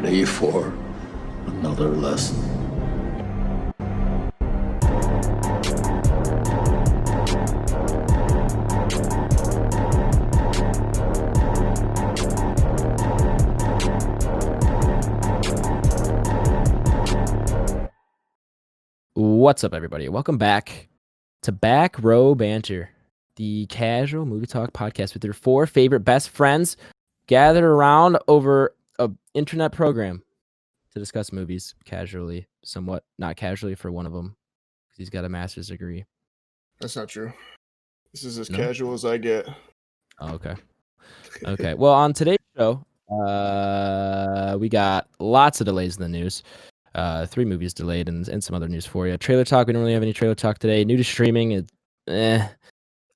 ready for another lesson? What's up, everybody? Welcome back to Back Row Banter, the casual movie talk podcast with your four favorite best friends gathered around over a internet program to discuss movies casually, somewhat not casually for one of them because he's got a master's degree. That's not true. This is as No? casual as I get. Oh, okay. Okay. Well, on today's show, we got lots of delays in the news. 3 movies delayed and some other news for you. Trailer talk. We don't really have any trailer talk today. New to streaming.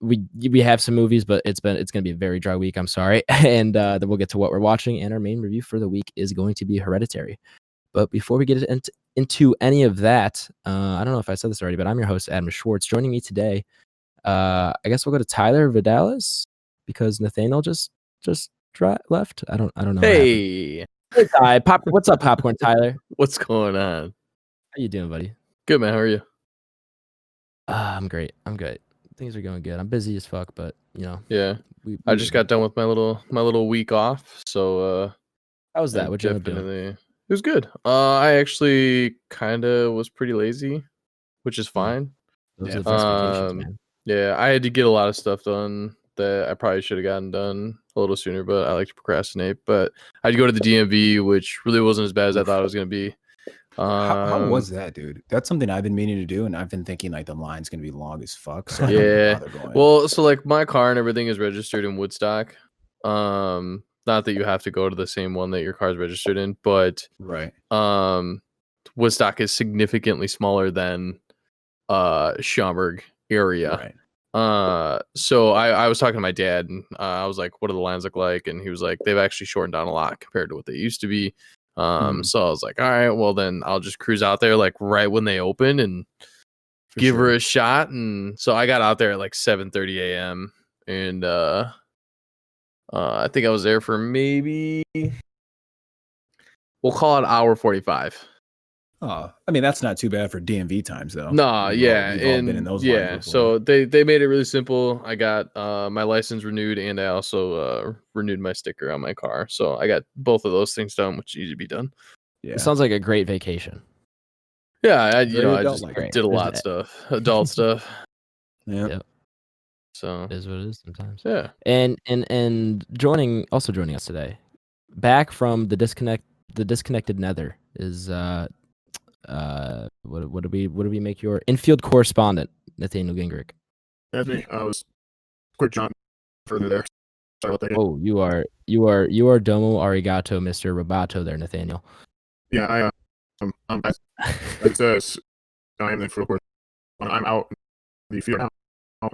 We have some movies, but it's gonna be a very dry week. I'm sorry. And then we'll get to what we're watching. And our main review for the week is going to be Hereditary. But before we get into any of that, I don't know if I said this already, but I'm your host, Adam Schwartz. Joining me today, I guess we'll go to Tyler Vidalis because Nathaniel just left. I don't know. Hey, What's up, Popcorn Tyler? what's going on? How you doing, buddy? Good, man. How are you? I'm great. I'm good. Things are going good. I'm busy as fuck, but you know. Yeah, I just got done with my little week off. So how was that? What'd you end up doing? definitely it was good. I actually kind of was pretty lazy, which is fine. Those are the best vacations, man. Yeah, I had to get a lot of stuff done that I probably should have gotten done a little sooner, but I like to procrastinate. But I had to go to the DMV, which really wasn't as bad as I thought it was going to be. How was that, dude? That's something I've been meaning to do, and I've been thinking like the line's gonna be long as fuck. So yeah. Well, so like my car and everything is registered in Woodstock. Not that you have to go to the same one that your car's registered in, but right. Woodstock is significantly smaller than Schaumburg area. Right. So I was talking to my dad, and I was like, "What do the lines look like?" And he was like, "They've actually shortened down a lot compared to what they used to be." So I was like, all right, well then I'll just cruise out there like right when they open and give her a shot. And so I got out there at like 7:30 a.m. and I think I was there for maybe, we'll call it hour 45. Oh, I mean that's not too bad for DMV times though. No, yeah, we've all been in those lines before. so they made it really simple. I got my license renewed, and I also renewed my sticker on my car. So I got both of those things done, which needed to be done. Yeah, It sounds like a great vacation. Yeah, I just like did a lot of stuff, adult stuff. Yeah. Yep. So It is what it is sometimes. yeah. And joining us today, back from the disconnected nether is what do we make your infield correspondent, Nathaniel Gingrich? That's me. I was quick jump further there. Sorry about that. Oh, you are domo arigato, Mr. Roboto there, Nathaniel. Yeah, it says I am the field correspondent. I'm out in the field now,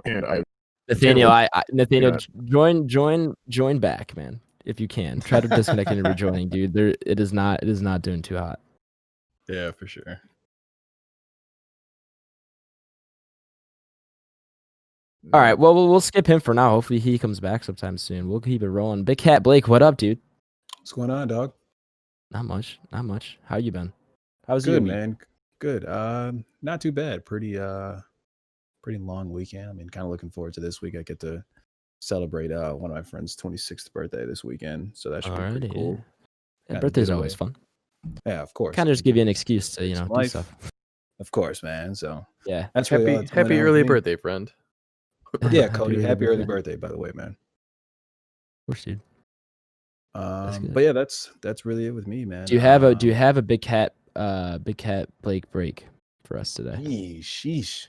and Nathaniel, Nathaniel, Yeah. join back, man. If you can, try to disconnect and rejoining, dude. It is not doing too hot. Yeah, for sure. All right, well, we'll skip him for now. Hopefully he comes back sometime soon. We'll keep it rolling. Big Cat Blake, what up, dude? What's going on, dog? Not much. How you been? How's Good, your week? man. Good. Not too bad. Pretty long weekend. I mean, kind of looking forward to this week. I get to celebrate one of my friend's 26th birthday this weekend, so that should be pretty cool. And Gotta birthdays get are always away. fun. Yeah, of course. Kind of just give you an excuse to do Life. stuff. Of course, man. So Yeah. that's really all that's going Happy on early with me. birthday, friend. Yeah, Cody. Happy early birthday, by the way, man. Of course, dude. good. But yeah, that's really it with me, man. Do you have a Big Cat Blake break for us today? Sheesh.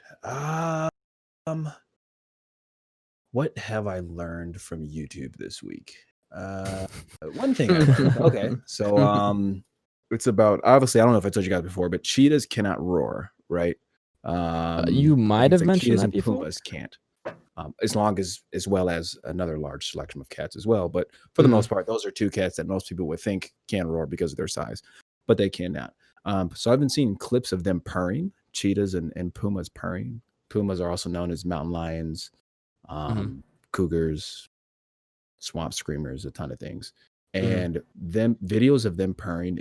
What have I learned from YouTube this week? One thing. Okay, so it's about, obviously I don't know if I told you guys before, but cheetahs cannot roar, right? You might have like mentioned cheetahs that and before. pumas can't. As well as another large selection of cats as well. But for the most part, those are two cats that most people would think can roar because of their size, but they cannot. So I've been seeing clips of them purring, cheetahs and pumas purring. Pumas are also known as mountain lions, cougars, swamp screamers, a ton of things. and them videos of them purring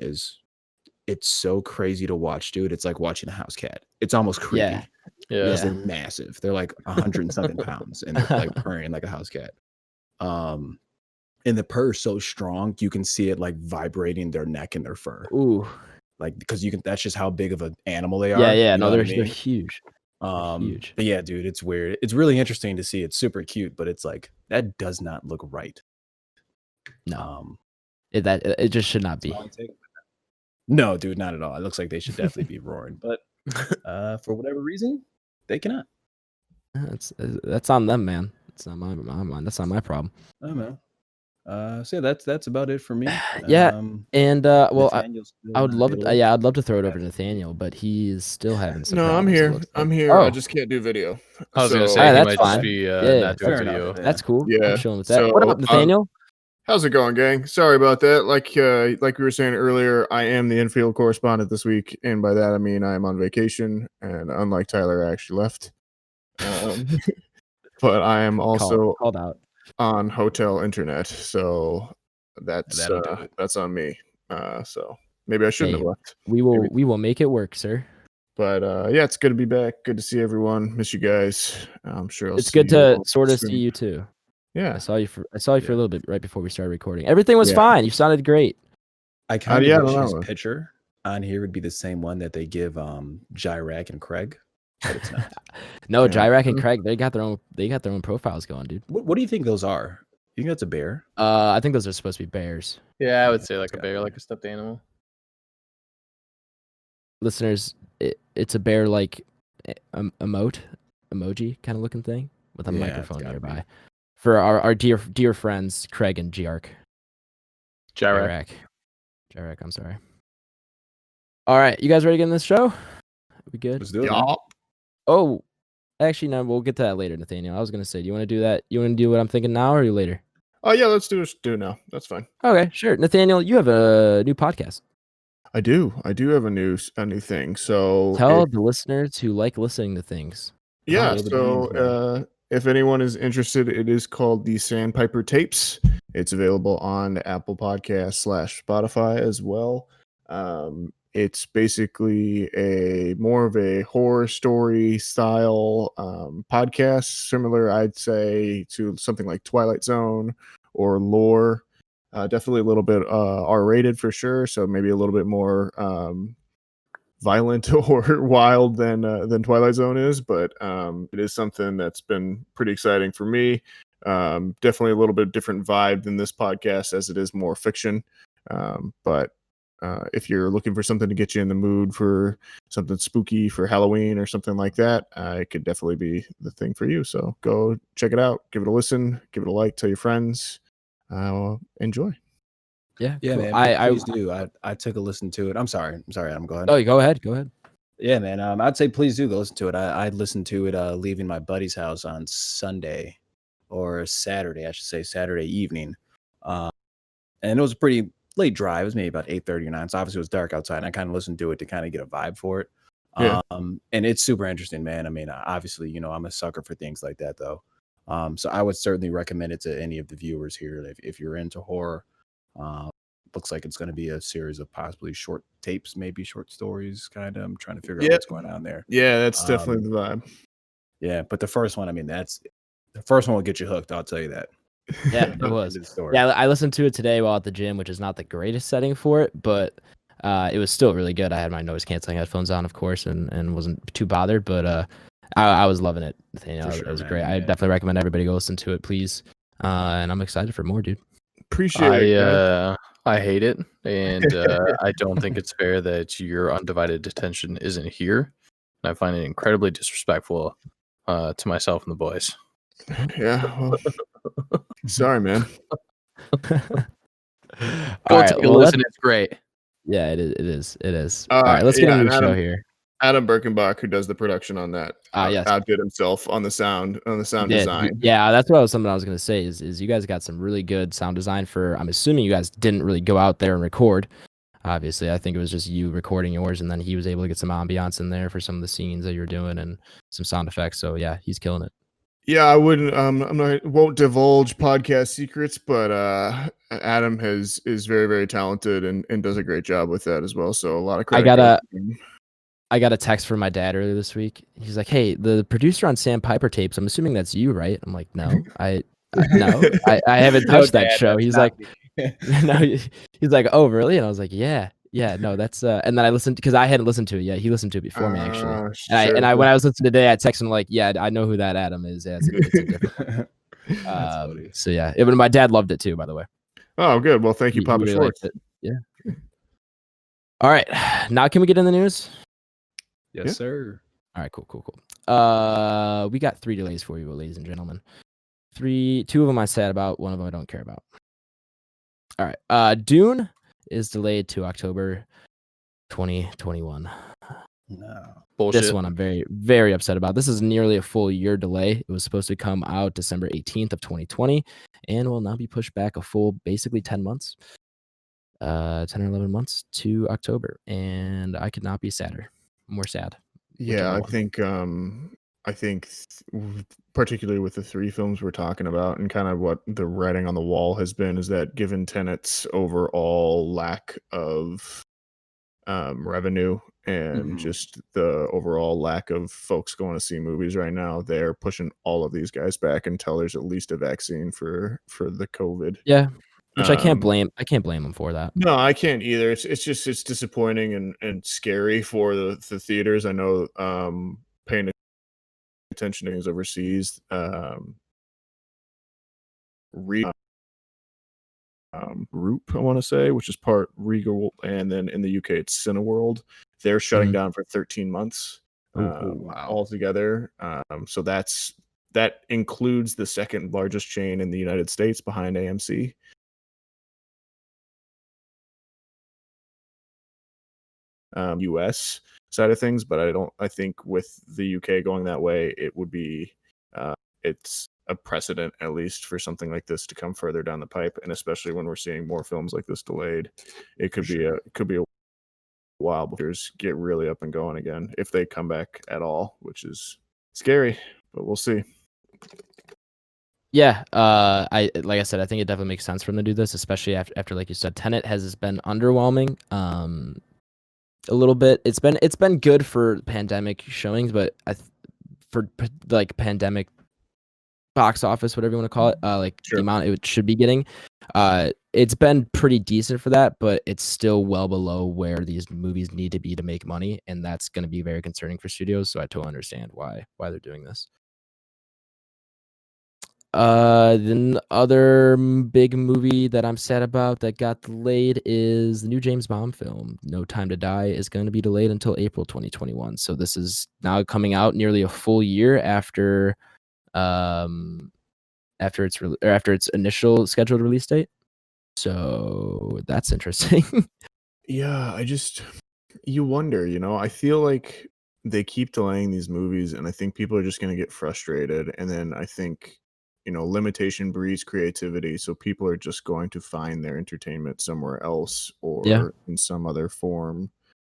it's so crazy to watch, dude. It's like watching a house cat. It's almost creepy. Yeah. Because Yeah. they're massive. They're like 100 and something pounds and they're like purring like a house cat. And the purr is so strong, you can see it like vibrating their neck and their fur. Ooh. Like because you can that's just how big of an animal they are. Yeah, yeah. you know No, what they're I mean? huge. Huge. But yeah, dude, it's weird. It's really interesting to see. It's super cute, but it's like that does not look right. No. It just should not be. No, dude, not at all. It looks like they should definitely be roaring, but for whatever reason, they cannot. That's on them, man. It's not my mind. That's not my problem. I don't know. So yeah, that's about it for me. Yeah, and well, Nathaniel's still I would not love available. yeah, I'd love to throw it over to Nathaniel, but he is still having some. No, I'm problems, it here. looks like. I'm here. Oh. I just can't do video. I was gonna So- say Alright, he that's might fine. just be Yeah, not doing fair enough, video. man. That's cool. Yeah, I'm chilling with that. so, What up, Nathaniel? How's it going, gang? Sorry about that. Like we were saying earlier, I am the infield correspondent this week, and by that I mean I am on vacation, and unlike Tyler, I actually left. But I am also Called out. on hotel internet, so that's That'll do it. that's on me. So maybe I shouldn't Hey, have left. We will make it work, sir. But yeah, it's good to be back. Good to see everyone. Miss you guys. I'm sure It's see good you to all sort of soon. see you too. Yeah. I saw you for a little bit right before we started recording. Everything was Yeah. fine. You sounded great. I kind of yeah, I wish don't his know. picture on here would be the same one that they give Jirac and Craig, but it's not. No, Yeah. Jirac and Craig, they got their own profiles going, dude. What do you think those are? You think that's a bear? I think those are supposed to be bears. Yeah, I would say like a bear, like a stuffed animal. Listeners, it's a bear like emoji kind of looking thing with a Yeah, it's microphone gotta be. nearby. For our dear friends Craig and Giark. Jirac. Jirac, I'm sorry. All right, you guys ready to get in this show? We good? Let's do it. man. Yeah. Oh, actually, no, we'll get to that later, Nathaniel. I was gonna say, do you want to do that? You want to do what I'm thinking now, or are you later? Oh yeah, let's do it now. That's fine. Okay, sure. Nathaniel, you have a new podcast. I do have a new thing. So Tell the listeners who like listening to things. yeah, Spill the so beans, man. if anyone is interested, it is called the Sandpiper Tapes. It's available on Apple Podcasts / Spotify as well. It's basically a more of a horror story style podcast, similar, I'd say, to something like Twilight Zone or Lore. Definitely a little bit R-rated for sure, so maybe a little bit more violent or wild than Twilight Zone is, but it is something that's been pretty exciting for me. Definitely a little bit different vibe than this podcast, as it is more fiction. But if you're looking for something to get you in the mood for something spooky for Halloween or something like that, it could definitely be the thing for you. So go check it out, give it a listen, give it a like, tell your friends. Enjoy. Yeah, Yeah, cool. man. Please do. I took a listen to it. I'm sorry, Adam. Go ahead. Oh, go ahead. Yeah, man. I'd say please do go listen to it. I listened to it leaving my buddy's house on Sunday or Saturday, I should say, Saturday evening. And it was a pretty late drive. It was maybe about 8:30 or 9. So obviously it was dark outside. And I kind of listened to it to kind of get a vibe for it. Yeah. And it's super interesting, man. I mean, obviously, I'm a sucker for things like that, though. So I would certainly recommend it to any of the viewers here if you're into horror. Looks like it's going to be a series of possibly short tapes, maybe short stories. Kind of. I'm trying to figure out what's going on there. Yeah, that's definitely the vibe. Yeah, but the first one, I mean, the first one will get you hooked. I'll tell you that. Yeah, it was. Yeah, I listened to it today while at the gym, which is not the greatest setting for it, but it was still really good. I had my noise canceling headphones on, of course, and wasn't too bothered. But I was loving it. It was great. I definitely recommend everybody go listen to it, please. And I'm excited for more, dude. Appreciate it. I hate it, and I don't think it's fair that your undivided attention isn't here. And I find it incredibly disrespectful to myself and the boys. Yeah. Well, sorry, man. Go take a listen. It's great. Yeah, it is. All right, let's get into the show here. Adam Birkenbach, who does the production on that, yes, outdid himself on the sound design. Yeah, that's something I was gonna say. Is you guys got some really good sound design for? I'm assuming you guys didn't really go out there and record. Obviously, I think it was just you recording yours, and then he was able to get some ambiance in there for some of the scenes that you were doing and some sound effects. So yeah, he's killing it. Yeah, I wouldn't. Won't divulge podcast secrets, but Adam is very very talented and does a great job with that as well. So a lot of credit. I got a text from my dad earlier this week. He's like, "Hey, the producer on Sandpiper Tapes. I'm assuming that's you, right?" I'm like, "No, no, I haven't touched that show." He's like, "No," he's like, "Oh, really?" And I was like, "Yeah, no, that's." And then I listened because I hadn't listened to it yet. He listened to it before me actually. And I when I was listening today, I texted him like, "Yeah, I know who that Adam is. Yeah, it's a different one." So yeah, my dad loved it too, by the way. Oh, good. Well, thank you, Papa really Schwartz. liked it. Yeah. All right, now can we get in the news? Yes, sir. All right, cool. We got 3 delays for you, ladies and gentlemen. 2 of them I said about, 1 of them I don't care about. All right, Dune is delayed to October 2021. No. Bullshit. This one I'm very, very upset about. This is nearly a full year delay. It was supposed to come out December 18th of 2020 and will now be pushed back a full, basically 10 months. 10 or 11 months to October. And I could not be sadder. More sad. Yeah, I think particularly with the 3 films we're talking about and kind of what the writing on the wall has been is that given Tenet's overall lack of revenue and just the overall lack of folks going to see movies right now, they're pushing all of these guys back until there's at least a vaccine for the COVID. Yeah, which I can't blame them for that. No, I can't either. It's disappointing and scary for the theaters. I know paying attention to things overseas. Group, I want to say, which is part Regal, and then in the UK it's Cineworld. They're shutting down for 13 months altogether. So that includes the second largest chain in the United States behind AMC. US side of things, but I think with the UK going that way, it would be it's a precedent at least for something like this to come further down the pipe, and especially when we're seeing more films like this delayed, it could be a while before there's get really up and going again if they come back at all, which is scary, but we'll see. Yeah, like I said, I think it definitely makes sense for them to do this, especially after like you said, Tenet has been underwhelming. A little bit. It's been good for pandemic showings, but for like pandemic box office, whatever you want to call it, the amount it should be getting, it's been pretty decent for that, but it's still well below where these movies need to be to make money, and that's going to be very concerning for studios. So I totally understand why they're doing this. Then the other big movie that I'm sad about that got delayed is the new James Bond film, No Time to Die, is going to be delayed until April 2021. So this is now coming out nearly a full year after its initial scheduled release date. So that's interesting. Yeah, you wonder, I feel like they keep delaying these movies, and I think people are just going to get frustrated, and then I think limitation breeds creativity, so people are just going to find their entertainment somewhere else or in some other form.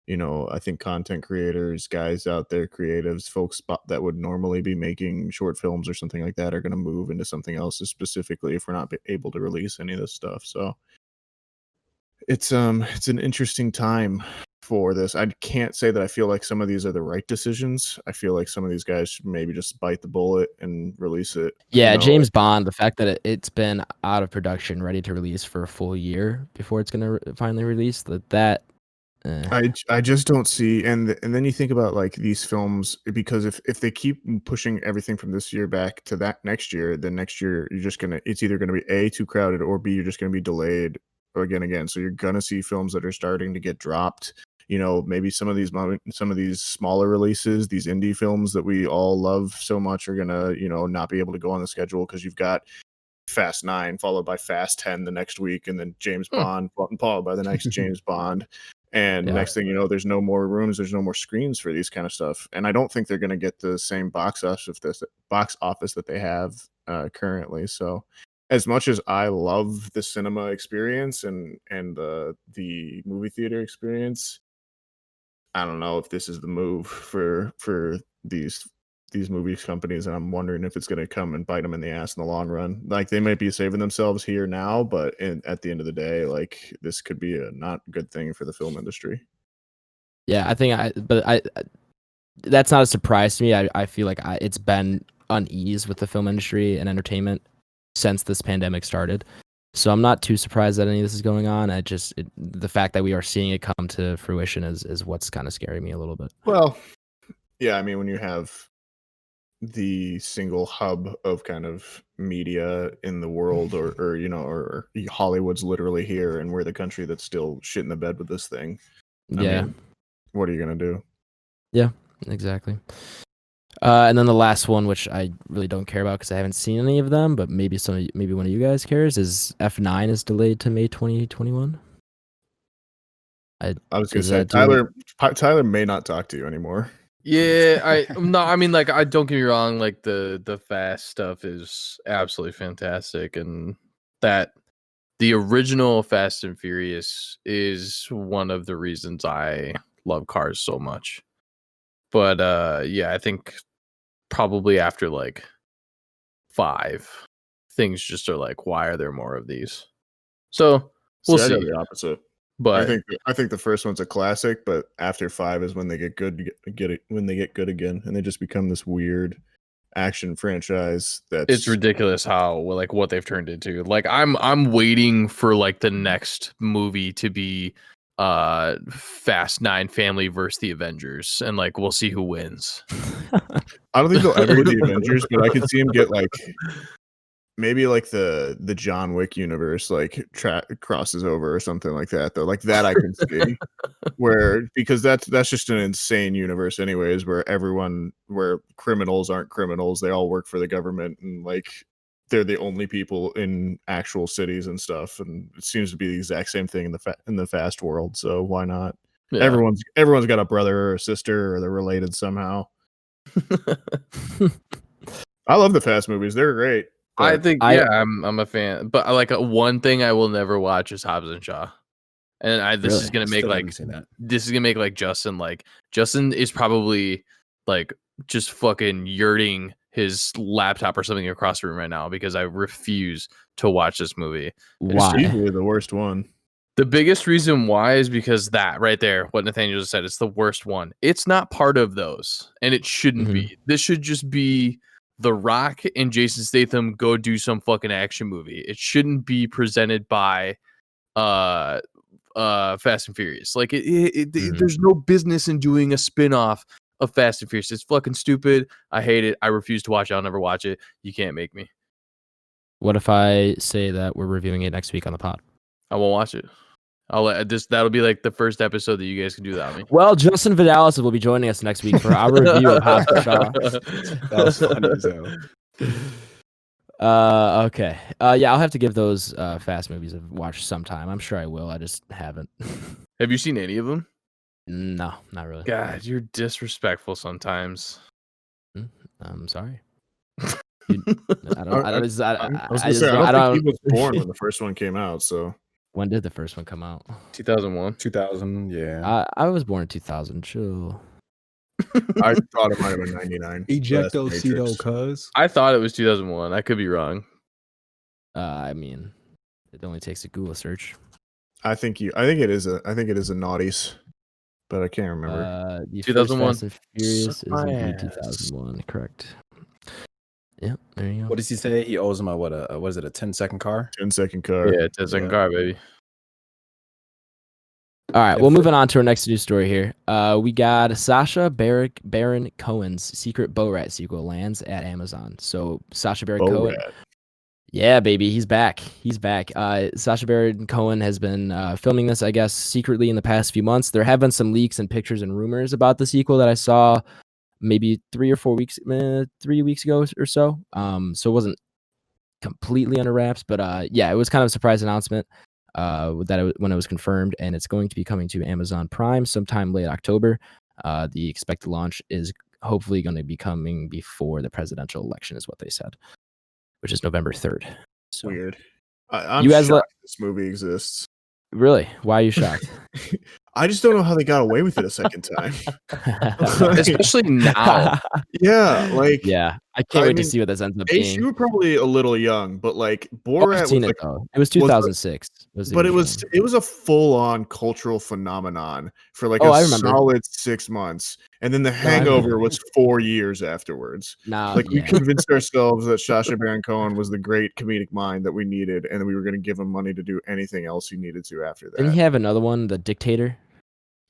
I think content creators, guys out there, creatives, folks that would normally be making short films or something like that are going to move into something else, specifically if we're not able to release any of this stuff. So it's an interesting time for this. I can't say that I feel like some of these are the right decisions. I feel like some of these guys should maybe just bite the bullet and release it. Yeah, James Bond, the fact that it's been out of production, ready to release for a full year before it's going to finally release, I just don't see, and then you think about like these films, because if they keep pushing everything from this year back to that next year, then next year it's either gonna be A, too crowded, or B, you're just gonna be delayed again. So you're gonna see films that are starting to get dropped. Maybe some of these smaller releases, these indie films that we all love so much, are gonna not be able to go on the schedule because you've got Fast 9 followed by Fast 10 the next week, and then James Bond followed by the next James Bond. And next thing you know, there's no more rooms, there's no more screens for these kind of stuff. And I don't think they're going to get the same box office that they have currently. So as much as I love the cinema experience and the movie theater experience, I don't know if this is the move for these these movie companies, and I'm wondering if it's going to come and bite them in the ass in the long run. Like they might be saving themselves here now, but at the end of the day, like this could be a not good thing for the film industry. Yeah, I think that's not a surprise to me. I feel like it's been unease with the film industry and entertainment since this pandemic started. So I'm not too surprised that any of this is going on. The fact that we are seeing it come to fruition is what's kind of scaring me a little bit. Well, yeah, I mean, when you have the single hub of kind of media in the world, or Hollywood's literally here, and we're the country that's still shitting the bed with this thing. I mean, what are you gonna do? Yeah, exactly. And then the last one, which I really don't care about because I haven't seen any of them, but maybe one of you guys cares, is F9 is delayed to May 2021. I was gonna say Tyler may not talk to you anymore. Yeah, I mean, like, I don't get me wrong, like the Fast stuff is absolutely fantastic, and that the original Fast and Furious is one of the reasons I love cars so much. But yeah, I think probably after like 5, things just are like, why are there more of these? So we'll see. I got the opposite. But I think the first one's a classic, but after 5 is when they get good, when they get good again, and they just become this weird action franchise. It's ridiculous how like what they've turned into. Like I'm waiting for like the next movie to be Fast 9 Family versus the Avengers, and like we'll see who wins. I don't think they'll ever get the Avengers, but I could see them get like maybe like the John Wick universe like crosses over or something like that, though. Like that I can see because that's just an insane universe anyways, where criminals aren't criminals, they all work for the government, and like they're the only people in actual cities and stuff, and it seems to be the exact same thing in the Fast world. So why not? Yeah. Everyone's got a brother or a sister, or they're related somehow. I love the Fast movies, they're great. I think I'm a fan, but like one thing I will never watch is Hobbs and Shaw, and this is gonna make like Justin is probably like just fucking yurting his laptop or something across the room right now because I refuse to watch this movie. Why? It's usually the worst one. The biggest reason why is because that right there, what Nathaniel just said, it's the worst one. It's not part of those, and it shouldn't be. This should just be The Rock and Jason Statham go do some fucking action movie. It shouldn't be presented by Fast and Furious. Like there's no business in doing a spin-off of Fast and Furious. It's fucking stupid. I hate it. I refuse to watch it. I'll never watch it. You can't make me. What if I say that we're reviewing it next week on the pod? I won't watch it. That'll be like the first episode that you guys can do that on me. Well, Justin Vidalis will be joining us next week for our review of Hobbs and Shaw. That was funny as hell. Okay. Yeah, I'll have to give those Fast movies a watch sometime. I'm sure I will. I just haven't. Have you seen any of them? No, not really. God, you're disrespectful sometimes. I'm sorry. I was gonna say, I don't think he was born when the first one came out, so. When did the first one come out? 2001. 2000, yeah. I was born in 2000. Chill. I thought it might have been 99. Ejectocito, cuz. I thought it was 2001. I could be wrong. I mean, it only takes a Google search. I think it is a naughties, but I can't remember. 2001. Fast and Furious is indeed 2001. Correct. Yep, there you go. What does he say? He owes him a 10-second car? 10-second car. Yeah, 10-second car, baby. All right, well, moving on to our next news story here. We got Sacha Baron Cohen's secret Borat sequel lands at Amazon. So Sacha Baron Cohen. Yeah, baby, he's back. Sacha Baron Cohen has been filming this, I guess, secretly in the past few months. There have been some leaks and pictures and rumors about the sequel that I saw maybe 3 weeks ago or so. So it wasn't completely under wraps, but yeah, it was kind of a surprise announcement when it was confirmed, and it's going to be coming to Amazon Prime sometime late October. The expected launch is hopefully going to be coming before the presidential election, is what they said, which is November 3rd. So, weird. I'm shocked this movie exists. Really? Why are you shocked? I just don't know how they got away with it a second time. Especially now. Yeah, like Yeah, I can't I wait to mean, see what this ends up Ace, you being. were probably a little young, but like Oh, Borat I've seen was it like though. It was was a- 2006. Was the but it original. was a full-on cultural phenomenon for like Oh, a I remember. solid 6 months, and then The I Hangover remember. was 4 years afterwards. Now, Like we yeah. convinced ourselves that Sacha Baron Cohen was the great comedic mind that we needed, and we were going to give him money to do anything else he needed to after that. Didn't he have another one, The Dictator?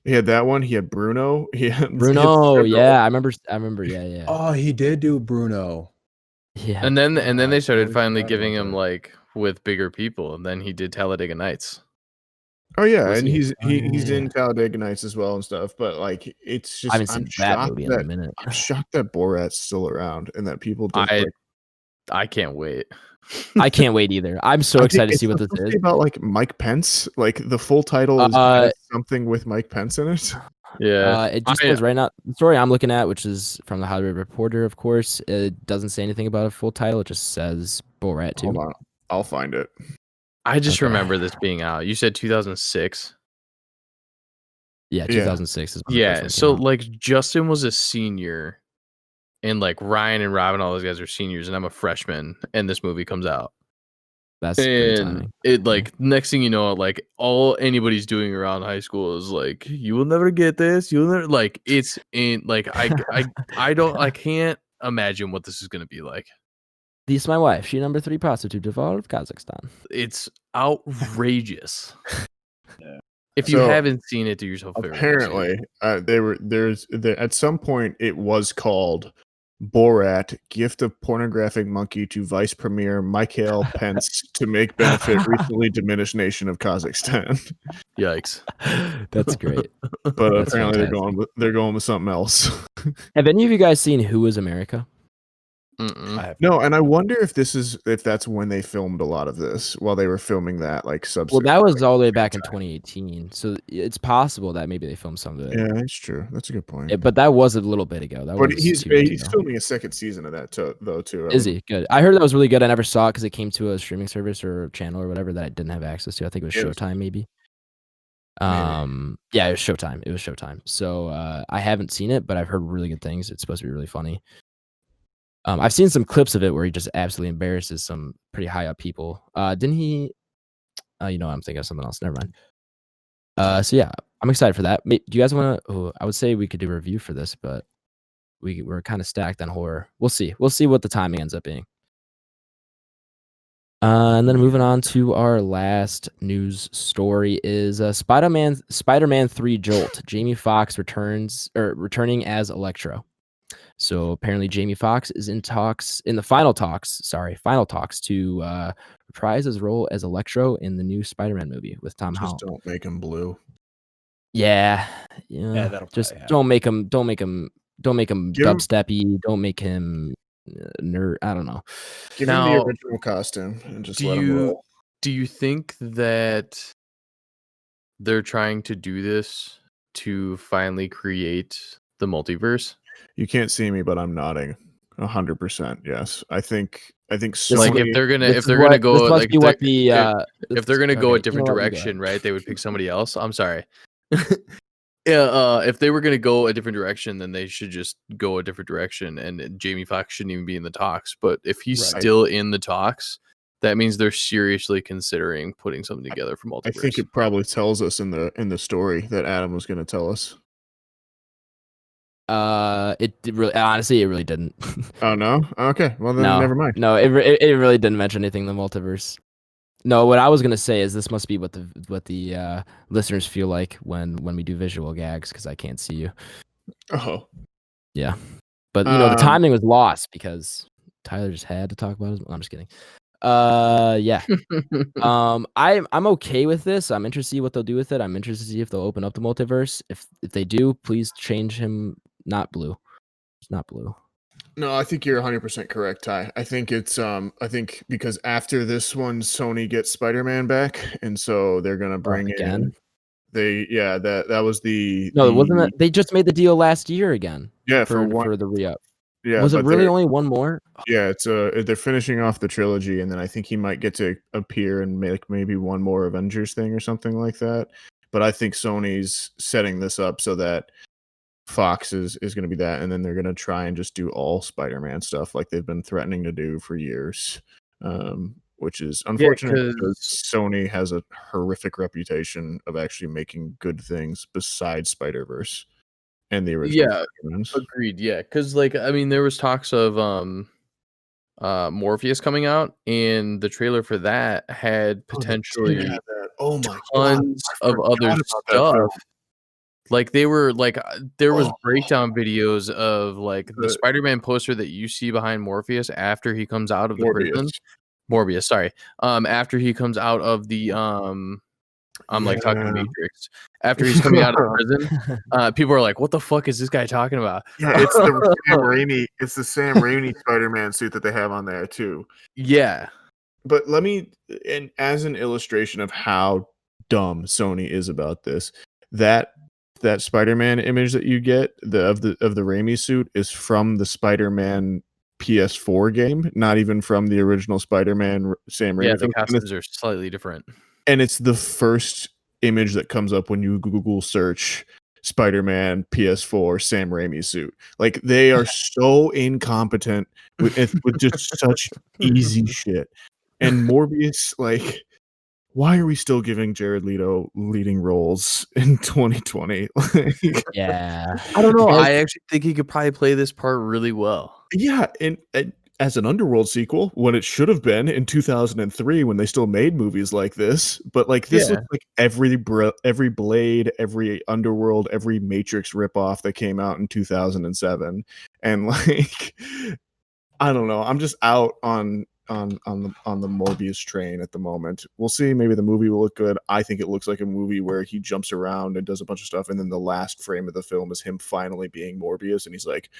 He had that one. He had Bruno. He had Bruno, several. yeah, I remember, yeah. Oh, he did do Bruno. Yeah. And then they I started totally finally forgot giving about him that. like with bigger people, and then he did Talladega Nights. Oh yeah, Was and he? he's Oh, he's yeah. in Talladega Nights as well and stuff. But like, it's I just haven't seen that movie in a minute. I'm shocked that Borat's still around and that people didn't. I can't wait. I can't wait either. I'm so I excited think to see it's what this supposed to is. be about like Mike Pence. Like the full title is has something with Mike Pence in it. Yeah. It just says right now, the story I'm looking at, which is from the Hollywood Reporter, of course, it doesn't say anything about a full title. It just says Borat 2. Hold on, I'll find it. I just Okay. remember this being out. You said 2006. Yeah, 2006 is when the first Yeah. one came So out. like Justin was a senior, and like Ryan and Robin, all those guys are seniors, and I'm a freshman, and this movie comes out. That's great And timing. it like next thing you know, like all anybody's doing around high school is like, you will never get this. You'll never like it's in like I can't imagine what this is gonna be like. This is my wife. She number 3 prostitute of all of Kazakhstan. It's outrageous. Yeah. If you So, haven't seen it, do yourself a favor. Apparently, at some point it was called Borat, gift of pornographic monkey to Vice Premier Mikhail Pence to make benefit recently diminished nation of Kazakhstan. Yikes. That's great. But That's apparently fantastic. they're going with something else. Have any of you guys seen Who Is America? Mm-mm. I have No, and I wonder if that's when they filmed a lot of this while they were filming that like Well, subsequent. that was all the way back in 2018, so it's possible that maybe they filmed some of it. Yeah, that's true. That's a good point. But that was a little bit ago. That But was he's 2 years he's ago. filming a second season of that too. Is he good? I heard that was really good. I never saw it because it came to a streaming service or channel or whatever that I didn't have access to. I think it was Yeah, it was- Showtime, maybe. Maybe. Yeah, it was Showtime. It was Showtime. So I haven't seen it, but I've heard really good things. It's supposed to be really funny. I've seen some clips of it where he just absolutely embarrasses some pretty high up people. Didn't he? You know, I'm thinking of something else. Never mind. So yeah, I'm excited for that. Do you guys want to? I would say we could do a review for this, but we're kind of stacked on horror. We'll see. We'll see what the timing ends up being. And then moving on to our last news story is Spider-Man 3 Jolt. Jamie Foxx returning as Electro. So apparently Jamie Foxx is in the final talks to reprise his role as Electro in the new Spider-Man movie with Tom Just Holland. don't make him blue. Yeah, that'll just probably don't make him Give him- dubsteppy. Don't make him nerd. I don't know. Give him Now, the original costume and just let him roll. Do you think that they're trying to do this to finally create the multiverse? You can't see me, but I'm nodding 100%. Yes, I think Sony. Like if they're gonna This go must like be what the if they're gonna go okay, a different you know what, you go direction, right? They would pick somebody else. I'm sorry. Yeah, if they were gonna go a different direction, then they should just go a different direction, and Jamie Foxx shouldn't even be in the talks. But if he's Right. still in the talks, that means they're seriously considering putting something together for multiverse. I think it probably tells us in the story that Adam was going to tell us. It really, honestly, it really didn't. Oh no. Okay. Well then, No, never mind. No, it really didn't mention anything in the multiverse. No, what I was gonna say is this must be what the listeners feel like when we do visual gags because I can't see you. Oh. Yeah, but you know the Um, timing was lost because Tyler just had to talk about it. I'm just kidding. Yeah. I'm okay with this. I'm interested to see what they'll do with it. I'm interested to see if they'll open up the multiverse. If they do, please change him not blue. It's not blue. No, I think you're 100% correct, Ty. I think it's I think because after this one, Sony gets Spider-Man back, and so they're gonna bring again? that was the No, wasn't that they just made the deal last year again? Yeah, for one. the re-up. Yeah, Was it but really they're- only one more? Yeah, it's they're finishing off the trilogy, and then I think he might get to appear and make maybe one more Avengers thing or something like that. But I think Sony's setting this up so that Fox is going to be that, and then they're going to try and just do all Spider-Man stuff like they've been threatening to do for years, which is unfortunate because Sony has a horrific reputation of actually making good things besides Spider-Verse and the original. Yeah, agreed. Yeah, because like I mean, there was talks of Morpheus coming out, and the trailer for that had potentially tons of other stuff. Like they were like there was breakdown videos of like the Spider-Man poster that you see behind Morpheus after he comes out of the prison. Morbius, sorry. After he comes out of the I'm like talking Matrix. After he's coming out of the prison, people are like, "What the fuck is this guy talking about?" Yeah, it's the Sam Raimi. It's the Sam Raimi Spider-Man suit that they have on there too. Yeah, but let me, and as an illustration of how dumb Sony is about this, that Spider-Man image that you get of the Raimi suit is from the Spider-Man PS4 game, not even from the original Spider-Man Sam Raimi. Yeah, the costumes are slightly different. And it's the first image that comes up when you Google search Spider-Man PS4 Sam Raimi suit. Like they are so incompetent with just such easy shit. And Morbius, like, why are we still giving Jared Leto leading roles in 2020? Yeah, I don't know. I actually think he could probably play this part really well. Yeah, and as an Underworld sequel, when it should have been in 2003, when they still made movies like this. But like this looks like every Blade, every Underworld, every Matrix ripoff that came out in 2007, and like I don't know. I'm just out on the Morbius train at the moment. We'll see. Maybe the movie will look good. I think it looks like a movie where he jumps around and does a bunch of stuff, and then the last frame of the film is him finally being Morbius, and he's like,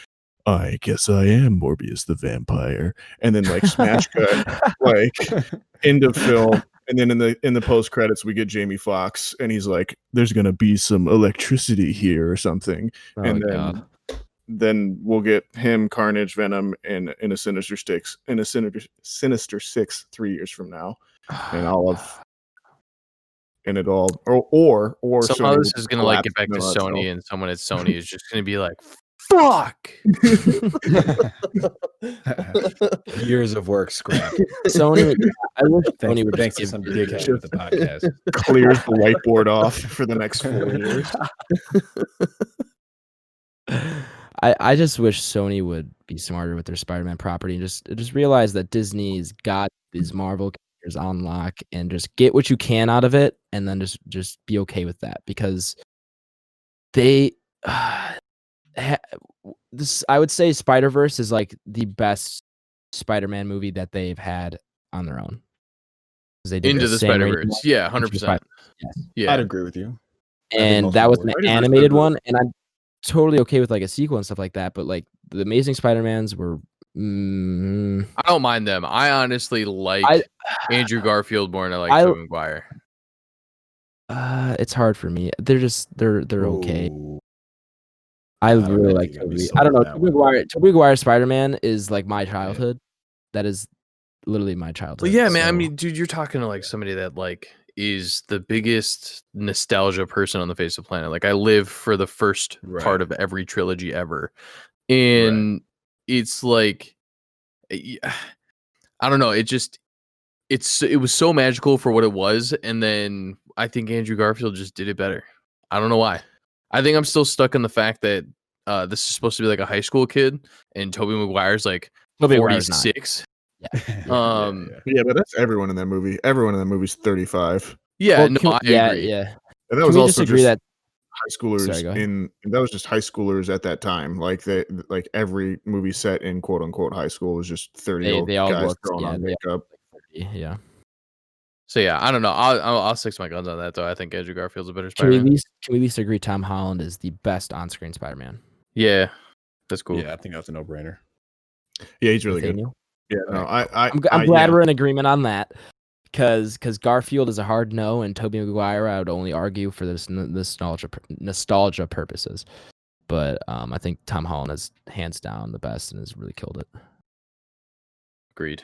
I guess I am Morbius the vampire, and then like smash cut like end of film, and then in the post credits we get Jamie Foxx, and he's like, "There's gonna be some electricity here" or something, and then we'll get him, Carnage, Venom, in a Sinister Six 3 years from now, and all of. And it all, or somehow this is gonna like get back to Sony, and someone at Sony is just gonna be like, "Fuck!" Years of work scrap. Sony, I wish Sony would thanks to some dickhead with the podcast clears the whiteboard off for the next 4 years. I just wish Sony would be smarter with their Spider-Man property and just realize that Disney's got these Marvel characters on lock and just get what you can out of it, and then just be okay with that, because they this, I would say Spider-Verse is like the best Spider-Man movie that they've had on their own. They did Into the Spider-Verse, yeah, 100%. Yes. Yeah, I'd agree with you. And that was an animated one, and I'm totally okay with like a sequel and stuff like that. But like the Amazing Spider-Mans were, I don't mind them. I honestly like Andrew Garfield more than I like Tobey Maguire. It's hard for me. They're okay. I really like Tobey. I don't know. Tobey Maguire Spider-Man is like my childhood. That is literally my childhood. Well, yeah, man. I mean, dude, you're talking to like somebody that like is the biggest nostalgia person on the face of the planet. Like I live for the first part of every trilogy ever. And it's like, I don't know. It was so magical for what it was. And then I think Andrew Garfield just did it better. I don't know why. I think I'm still stuck in the fact that this is supposed to be like a high school kid, and Tobey Maguire's like 46. Yeah, but that's everyone in that movie. Everyone in that movie's 35. Yeah, I agree. Yeah. And that was also just that high schoolers that was just high schoolers at that time. Like every movie set in quote unquote high school was just 30-year-old guys throwing on makeup. Yeah. So yeah, I don't know. I'll stick to my guns on that though. I think Andrew Garfield's a better Spider-Man. Can we at least agree Tom Holland is the best on-screen Spider-Man? Yeah, that's cool. Yeah, I think that's a no-brainer. Yeah, he's really Nathaniel? Good. Yeah, no, I'm glad we're in agreement on that, because Garfield is a hard no, and Tobey Maguire I would only argue for this nostalgia purposes. But I think Tom Holland is hands down the best and has really killed it. Agreed.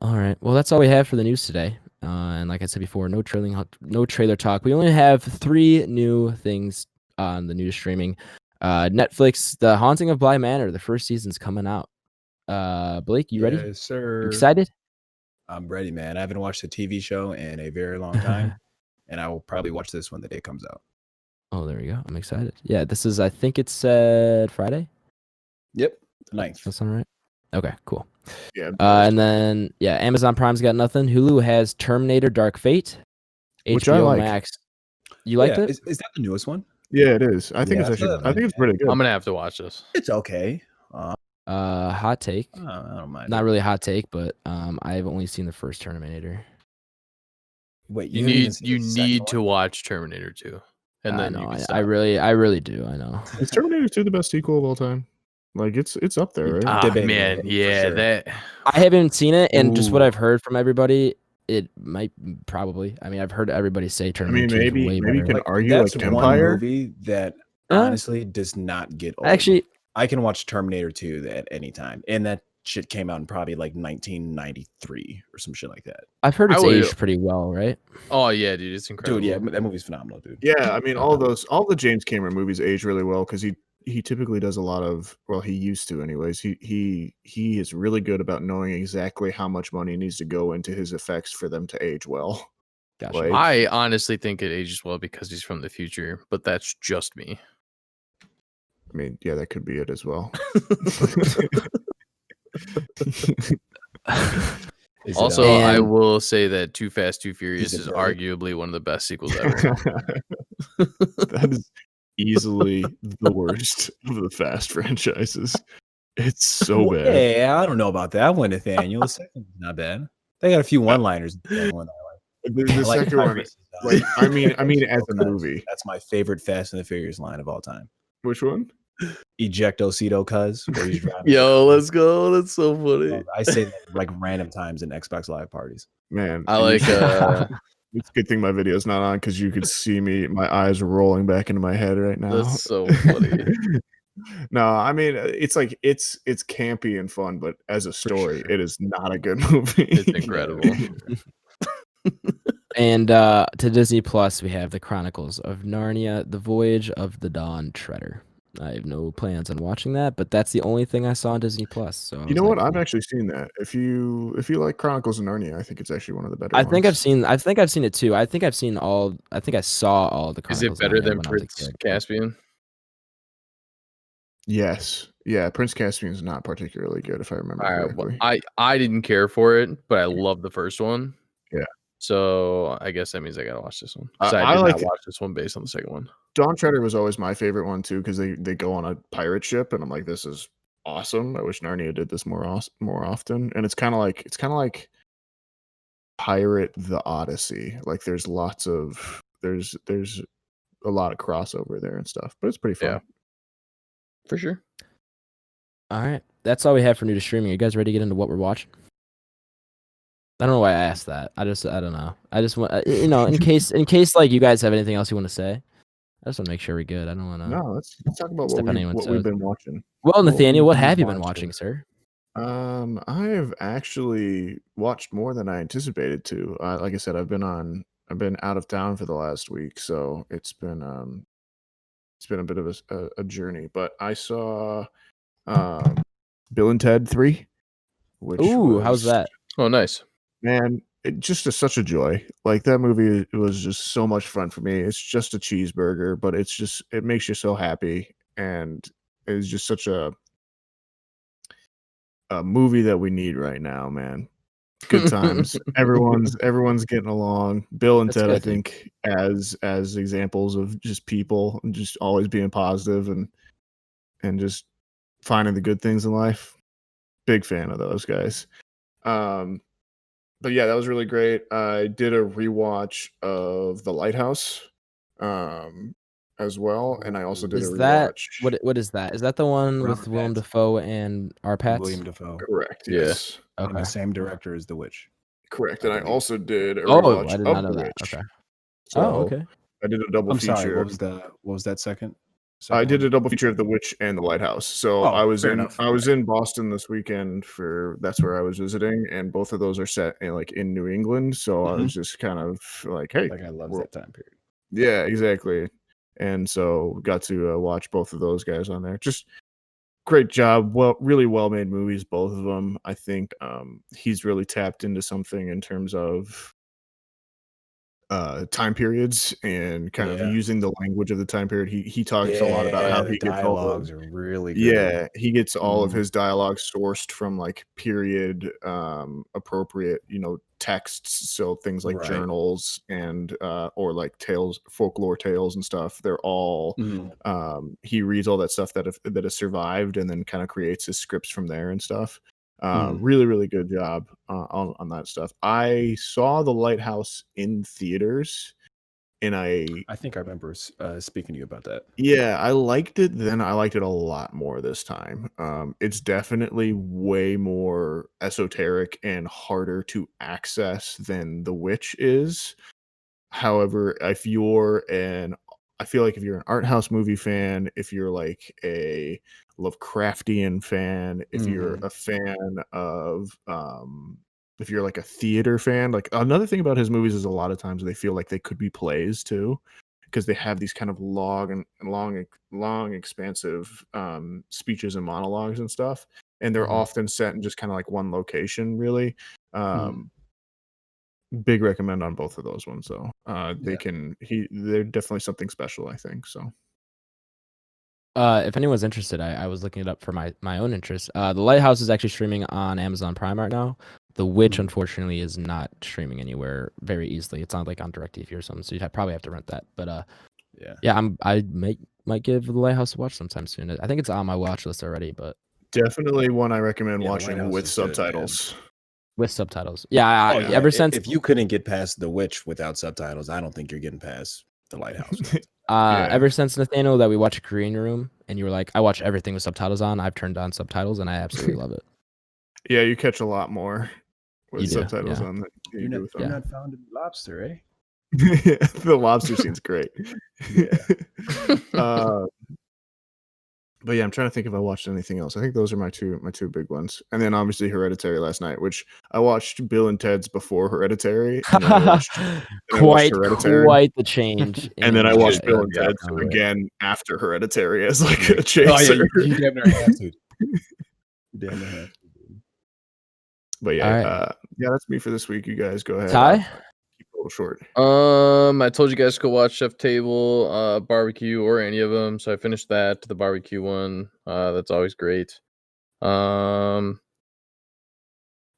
All right. Well, that's all we have for the news today. And like I said before, no trailer talk. We only have 3 new things on the new streaming. Netflix, The Haunting of Bly Manor, the first season's coming out. Blake, you ready? Yes, sir. Excited? I'm ready, man. I haven't watched a TV show in a very long time, and I will probably watch this when the day comes out. Oh, there we go. I'm excited. Yeah, this is, I think it said Friday. Yep, the 9th. That sound right? Okay, cool. Yeah. And then, yeah, Amazon Prime's got nothing. Hulu has Terminator Dark Fate. Which I like. Max. You liked it? Is that the newest one? Yeah, it is. I think Yeah, it's I actually. I think it's pretty good. I'm gonna have to watch this. It's okay. Hot take. I don't mind. Not really a hot take, but I've only seen the first Terminator. Wait, You need to watch Terminator 2, and then you can stop. I really do. I know. Is Terminator 2 the best sequel of all time? Like it's up there, right? Debatable, Man, for yeah, sure. that. I haven't seen it, and just what Ooh. I've heard from everybody, it might probably. I mean, I've heard everybody say Terminator 2 is way maybe you better. can argue That's like one Empire. movie that honestly does not get old. Actually, I can watch Terminator 2 at any time, and that shit came out in probably like 1993 or some shit like that. I've heard I it's would- aged pretty well, right? Oh yeah, dude, it's incredible. Dude, yeah, that movie's phenomenal, dude. Yeah, I mean all the James Cameron movies age really well because he typically does a lot of, well, he used to anyways. He is really good about knowing exactly how much money needs to go into his effects for them to age well. Gotcha. Like, I honestly think it ages well because he's from the future, but that's just me. I mean, yeah, that could be it as well. Also, I will say that Too Fast, Too Furious it is right? arguably one of the best sequels ever. That is easily the worst of the Fast franchises. It's so bad. Yeah, I don't know about that one, Nathaniel. The second one's not bad. They got a few one-liners. In the second one I like. The Like second one, Tyrese is, like, I mean, as a because movie. That's my favorite Fast and the Furious line of all time. Which one? Ejectocito, cuz. Where he's driving. Yo, let's go. That's so funny. I say that like random times in Xbox Live parties. Man, I like. It's a good thing my video's not on because you could see me. My eyes are rolling back into my head right now. That's so funny. No, I mean it's like it's campy and fun, but as a story, sure. it is not a good movie. It's incredible. And to Disney Plus, we have The Chronicles of Narnia: The Voyage of the Dawn Treader. I have no plans on watching that, but that's the only thing I saw on Disney Plus. So You know what? I've actually seen that. If you like Chronicles of Narnia, I think it's actually one of the better. I think ones. I've seen it too. I think I've seen all. I think I saw all the. Is Chronicles it better of Narnia than when I was a Prince kid. Caspian? Yes, yeah. Prince Caspian is not particularly good, if I remember All right, correctly. well, I didn't care for it, but I love the first one. Yeah. So I guess that means I gotta watch this one. I So I did like not it. watch this one based on the second one. Dawn Treader was always my favorite one too because they go on a pirate ship, and I'm like, this is awesome. I wish Narnia did this more often. And it's kind of like Pirate the Odyssey. Like there's a lot of crossover there and stuff, but it's pretty fun. Yeah. For sure. All right, that's all we have for new to streaming. You guys ready to get into what we're watching? I don't know why I asked that. I don't know. I just want in case like you guys have anything else you want to say. I just want to make sure we're good. I don't want to. No, let's talk about Step on what anyone's we've toes. been watching. Well, Nathaniel, what we've have you been watched. watching, sir? I have actually watched more than I anticipated to. Like I said, I've been out of town for the last week, so it's been a bit of a journey. But I saw Bill and Ted 3. Which How's that? Oh, nice. Man, it just is such a joy. Like that movie, it was just so much fun for me. It's just a cheeseburger, but it makes you so happy, and it's just such a movie that we need right now, man. Good times. everyone's getting along. Bill and That's Ted, I good, dude. think, as examples of just people and just always being positive and just finding the good things in life. Big fan of those guys. But yeah, that was really great. I did a rewatch of The Lighthouse as well, and I also did a Is that rewatch. what is that? Is that the one with Robert Willem Pattinson. Dafoe and Arpats? William Dafoe. Correct. Yeah. Yes. And Okay. the same director as The Witch. Correct. And I also did a Oh, rewatch I did of not know The that. Witch. Okay. So oh, okay. I did a double I'm feature. sorry. What was that second? I second did one? a double feature of The Witch and The Lighthouse. So Oh, I was fair in enough. I was in Boston this weekend that's where I was visiting, and both of those are set in New England. So I Mhm. was just kind of like, hey, Like I love we're- that time period. yeah, exactly. And so got to watch both of those guys on there. Just great job. Well, really well made movies, both of them. I think he's really tapped into something in terms of time periods and kind of Yeah. using the language of the time period. He talks a lot about how the he gets all the dialogues are really good. yeah, he gets all of Mhm. his dialogue sourced from like period appropriate, texts. So things like Right. journals and or like tales, folklore tales and stuff. They're all Mhm. he reads all that stuff that has survived and then kind of creates his scripts from there and stuff. Mhm. Really, really good job on that stuff. I saw The Lighthouse in theaters, and I think I remember speaking to you about that. yeah, I liked it then. I liked it a lot more this time. It's definitely way more esoteric and harder to access than The Witch is. However, I feel like if you're an art house movie fan, if you're like a Lovecraftian fan, if you're Mhm. a fan of, if you're like a theater fan, like another thing about his movies is a lot of times they feel like they could be plays too, because they have these kind of long, expansive speeches and monologues and stuff, and they're Mhm. often set in just kind of like one location, really. Mhm. Um, Big recommend on both of those ones though. Yeah. They're definitely something special, I think. So If anyone's interested, I was looking it up for my own interest. The Lighthouse is actually streaming on Amazon Prime right now. The Witch, Mhm. unfortunately, is not streaming anywhere very easily. It's not like on DirecTV or something, so you'd probably have to rent that. But Yeah. yeah, I might give The Lighthouse a watch sometime soon. I think it's on my watch list already, but definitely one I recommend Yeah, The watching Lighthouse with is good, man. subtitles. with subtitles. Yeah, Oh yeah. ever since If you couldn't get past The Witch without subtitles, I don't think you're getting past The Lighthouse. Yeah. ever since Nathaniel that we watch a Korean room, and you were like, I watch everything with subtitles on. I've turned on subtitles, and I absolutely love it. Yeah, you catch a lot more with You do, subtitles yeah. on than you You're do not, with you're them. not found in lobster, eh? The lobster scene's great. Yeah. But yeah, I'm trying to think if I watched anything else. I think those are my two big ones. And then obviously Hereditary last night, which I watched Bill and Ted's before Hereditary, and then I watched Hereditary, quite the change. and then I in, watched Bill and in Ted's genre. again after Hereditary as like a Oh chaser. yeah, you damn near have to. You damn near have to. Dude. But yeah, All right. yeah, that's me for this week. You guys go ahead. Ty? Keep it a little short. I told you guys to go watch Chef Table, Barbecue, or any of them. So I finished that, the barbecue one. That's always great.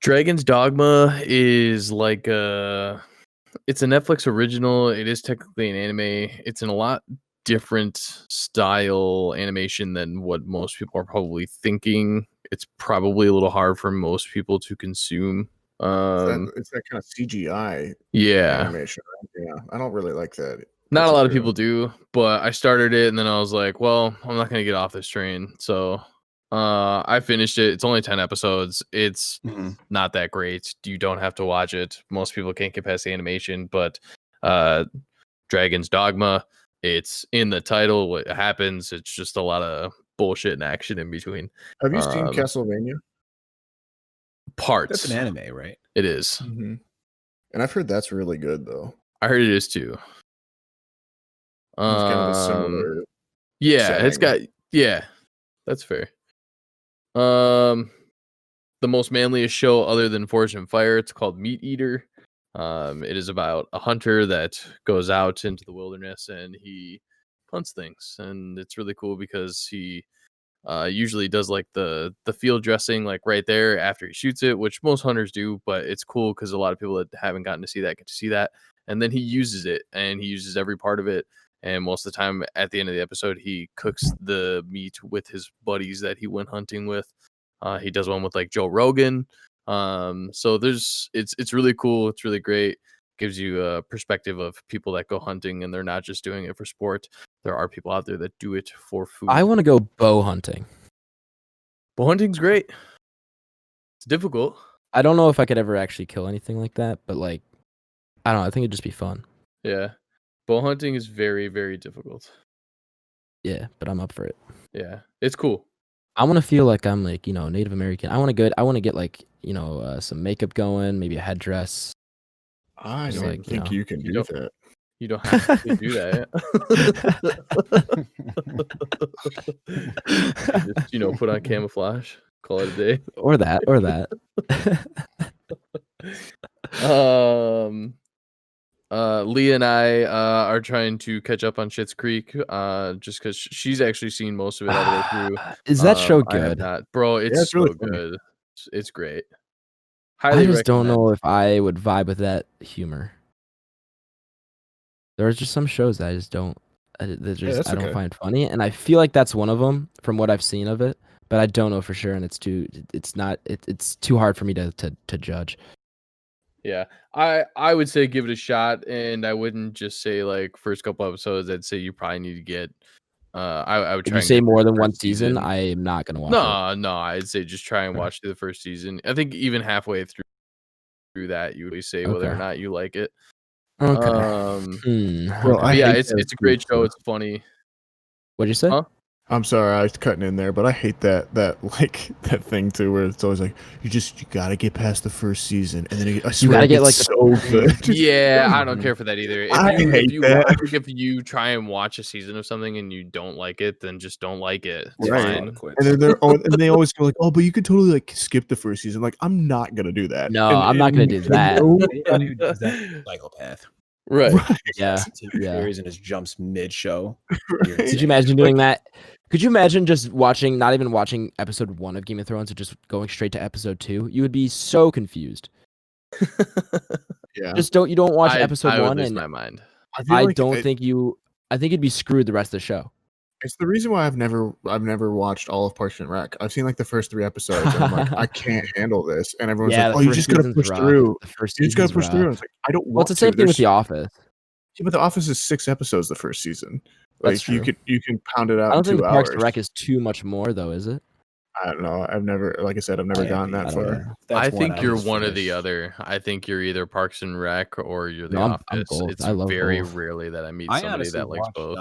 Dragon's Dogma is like it's a Netflix original. It is technically an anime. It's in a lot different style animation than what most people are probably thinking. It's probably a little hard for most people to consume. It's that kind of CGI Yeah. animation, right? Yeah, I don't really like that. Not a lot of particularly. people do, but I started it and then I was like, well, I'm not going to get off this train. So I finished it. It's only 10 episodes. It's not that great. You don't have to watch it. Most people can't get past the animation, but Dragon's Dogma, it's in the title. What happens, it's just a lot of bullshit and action in between. Have you seen Castlevania? Parts. That's an anime, right? It is. Mm-hmm. And I've heard that's really good though. I heard it is too. It's kind of a similar. Yeah, it's got setting. that's fair. The most manliest show other than Forge and Fire, it's called Meat Eater. It is about a hunter that goes out into the wilderness and he hunts things, and it's really cool because he usually does like the field dressing like right there after he shoots it, which most hunters do, but it's cool because a lot of people that haven't gotten to see that get to see that. And then he uses it, and he uses every part of it. And most of the time at the end of the episode, he cooks the meat with his buddies that he went hunting with. He does one with like Joe Rogan. So it's really cool. It's really great. Gives you a perspective of people that go hunting and they're not just doing it for sport. There are people out there that do it for food. I want to go bow hunting. Bow hunting's great. It's difficult. I don't know if I could ever actually kill anything like that, but like, I don't know. I think it'd just be fun. Yeah. Bow hunting is very, very difficult. Yeah, but I'm up for it. Yeah, it's cool. I want to feel like I'm like, Native American. I want to get like, some makeup going, maybe a headdress. I Just don't like, think you can you do don't- that. You don't have to do that. Just, put on camouflage, call it a day. or that. Leah and I are trying to catch up on Schitt's Creek, just because she's actually seen most of it all the way through. Is that show I have good? not, bro. It's it's really so funny. good. It's great. I Highly just don't recommend. know if I would vibe with that humor. There's just some shows that I just don't. I that's don't okay. find funny, and I feel like that's one of them from what I've seen of it. But I don't know for sure, and it's too hard for me to judge. Yeah, I would say give it a shot, and I wouldn't just say like first couple episodes. I'd say you probably need to get. I would If try you and say get through more the than one first season, I am not gonna watch it. No, I'd say just try and Okay. watch through the first season. I think even halfway through that, you would say whether or Okay. not you like it. Okay. Well, I Okay. Yeah, hate it's that a great show. too. It's funny. What'd you say? Huh? I'm sorry, I was cutting in there, but I hate that like that thing too, where it's always like you gotta get past the first season, and then I swear gotta it get, gets like, so good. Yeah, I don't care for that either. I hate that. I think if you try and watch a season of something and you don't like it, then just don't like it. It's Right. fine. And then and they always go like, "Oh, but you could totally like skip the first season." Like, I'm not gonna do that. No, I'm not gonna do that. Anybody who does that is a psychopath. Right. Yeah. Series and just jumps mid show. Could you imagine doing that? Could you imagine just not even watching episode 1 of Game of Thrones, and just going straight to episode 2? You would be so confused. Yeah. You don't watch I episode would 1, lose and my mind. I feel like I think you'd be screwed the rest of the show. it's the reason why I've never watched all of Parks and Rec. I've seen like the first 3 episodes, and I'm like, I can't handle this. And everyone's Yeah, like, the "Oh, you first just gotta season's push rough. through. The first You just gotta season's push through." And rough. it's like, I don't want Well, it's the same to. thing with There's- The Office. Yeah, but The Office is 6 episodes the first season. That's Like true. you can pound it out I in don't think 2 the Parks hours. and Rec is too much more, though, is it? I don't know. I've never, like I said, I've never gotten I that don't far. know. I think you're one or the other. I think you're either Parks and Rec or you're The No, I'm Office. both. It's I love very both. rarely that I meet I somebody honestly that likes watched, both.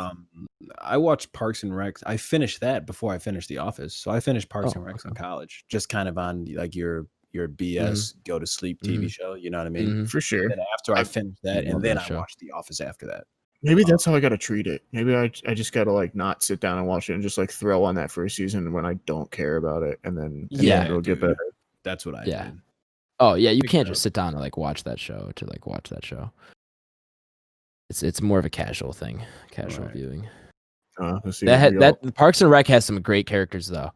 I watched Parks and Rec. I finished that before I finished The Office. So I finished Parks Oh, and Rec in okay. college, just kind of on like your BS go to sleep TV show. You know what I mean? Mhm. For sure. And then after I finished that, love and then that I show. watched The Office after that. Maybe that's how I gotta treat it. Maybe I just gotta like not sit down and watch it and just like throw on that first season when I don't care about it, and then Yeah, it'll get dude. better. That's what I Yeah. did. Oh yeah, you Pick can't it just up. sit down and like watch that show. It's more of a casual thing, Right. viewing. Let's see. That Parks and Rec has some great characters though.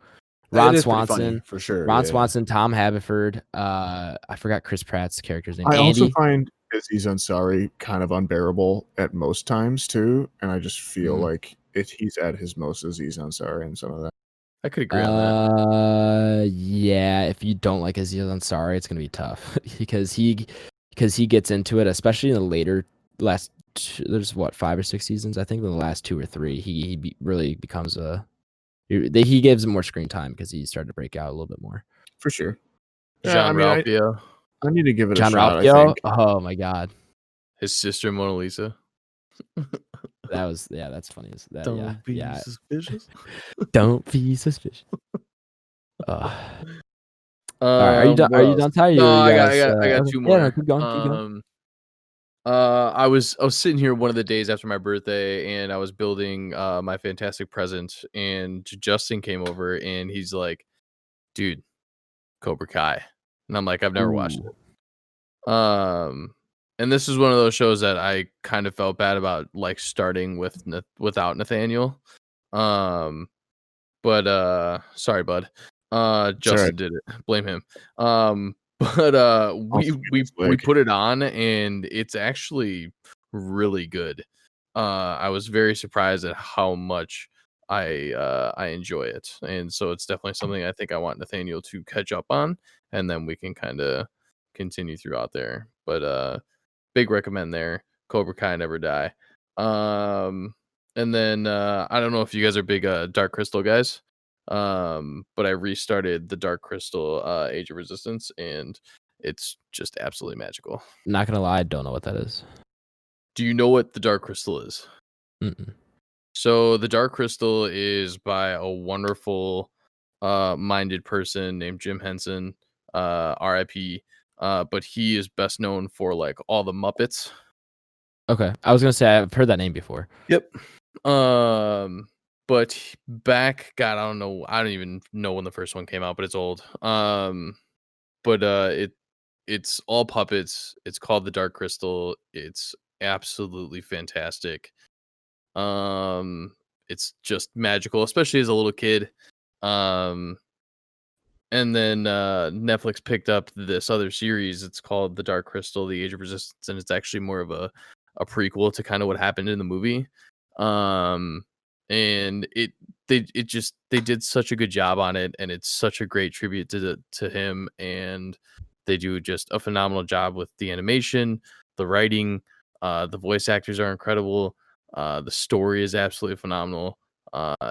Ron It is pretty funny, Swanson, for sure. Ron yeah. Swanson, Tom Haverford. I forgot Chris Pratt's character's name. I also Andy. find Aziz Ansari kind of unbearable at most times too, and I just feel like he's at his most Aziz Ansari and some of that. I could agree on that. Yeah. If you don't like Aziz Ansari, it's gonna be tough because he gets into it, especially in the later there's 5 or 6 seasons. I think in the last 2 or 3, he really becomes he gives him more screen time because he started to break out a little bit more. For sure. John Ralphio, I need to give it John a shot. I Ralphio. think. Oh my god, his sister Mona Lisa. that's funny. suspicious. Don't be suspicious. All right, are you done, Ty? No, I guys, got okay. 2 more. Yeah, no, keep going. I was sitting here one of the days after my birthday, and I was building my fantastic present, and Justin came over, and he's like, "Dude, Cobra Kai," and I'm like, "I've never watched it." And this is one of those shows that I kind of felt bad about, like starting without Nathaniel. But sorry, bud. Justin did it. Blame him. But we put it on, and it's actually really good. I was very surprised at how much I enjoy it, and so it's definitely something I think I want Nathaniel to catch up on, and then we can kind of continue throughout there. But big recommend there. Cobra Kai Never Die. And then I don't know if you guys are big Dark Crystal guys. But I restarted the Dark Crystal Age of Resistance, and it's just absolutely magical. Not gonna lie, I don't know what that is. Do you know what the Dark Crystal is? Mm-mm. So the Dark Crystal is by a wonderful minded person named Jim Henson, RIP. But he is best known for like all the Muppets. Okay, I was gonna say I've heard that name before. Yep. But back, God, I don't even know when the first one came out, but it's old. It's all puppets. It's called the Dark Crystal. It's absolutely fantastic. It's just magical, especially as a little kid. And then Netflix picked up this other series. It's called The Dark Crystal: The Age of Resistance, and it's actually more of a prequel to kind of what happened in the movie. And they did such a good job on it, and it's such a great tribute to him, and they do just a phenomenal job with the animation, the writing, the voice actors are incredible, the story is absolutely phenomenal.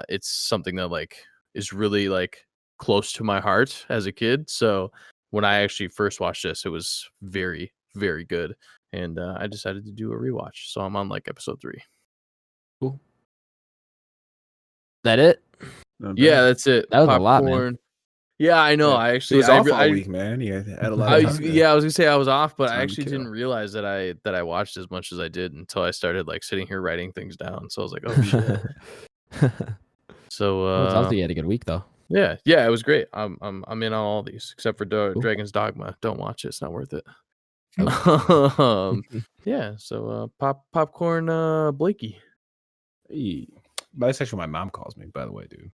It's something that like is really like close to my heart as a kid. So when I actually first watched this, it was very, very good, and I decided to do a rewatch. So I'm on like episode 3. Cool. That it? Yeah, that's it. That was a lot, man. Yeah, I know. Yeah. I He actually was off all week, man. He had a lot of time. I was gonna say I was off, but I Time to actually kill. didn't realize that I watched as much as I did until I started like sitting here writing things down. So I was like, oh shit. So Well, it sounds like you had a good week though. yeah, it was great. I'm in on all these except for Dragon's Dogma. Don't watch it; it's not worth it. Yeah. So popcorn, Blakey. Hey. That's actually what my mom calls me, by the way, dude.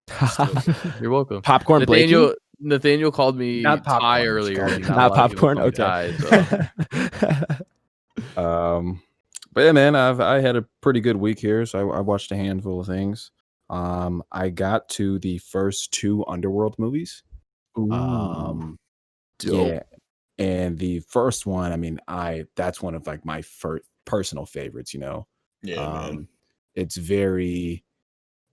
You're welcome. Popcorn Blakey? Nathaniel called me Not popcorn, Ty she earlier. called me- Not popcorn. Okay. Ty, so. But yeah, man, I had a pretty good week here, so I watched a handful of things. I got to the first 2 Underworld movies. Dope. Yeah, and the first one, I mean, that's one of like my personal favorites. You know, Yeah, man. it's very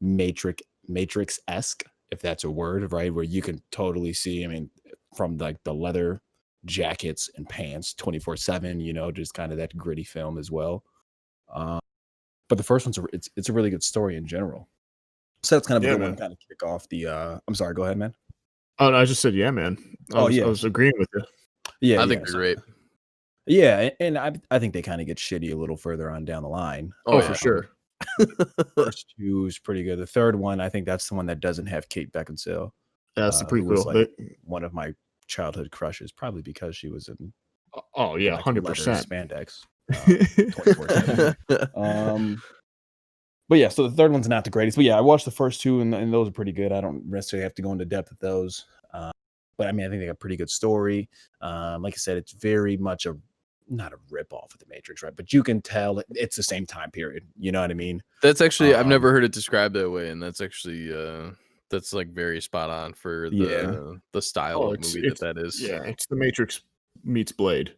Matrix-esque, if that's a word, right? Where you can totally see, I mean, from like the leather jackets and pants 24/7, you know, just kind of that gritty film as well. But the first one's it's a really good story in general. So that's kind of a good one to kind of kick off the I'm sorry, go ahead, man. Oh, no, I just said, yeah, man. I was agreeing with you. Yeah, I think they're great. Yeah, and I think they kind of get shitty a little further on down the line. Oh, for sure. First 2 is pretty good. The third one, I think that's the one that doesn't have Kate Beckinsale. That's the who was, prequel. like, one of my childhood crushes, probably because she was in Oh yeah, like, 100%. leather spandex. 24/7. But yeah, so the third one's not the greatest. But yeah, I watched the first 2, and those are pretty good. I don't necessarily have to go into depth with those. But I mean, I think they got a pretty good story. Like I said, it's very much not a rip off of the Matrix, right? But you can tell it's the same time period. You know what I mean? That's actually I've never heard it described that way, and that's actually that's like very spot on for the style of movie that is. Yeah, it's the Matrix meets Blade.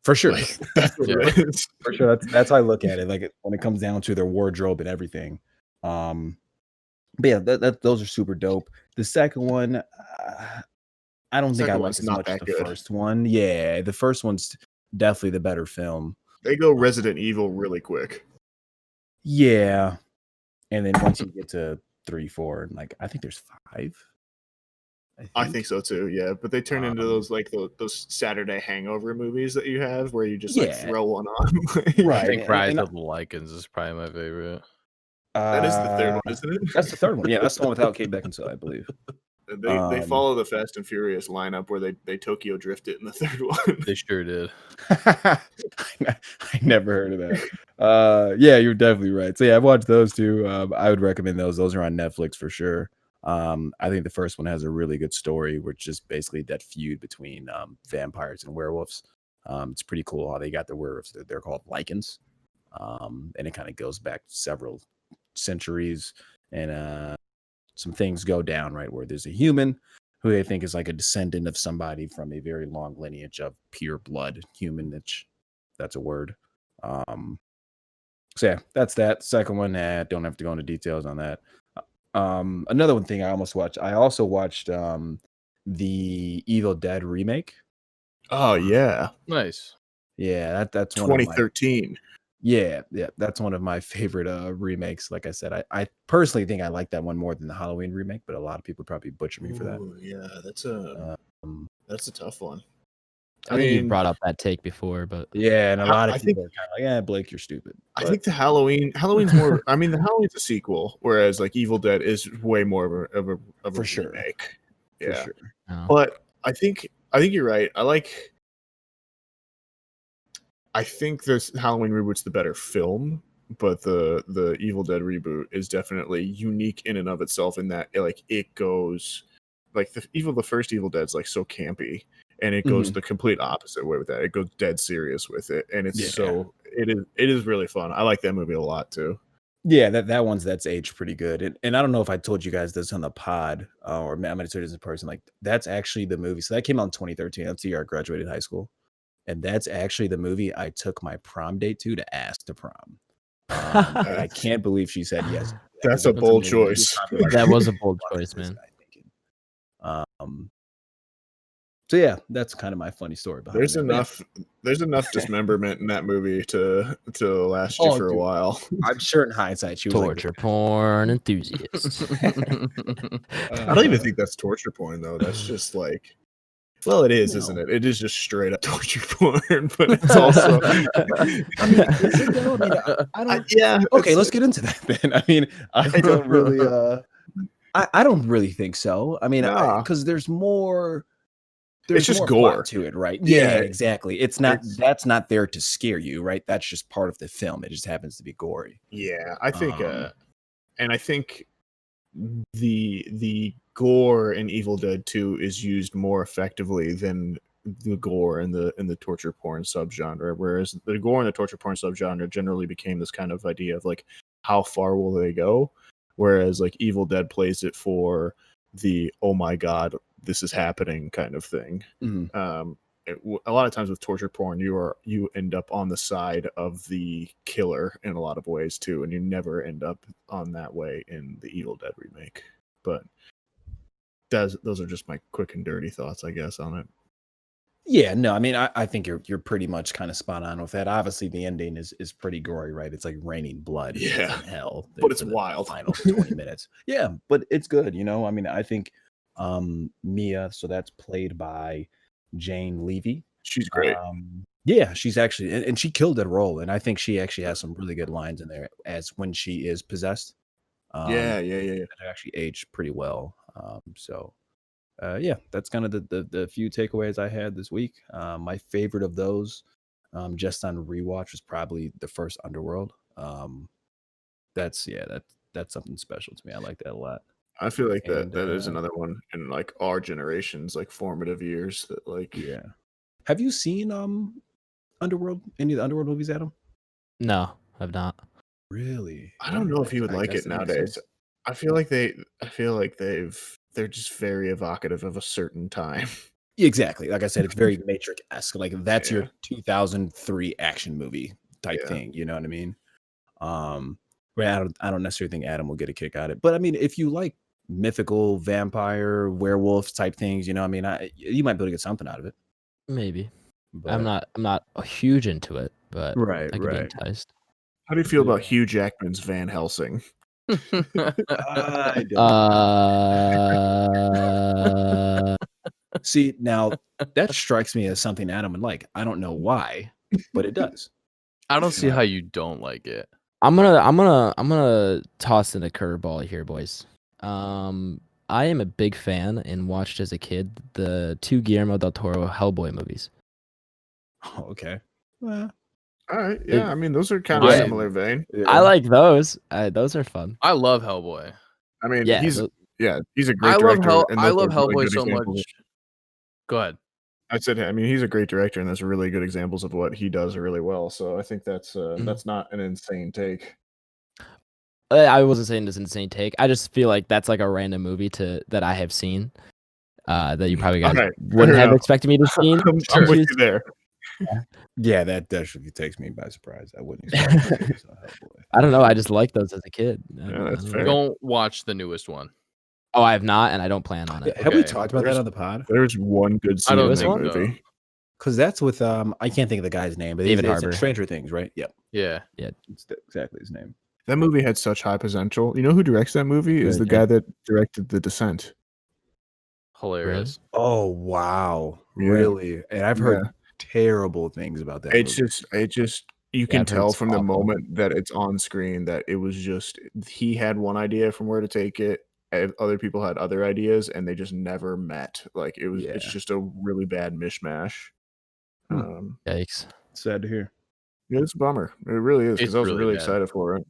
For sure. Like, that's what it is. For sure. That's how I look at it. Like when it comes down to their wardrobe and everything. But yeah, those are super dope. The second one, I don't think I like as much as the first one. Yeah, the first one's definitely the better film. They go Resident Evil really quick. Yeah. And then once you get to 3, 4, and like I think there's 5. I think so too, yeah. But they turn into those like those Saturday hangover movies that you have where you just like throw one on. Right. I think Rise of the Lycans is probably my favorite. That is the third one, isn't it? That's the third one. Yeah, that's the one without Kate Beckinsale, I believe. They follow the Fast and Furious lineup where they Tokyo drift it in the third one. They sure did. I never heard of that. Yeah, you're definitely right. So yeah, I've watched those 2. I would recommend those. Those are on Netflix for sure. I think the first one has a really good story, which is basically that feud between vampires and werewolves. It's pretty cool how they got the werewolves. They're called lichens, and it kind of goes back several centuries, and some things go down, right, where there's a human who they think is like a descendant of somebody from a very long lineage of pure blood humanage. That's a word. So yeah, that's that. Second one, don't have to go into details on that. Another one thing I also watched the Evil Dead remake. Oh yeah. Nice. Yeah, that's 2013. Yeah, that's one of my favorite remakes. Like I said, I personally think I like that one more than the Halloween remake, but a lot of people probably butcher me for that. Ooh, yeah, Um, that's a tough one. I think you've brought up that take before, but yeah, and a lot of I people are kind of like, "Yeah, Blake, you're stupid." I But think the Halloween's more. I mean, the Halloween's a sequel, whereas like Evil Dead is way more of a For sure. remake. for Yeah, sure. no. but I think you're right. I think this Halloween reboot's the better film, but the Evil Dead reboot is definitely unique in and of itself in that it goes like the first Evil Dead's like so campy, and it goes the complete opposite way with that. It goes dead serious with it, and it's it is really fun. I like that movie a lot too. Yeah, that's aged pretty good. And I don't know if I told you guys this on the pod, or I might have told you this in person. Like, that's actually the movie. So that came out in 2013. That's the year I graduated high school. And that's actually the movie I took my prom date to ask to prom. And I can't believe she said yes. That's a bold choice. That was a bold choice, man. So yeah, that's kind of my funny story behind There's that. there's enough dismemberment in that movie to last you for a while. I'm sure in hindsight she was Torture porn enthusiast. I don't even think that's torture porn though. That's just like, well, it is, isn't it? It is just straight up torture porn, but it's also. I mean, is it though? I mean, I don't. Yeah. Okay, let's get into that then. I mean, I don't really. I don't really think so. I mean, because there's more. There's just more gore plot to it, right? Yeah, exactly. It's not. That's not there to scare you, right? That's just part of the film. It just happens to be gory. Yeah, I think, and I think the gore in Evil Dead 2 is used more effectively than the gore in the torture porn subgenre. Whereas the gore in the torture porn subgenre generally became this kind of idea of like, how far will they go? Whereas like Evil Dead plays it for the oh my god, this is happening kind of thing. A lot of times with torture porn, you end up on the side of the killer in a lot of ways too, and you never end up on that way in the Evil Dead remake. But those are just my quick and dirty thoughts, I guess, on it. Yeah, no, I mean, I think you're pretty much kind of spot on with that. Obviously, the ending is pretty gory, right? It's like raining blood. Yeah, in hell, but it's wild. Final 20 minutes. Yeah, but it's good. You know, I mean, I think Mia, so that's played by Jane Levy. She's great. Yeah, she's actually, and she killed that role, and I think she actually has some really good lines in there as when she is possessed. Yeah. It actually aged pretty well. Yeah, that's kind of the few takeaways I had this week. My favorite of those, just on rewatch, was probably the first Underworld. That's something special to me. I like that a lot. I feel like that is another one in like our generation's like formative years that like. Yeah. Have you seen Underworld? Any of the Underworld movies, Adam? No, I've not. Really? I don't know if he would like it nowadays. I feel like they're just very evocative of a certain time. Exactly. Like I said, it's very Matrix-esque. Like that's your 2003 action movie type thing. You know what I mean? I don't necessarily think Adam will get a kick out of it, but I mean, if you like mythical vampire werewolf type things, you know, I mean, you might be able to get something out of it. Maybe. But I'm not huge into it, but I could be enticed. How do you feel about Hugh Jackman's Van Helsing? See, now that strikes me as something Adam would like. I don't know why, but it does. I don't see how you don't like it. I'm gonna toss in a curveball here, boys. I am a big fan and watched as a kid the 2 Guillermo del Toro Hellboy movies. Oh, okay. All right. Yeah, I mean those are kind of similar vein. Yeah. I like those. Those are fun. I love Hellboy. I mean, he's a great director. I love Hellboy so much. Go ahead. I said, I mean, he's a great director, and there's really good examples of what he does really well. So I think that's not an insane take. I wasn't saying this insane take. I just feel like that's like a random movie that I have seen that you probably guys wouldn't have expected me to see. I'm with you there. Yeah, that definitely takes me by surprise. I wouldn't expect it. I don't know. I just liked those as a kid. That's fair. Don't watch the newest one. Oh, I have not, and I don't plan on it. Have we talked about that on the pod? There's one good scene in the movie. Because that's with I can't think of the guy's name, but David it's Harbour. Stranger Things, right? Yep, Yeah. it's exactly his name. That movie had such high potential. You know who directs that movie? Is the Good, guy that directed The Descent. Hilarious. Oh wow, Yeah. really? And I've heard Yeah. terrible things about that. It's movie. just you Yeah, can I've heard tell it's from the awful. moment that it's on screen that it was just he had one idea from where to take it. Other people had other ideas, and they just never met. Like it's Yeah. just a really bad mishmash. Hmm. Yikes. Sad to hear. Yeah, it's a bummer. It really is because It's I was really really bad. excited for it.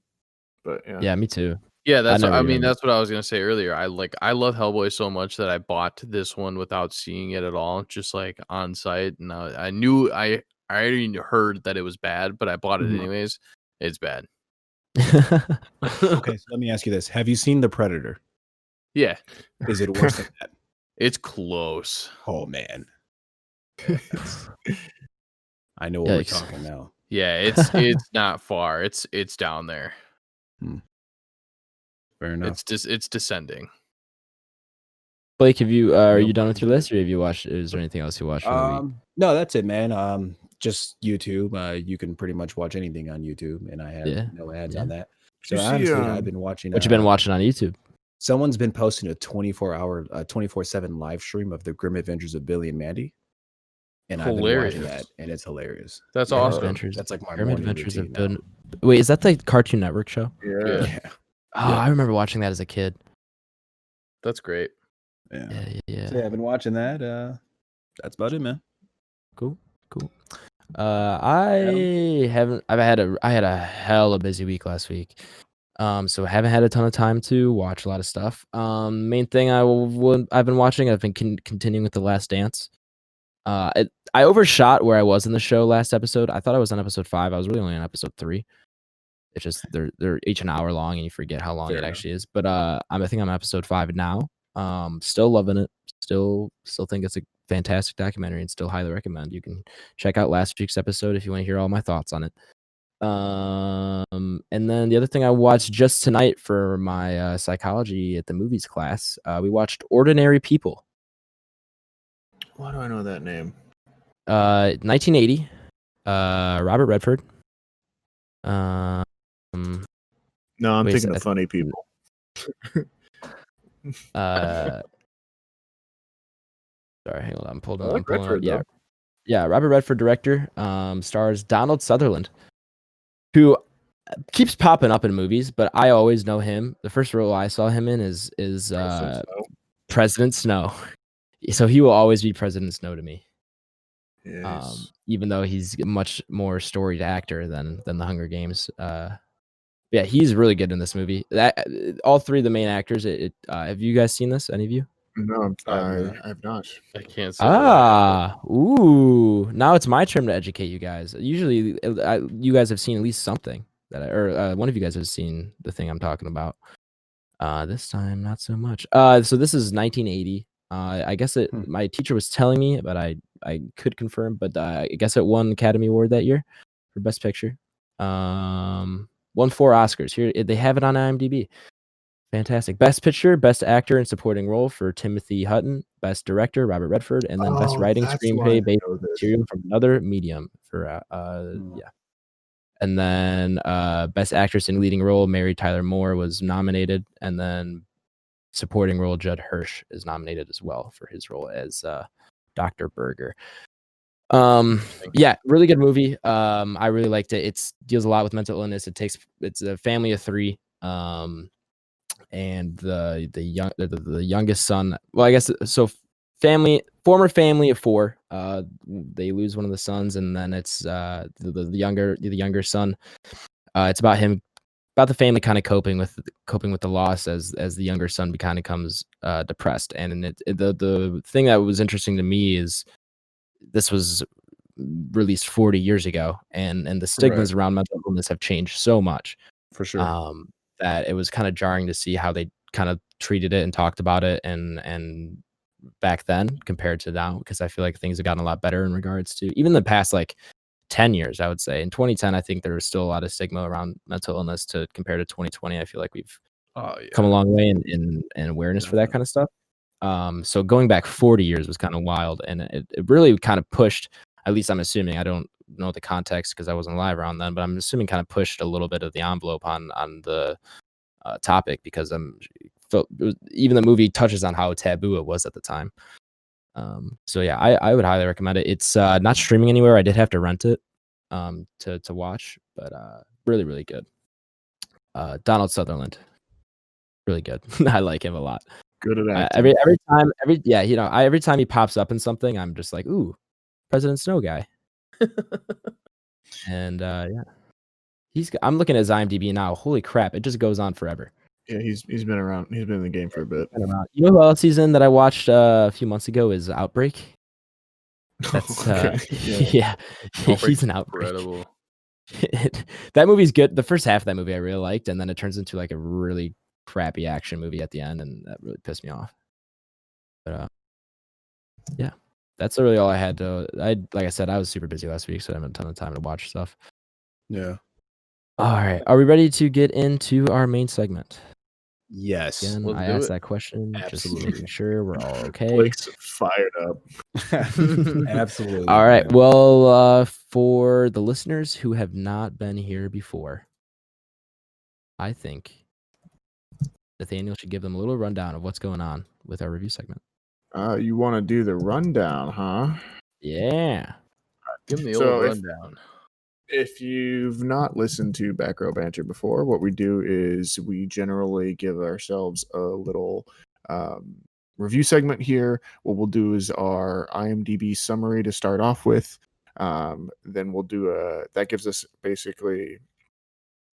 But yeah, Yeah, me too. Yeah, that's never I mean even- that's what I was gonna say earlier. I love Hellboy so much that I bought this one without seeing it at all, just like on site. And I knew I already heard that it was bad, but I bought it Mhm. anyways. It's bad. Okay, so let me ask you this: have you seen The Predator? Yeah, Is it worse than that? it's close. Oh man, I know what we're Yikes. talking now. Yeah, it's not far. It's down there. Fair enough. It's descending. Blake, have you are No you done with your problem. list, or have you watched? Is there anything else you watched from the week? No, that's it, man. Just YouTube. You can pretty much watch anything on YouTube, and I have Yeah, no ads yeah. on that. Did So you see, honestly, I've been watching. What you been watching on YouTube? Someone's been posting a 24-hour, 24/7 live stream of the Grim Adventures of Billy and Mandy, and I've been watching that, Hilarious. and it's hilarious. That's Grim awesome. Adventures. That's like my Grim morning Adventures of routine Bill. Wait, is that the Cartoon Network show? yeah. Yeah. Oh, I remember watching that as a kid. That's great. Yeah. So yeah, I've been watching that. That's about it, man. Cool. I haven't. I had a hella busy week last week. So I haven't had a ton of time to watch a lot of stuff. Main thing I've been watching. I've been continuing with The Last Dance. I overshot where I was in the show last episode. I thought I was on episode 5. I was really only on episode 3. It's just they're each an hour long, and you forget how long Fair it enough. actually is. But I think I'm on episode 5 now. Still loving it. Still think it's a fantastic documentary, and still highly recommend. You can check out last week's episode if you want to hear all my thoughts on it. And then the other thing I watched just tonight for my psychology at the movies class, we watched Ordinary People. Why do I know that name? 1980. Robert Redford. No, I'm Wait, thinking so of Funny People. Sorry, hang on. I'm pulling. I like I'm pulling Redford, up. though. Yeah. Robert Redford, director. Stars Donald Sutherland, who keeps popping up in movies, but I always know him. The first role I saw him in is President Snow. So he will always be President Snow to me. Yes. Even though he's a much more storied actor than the Hunger Games. Yeah, he's really good in this movie. All 3 of the main actors. Have you guys seen this? Any of you? No, I've I have not. I can't say. that I have. Ooh. Now it's my turn to educate you guys. Usually, you guys have seen at least something or one of you guys has seen the thing I'm talking about. This time, not so much. So this is 1980. I guess my teacher was telling me, but I could confirm. But I guess it won Academy Award that year for Best Picture. Won 4 Oscars. Here they have it on IMDb. Fantastic. Best Picture, Best Actor in Supporting Role for Timothy Hutton, Best Director Robert Redford, and then Best Writing Screenplay based on material from another medium for yeah. And then Best Actress in Leading Role, Mary Tyler Moore was nominated, and then Supporting Role, Judd Hirsch is nominated as well for his role as Dr. Berger. Yeah, really good movie. I really liked it. It deals a lot with mental illness. It's a family of 3. And the youngest son. Well, I guess so. Former family of 4. They lose one of the sons, and then it's the younger son. It's about the family kind of coping with the loss as the younger son kind of becomes depressed. And the thing that was interesting to me is this was released 40 years ago, and the stigmas around mental illness have changed so much. For sure. That it was kind of jarring to see how they kind of treated it and talked about it and back then compared to now, because I feel like things have gotten a lot better in regards to even the past like 10 years. I would say in 2010 I think there was still a lot of stigma around mental illness to compare to 2020. I feel like we've come a long way in awareness for that kind of stuff. So going back 40 years was kind of wild, and it really kind of pushed at least I'm assuming. I don't know the context because I wasn't alive around then, but I'm assuming kind of pushed a little bit of the envelope on the topic because even the movie touches on how taboo it was at the time. So yeah, I would highly recommend it. It's not streaming anywhere. I did have to rent it to watch, but really, really good. Donald Sutherland, really good. I like him a lot. Good at acting. Every time he pops up in something, I'm just like, ooh, President Snow guy. And I'm looking at his IMDb now. Holy crap, it just goes on forever. Yeah, he's been around. He's been in the game for a bit. You know who else he's in that I watched a few months ago is Outbreak. That's yeah. He's an Outbreak. Incredible. That movie's good. The first half of that movie I really liked, and then it turns into like a really crappy action movie at the end, and that really pissed me off. But yeah, that's really all I had to. Like I said, I was super busy last week, so I haven't a ton of time to watch stuff. Yeah. All right, are we ready to get into our main segment? Yes. Again, let's I do asked it. that question, Absolutely. just making sure we're all okay. Blake's fired up. Absolutely. All right. man. Well, for the listeners who have not been here before, I think Nathaniel should give them a little rundown of what's going on with our review segment. You want to do the rundown, huh? Yeah. Give me the So old if- rundown. If you've not listened to Back Row Banter before, what we do is we generally give ourselves a little review segment here. What we'll do is our IMDb summary to start off with. Then we'll do that gives us basically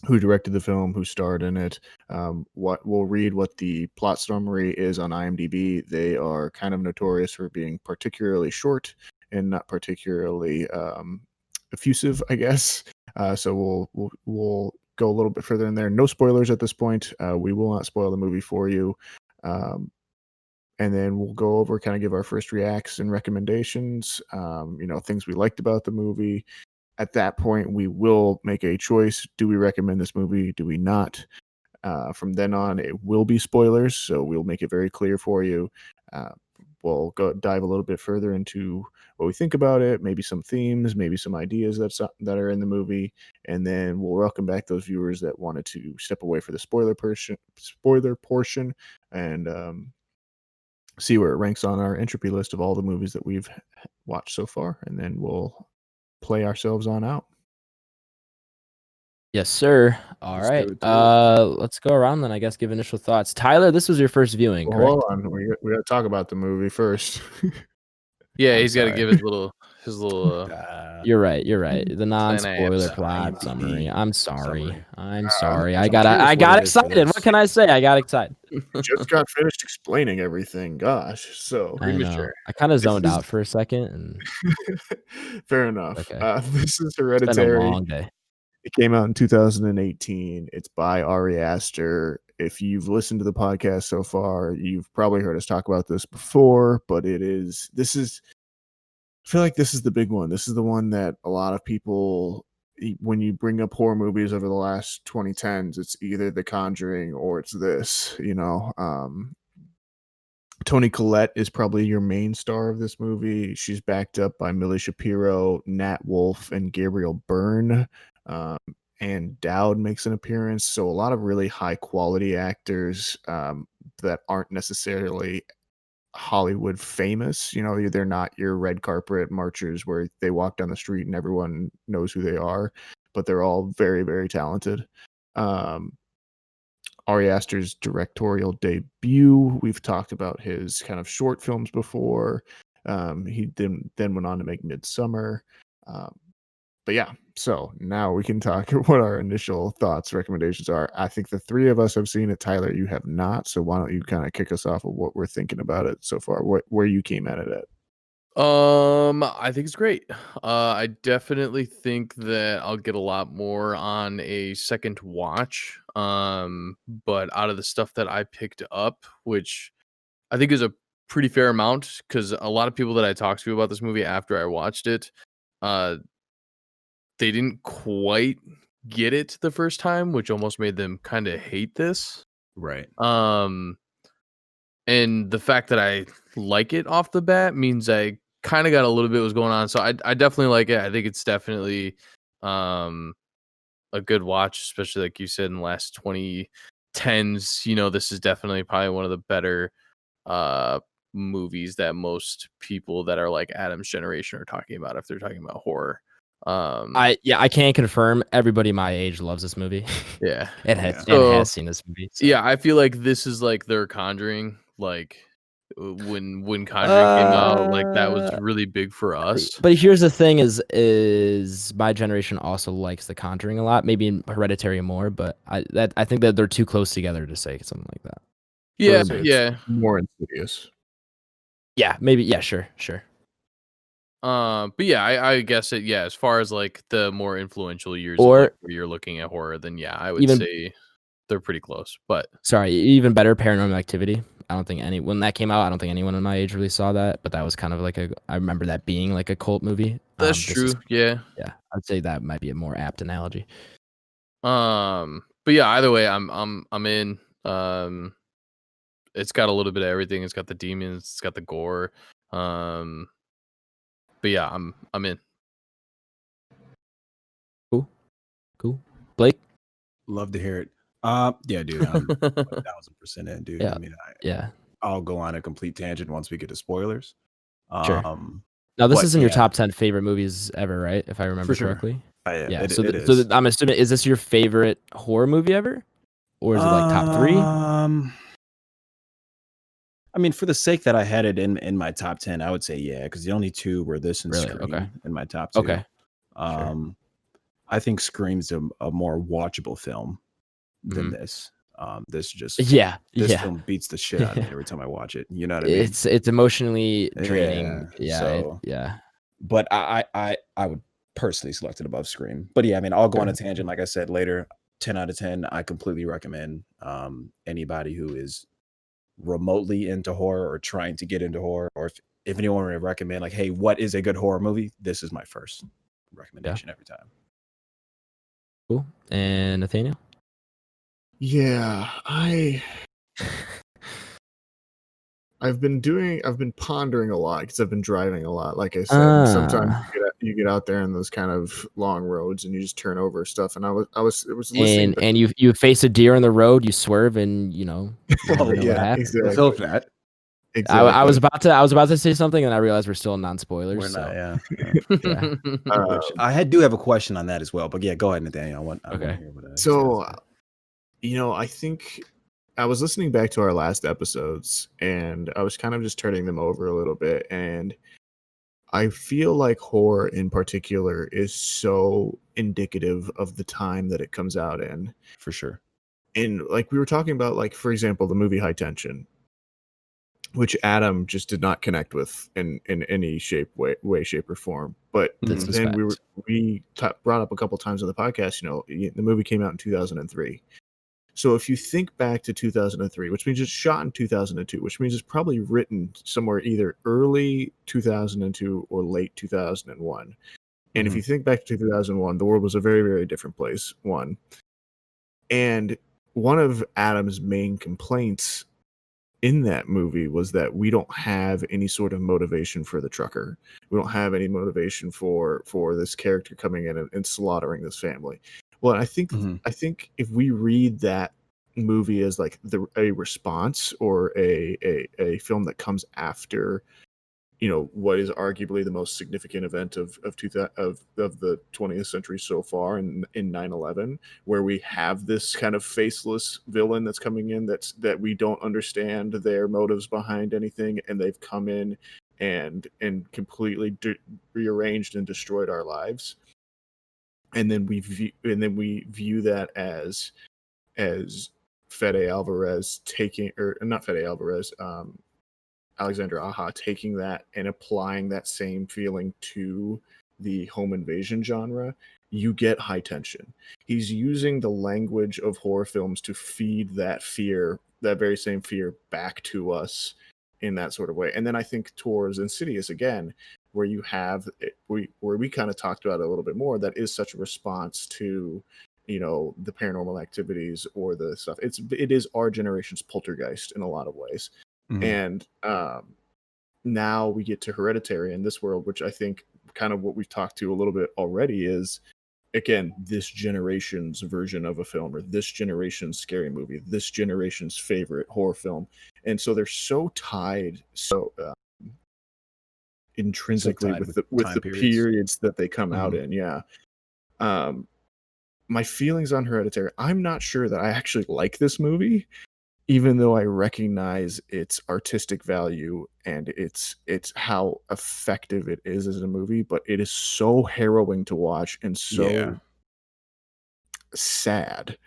who directed the film, who starred in it. What we'll read what the plot summary is on IMDb. They are kind of notorious for being particularly short and not particularly effusive, I guess. So we'll go a little bit further in there. No spoilers at this point. We will not spoil the movie for you. And then we'll go over, kind of give our first reacts and recommendations, things we liked about the movie. At that point, we will make a choice. Do we recommend this movie? Do we not? From then on, it will be spoilers, so we'll make it very clear for you. We'll dive a little bit further into what we think about it, maybe some themes, maybe some ideas that are in the movie, and then we'll welcome back those viewers that wanted to step away for the spoiler portion, and see where it ranks on our Entropy list of all the movies that we've watched so far, and then we'll play ourselves on out. Yes, sir. All Let's right. do it. Let's go around then. I guess give initial thoughts. Tyler, this was your first viewing, Well, correct? hold on, we got to talk about the movie first. Yeah, I'm he's got to sorry. give his little You're right. The non-spoiler apps, plot IMDb summary. I'm sorry. summary. I'm sorry. I I'm got curious what got it is for excited. What this. can I say? I got excited. Just got finished explaining everything. Gosh, so I know. Premature. I kind of This zoned is- out for a second, and fair enough. Okay. This is it's been a Hereditary. long day. It came out in 2018. It's by Ari Aster. If you've listened to the podcast so far, you've probably heard us talk about this before, but I feel like this is the big one. This is the one that a lot of people, when you bring up horror movies over the last 2010s, it's either The Conjuring or it's this, Toni Collette is probably your main star of this movie. She's backed up by Millie Shapiro, Nat Wolff, and Gabriel Byrne. And Dowd makes an appearance. So a lot of really high quality actors that aren't necessarily Hollywood famous. They're not your red carpet marchers where they walk down the street and everyone knows who they are, but they're all very, very talented. Ari Aster's directorial debut. We've talked about his kind of short films before. He then went on to make Midsummer. But yeah, so now we can talk what our initial thoughts, recommendations are. I think the three of us have seen it. Tyler, you have not. So why don't you kind of kick us off of what we're thinking about it so far? Where you came at it at? I think it's great. I definitely think that I'll get a lot more on a second watch. But out of the stuff that I picked up, which I think is a pretty fair amount, because a lot of people that I talked to about this movie after I watched it, they didn't quite get it the first time, which almost made them kind of hate this. Right. And the fact that I like it off the bat means I kind of got a little bit was going on. So I definitely like it. I think it's definitely a good watch, especially like you said in the last 2010s. You know, this is definitely probably one of the better movies that most people that are like Adam's generation are talking about if they're talking about horror. I can't confirm. Everybody my age loves this movie. Yeah, and has seen this movie. So. Yeah, I feel like this is like their Conjuring. Like when Conjuring came out, like that was really big for us. But here's the thing: is my generation also likes The Conjuring a lot. Maybe in Hereditary more, but I think that they're too close together to say something like that. Yeah, It's yeah, more Insidious. Yeah, maybe. Yeah, sure. But yeah, I guess it. Yeah, as far as like the more influential years, Or like, where you're looking at horror, then yeah, I would even- say they're pretty close. But Sorry, even better, Paranormal Activity. I don't think when that came out, I don't think anyone in my age really saw that. But that was kind of like I remember that being like a cult movie. that's true. Yeah. I'd say that might be a more apt analogy. But yeah, either way, I'm in. It's got a little bit of everything. It's got the demons. It's got the gore. But yeah, I'm in. Cool. Blake. Love to hear it. Yeah, dude, I'm 1000% in, dude. Yeah. I mean, Yeah. I'll go on a complete tangent once we get to spoilers. Sure. Now this but is in your yeah. top 10 favorite movies ever, right? If I remember For sure. correctly. Yeah, it so is. I'm assuming, is this your favorite horror movie ever, or is it like top 3? I mean, for the sake that I had it in my top 10, I would say yeah, because the only two were this and Really? Scream Okay. in my top 2. Okay. I think Scream's a more watchable film than this. This film beats the shit out of me every time I watch it. You know what I mean? It's emotionally draining. But I would personally select it above Scream. But yeah, I mean, I'll go on a tangent. Like I said later, 10 out of 10. I completely recommend anybody who is remotely into horror or trying to get into horror, or if anyone would recommend like, hey, what is a good horror movie? This is my first recommendation every time. Cool. And Nathaniel? Yeah, I've been pondering a lot because I've been driving a lot. Like I said, sometimes you get out there on those kind of long roads and you just turn over stuff. And I was listening. And you face a deer on the road, you swerve, and you know what happens. Exactly. I felt that. Exactly. I was about to say something, and I realized we're still non-spoilers. We're not, yeah. Which I do have a question on that as well. But yeah, go ahead, Nathaniel. I want to hear what so, I think I was listening back to our last episodes, and I was kind of just turning them over a little bit, and I feel like horror in particular is so indicative of the time that it comes out in. For sure. And like we were talking about, like, for example, the movie High Tension, which Adam just did not connect with in any way, shape, or form. But then we brought up a couple times on the podcast, the movie came out in 2003. So if you think back to 2003, which means it's shot in 2002, which means it's probably written somewhere either early 2002 or late 2001. And if you think back to 2001, the world was a very, very different place, one. And one of Adam's main complaints in that movie was that we don't have any sort of motivation for the trucker. We don't have any motivation for this character coming in and slaughtering this family. Well, I think if we read that movie as like a response or a film that comes after, what is arguably the most significant event of the 20th century so far in 9/11, where we have this kind of faceless villain that's coming in that we don't understand their motives behind anything, and they've come in and completely rearranged and destroyed our lives. And then we view that as Fede Alvarez Alexander Aja taking that and applying that same feeling to the home invasion genre. You get High Tension. He's using the language of horror films to feed that fear, that very same fear, back to us in that sort of way. And then I think towards Insidious again, where you have where we kind of talked about it a little bit more, that is such a response to the paranormal activities or the stuff. It is our generation's Poltergeist in a lot of ways. And now we get to Hereditary in this world, which I think kind of what we've talked to a little bit already is, again, this generation's version of a film, or this generation's scary movie, this generation's favorite horror film. And so they're so tied, intrinsically tied with with the time periods that they come out Mhm. in. Yeah. My feelings on Hereditary, I'm not sure that I actually like this movie, even though I recognize its artistic value and its how effective it is as a movie, but it is so harrowing to watch and so Yeah. sad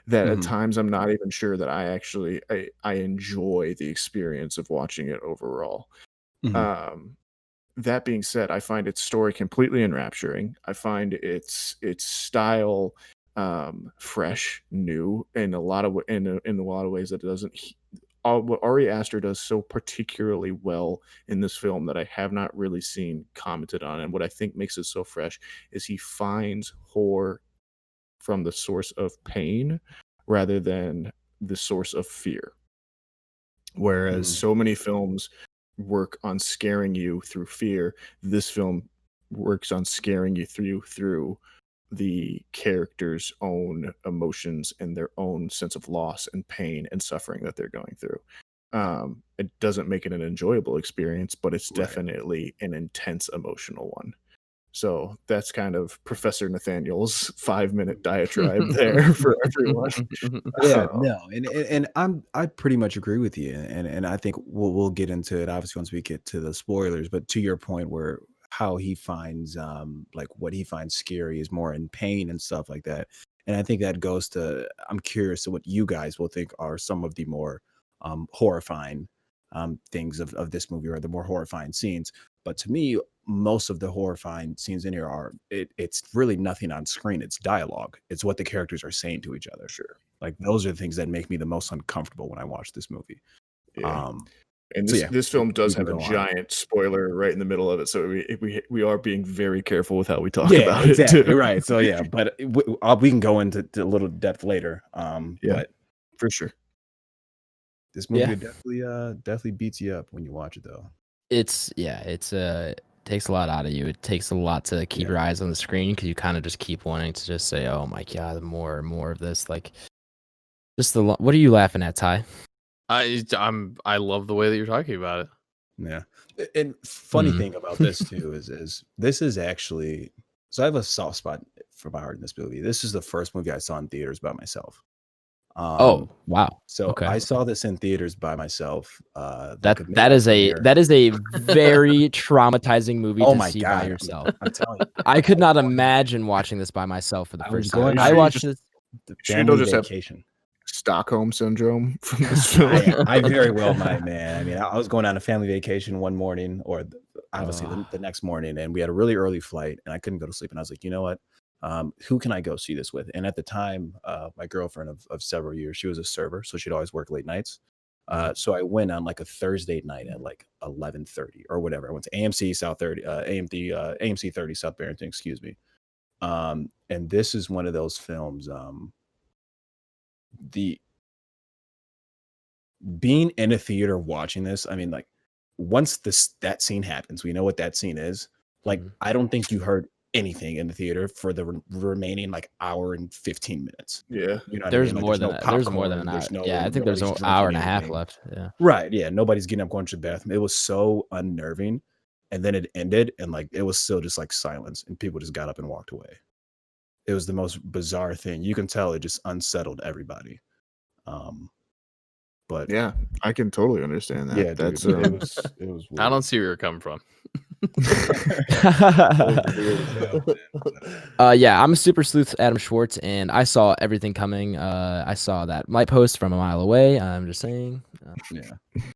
that at Mhm. times I'm not even sure that I enjoy the experience of watching it overall. Mhm. That being said, I find its story completely enrapturing. I find its style fresh, new in a lot of in a lot of ways that it doesn't. What Ari Aster does so particularly well in this film that I have not really seen commented on, and what I think makes it so fresh is he finds horror from the source of pain rather than the source of fear. Whereas Mhm. so many films work on scaring you through fear, this film works on scaring you through the character's own emotions and their own sense of loss and pain and suffering that they're going through. It doesn't make it an enjoyable experience, but it's Right. definitely an intense emotional one. So that's kind of Professor Nathaniel's 5-minute diatribe there for everyone. Yeah, no, and I pretty much agree with you, and I think we'll get into it obviously once we get to the spoilers. But to your point, where how he finds like what he finds scary is more in pain and stuff like that, and I think that goes to, I'm curious to what you guys will think are some of the more horrifying things of this movie, or the more horrifying scenes. But to me, most of the horrifying scenes in here are it's really nothing on screen. It's dialogue. It's what the characters are saying to each other. Sure. Like those are the things that make me the most uncomfortable when I watch this movie. Yeah. Um, And so this yeah, this film does we can have a go on. giant spoiler right in the middle of it, so we are being very careful with how we talk Yeah, about exactly. it too. Right. So yeah, but we can go into a little depth later. Yeah. But For sure. this movie Yeah. definitely beats you up when you watch it though. It's takes a lot out of you. It takes a lot to keep Yeah. your eyes on the screen because you kind of just keep wanting to just say, "Oh my god, more and more of this." Like, just what are you laughing at, Ty? I love the way that you're talking about it. Yeah. And funny Mhm. thing about this too is this is actually, so I have a soft spot for my heart in this movie. This is the first movie I saw in theaters by myself. Oh wow. So Okay. I saw this in theaters by myself. That is a very traumatizing movie Oh to my see God, by yourself. I'm telling you. I could not imagine watching this by myself for the I was first time. going I on- watched this. The Shane don't family just have- vacation. Stockholm syndrome from this film. I very well might, man. I mean, I was going on a family vacation one morning, or obviously the next morning, and we had a really early flight, and I couldn't go to sleep. And I was like, you know what? Who can I go see this with? And at the time, my girlfriend of several years, she was a server, so she'd always work late nights. So I went on like a Thursday night at like 11:30 or whatever. I went to AMC South 30, AMC 30 South Barrington, excuse me. And this is one of those films. The being in a theater watching this, I mean, like once that scene happens, we know what that scene is. Like, Mhm. I don't think you heard anything in the theater for the remaining like hour and 15 minutes. Yeah. You know what There's I mean? Like, more than no that. There's more than popcorn, an hour. there's no, Yeah, I think there's an nobody's hour and drinking a half anything. left. Yeah. Right. Yeah. Nobody's getting up going to the bathroom. It was so unnerving. And then it ended, and like it was still just like silence, and people just got up and walked away. It was the most bizarre thing. You can tell it just unsettled everybody. But Yeah, I can totally understand that. yeah, That's dude, it was weird. I don't see where you're coming from. Yeah, I'm a super sleuth, Adam Schwartz, and I saw everything coming. I saw that light post from a mile away. I'm just saying. Yeah.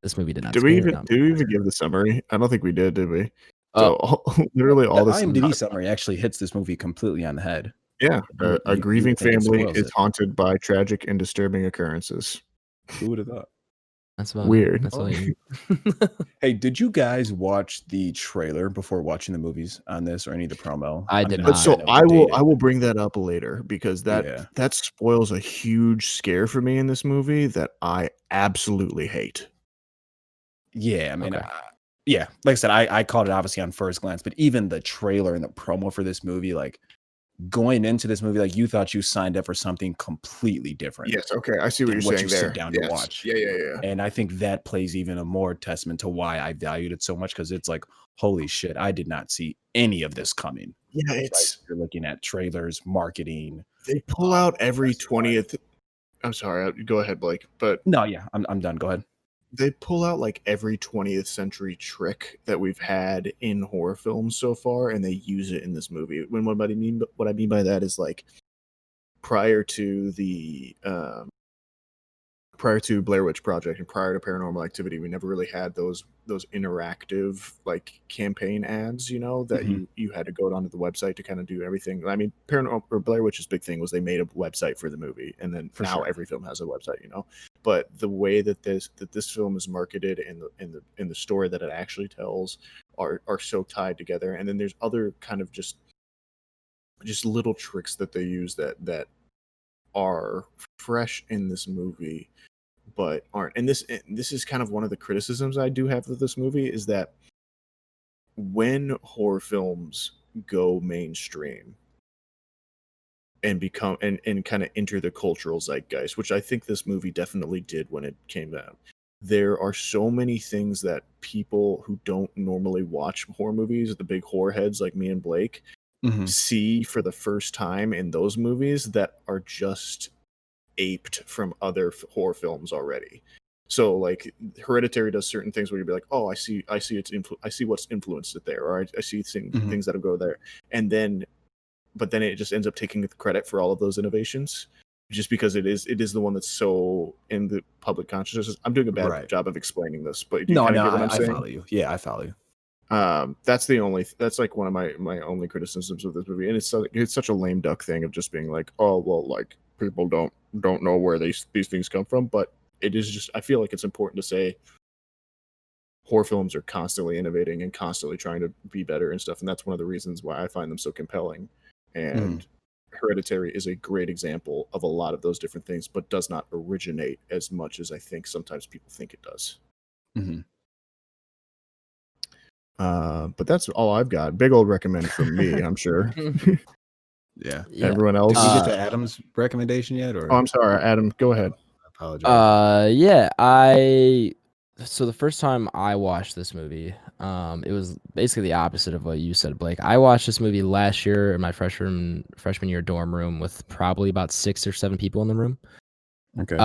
This movie did not. Did we scare me. even give the summary? I don't think we did we? Oh. So literally all The this IMDb summary actually hits this movie completely on the head. Yeah, a You grieving would think it family spoils is it. haunted by tragic and disturbing occurrences. Who would have thought? That's about Weird. That's all you Hey, did you guys watch the trailer before watching the movies on this, or any of the promo? I did mean, not. But so know I it's will dated. bring that up later because Yeah. that spoils a huge scare for me in this movie that I absolutely hate. Yeah, I mean, Okay. Yeah, like I said, I called it obviously on first glance, but even the trailer and the promo for this movie, like going into this movie, like you thought you signed up for something completely different. Yes. Okay. I see what you're What saying you there. sit down to Yes. watch. Yeah. And I think that plays even a more testament to why I valued it so much, because it's like, holy shit, I did not see any of this coming. Yeah. Like, It's you're looking at trailers, marketing. they pull out every 20th. I'm sorry. Go ahead, Blake. But No, yeah, I'm done. Go ahead. they pull out like every 20th century trick that we've had in horror films so far, and they use it in this movie. What I mean by that is like prior to Blair Witch Project and prior to Paranormal Activity, we never really had those interactive like campaign ads, that you had to go onto the website to kind of do everything. I mean, Paranormal or Blair Witch's big thing was they made a website for the movie, and then now every film has a website, But the way that this film is marketed in the story that it actually tells are so tied together. And then there's other kind of just little tricks that they use that are fresh in this movie but aren't. And this is kind of one of the criticisms I do have of this movie, is that when horror films go mainstream and become and kind of enter the cultural zeitgeist, which I think this movie definitely did when it came out, there are so many things that people who don't normally watch horror movies, the big horror heads like me and Blake, see for the first time in those movies that are just aped from other horror films already. So like Hereditary does certain things where you'd be like, oh, I see I see what's influenced it there, or I see things that'll go there, but then it just ends up taking the credit for all of those innovations, just because it is the one that's so in the public consciousness. I'm doing a bad job of explaining this, but do you kind of get what I'm saying? I follow you. Yeah, I follow you. That's like one of my only criticisms of this movie, and it's such a lame duck thing of just being like, oh well, like people don't know where these things come from. But it is just, I feel like it's important to say horror films are constantly innovating and constantly trying to be better and stuff, and that's one of the reasons why I find them so compelling. And Hereditary is a great example of a lot of those different things, but does not originate as much as I think sometimes people think it does. But that's all I've got. Big old recommend from me, I'm sure. Yeah. Everyone else? Did we get to Adam's recommendation yet? Or Oh, I'm sorry, Adam. Go ahead. I apologize. Yeah, so the first time I watched this movie, it was basically the opposite of what you said, Blake. I watched this movie last year in my freshman year dorm room with probably about 6 or 7 people in the room. Okay.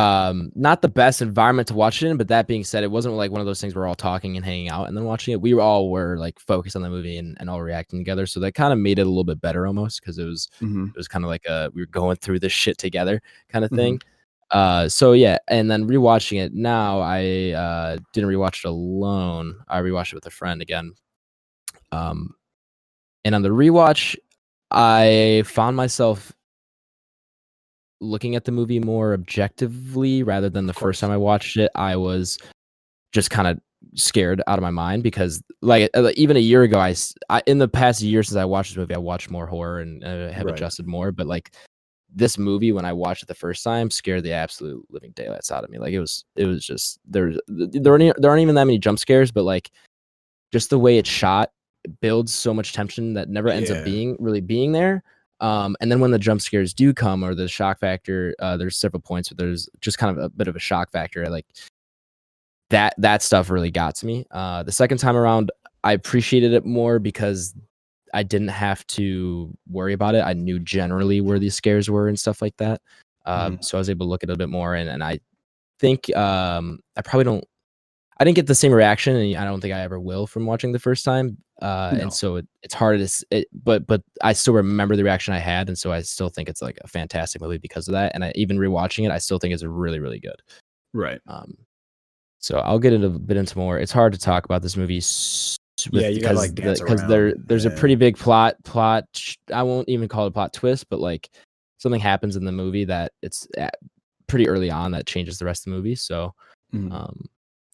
Not the best environment to watch it in, but that being said, it wasn't like one of those things where we're all talking and hanging out and then watching it. We all were like focused on the movie and all reacting together. So that kind of made it a little bit better almost, because it was kind of like we were going through this shit together kind of thing. So yeah, and then rewatching it now, I didn't rewatch it alone. I rewatched it with a friend again. And on the rewatch, I found myself looking at the movie more objectively rather than the first time I watched it. I was just kind of scared out of my mind because, like, even a year ago, I in the past year since I watched this movie, I watched more horror and have adjusted more. But like this movie, when I watched it the first time, scared the absolute living daylights out of me. Like it was just there aren't even that many jump scares, but like just the way it's shot builds so much tension that never ends up being there. And then when the jump scares do come, or the shock factor, there's several points where there's just kind of a bit of a shock factor. Like that stuff really got to me. The second time around, I appreciated it more because I didn't have to worry about it. I knew generally where these scares were and stuff like that. So I was able to look at it a bit more. And I think I didn't get the same reaction, and I don't think I ever will from watching the first time. And so it's hard to, but I still remember the reaction I had, and so I still think it's like a fantastic movie because of that. And even rewatching it, I still think it's really, really good. Right. So I'll get a bit into more. It's hard to talk about this movie. You gotta like dance because around. there's a pretty big plot. I won't even call it a plot twist, but like something happens in the movie that it's pretty early on that changes the rest of the movie. So,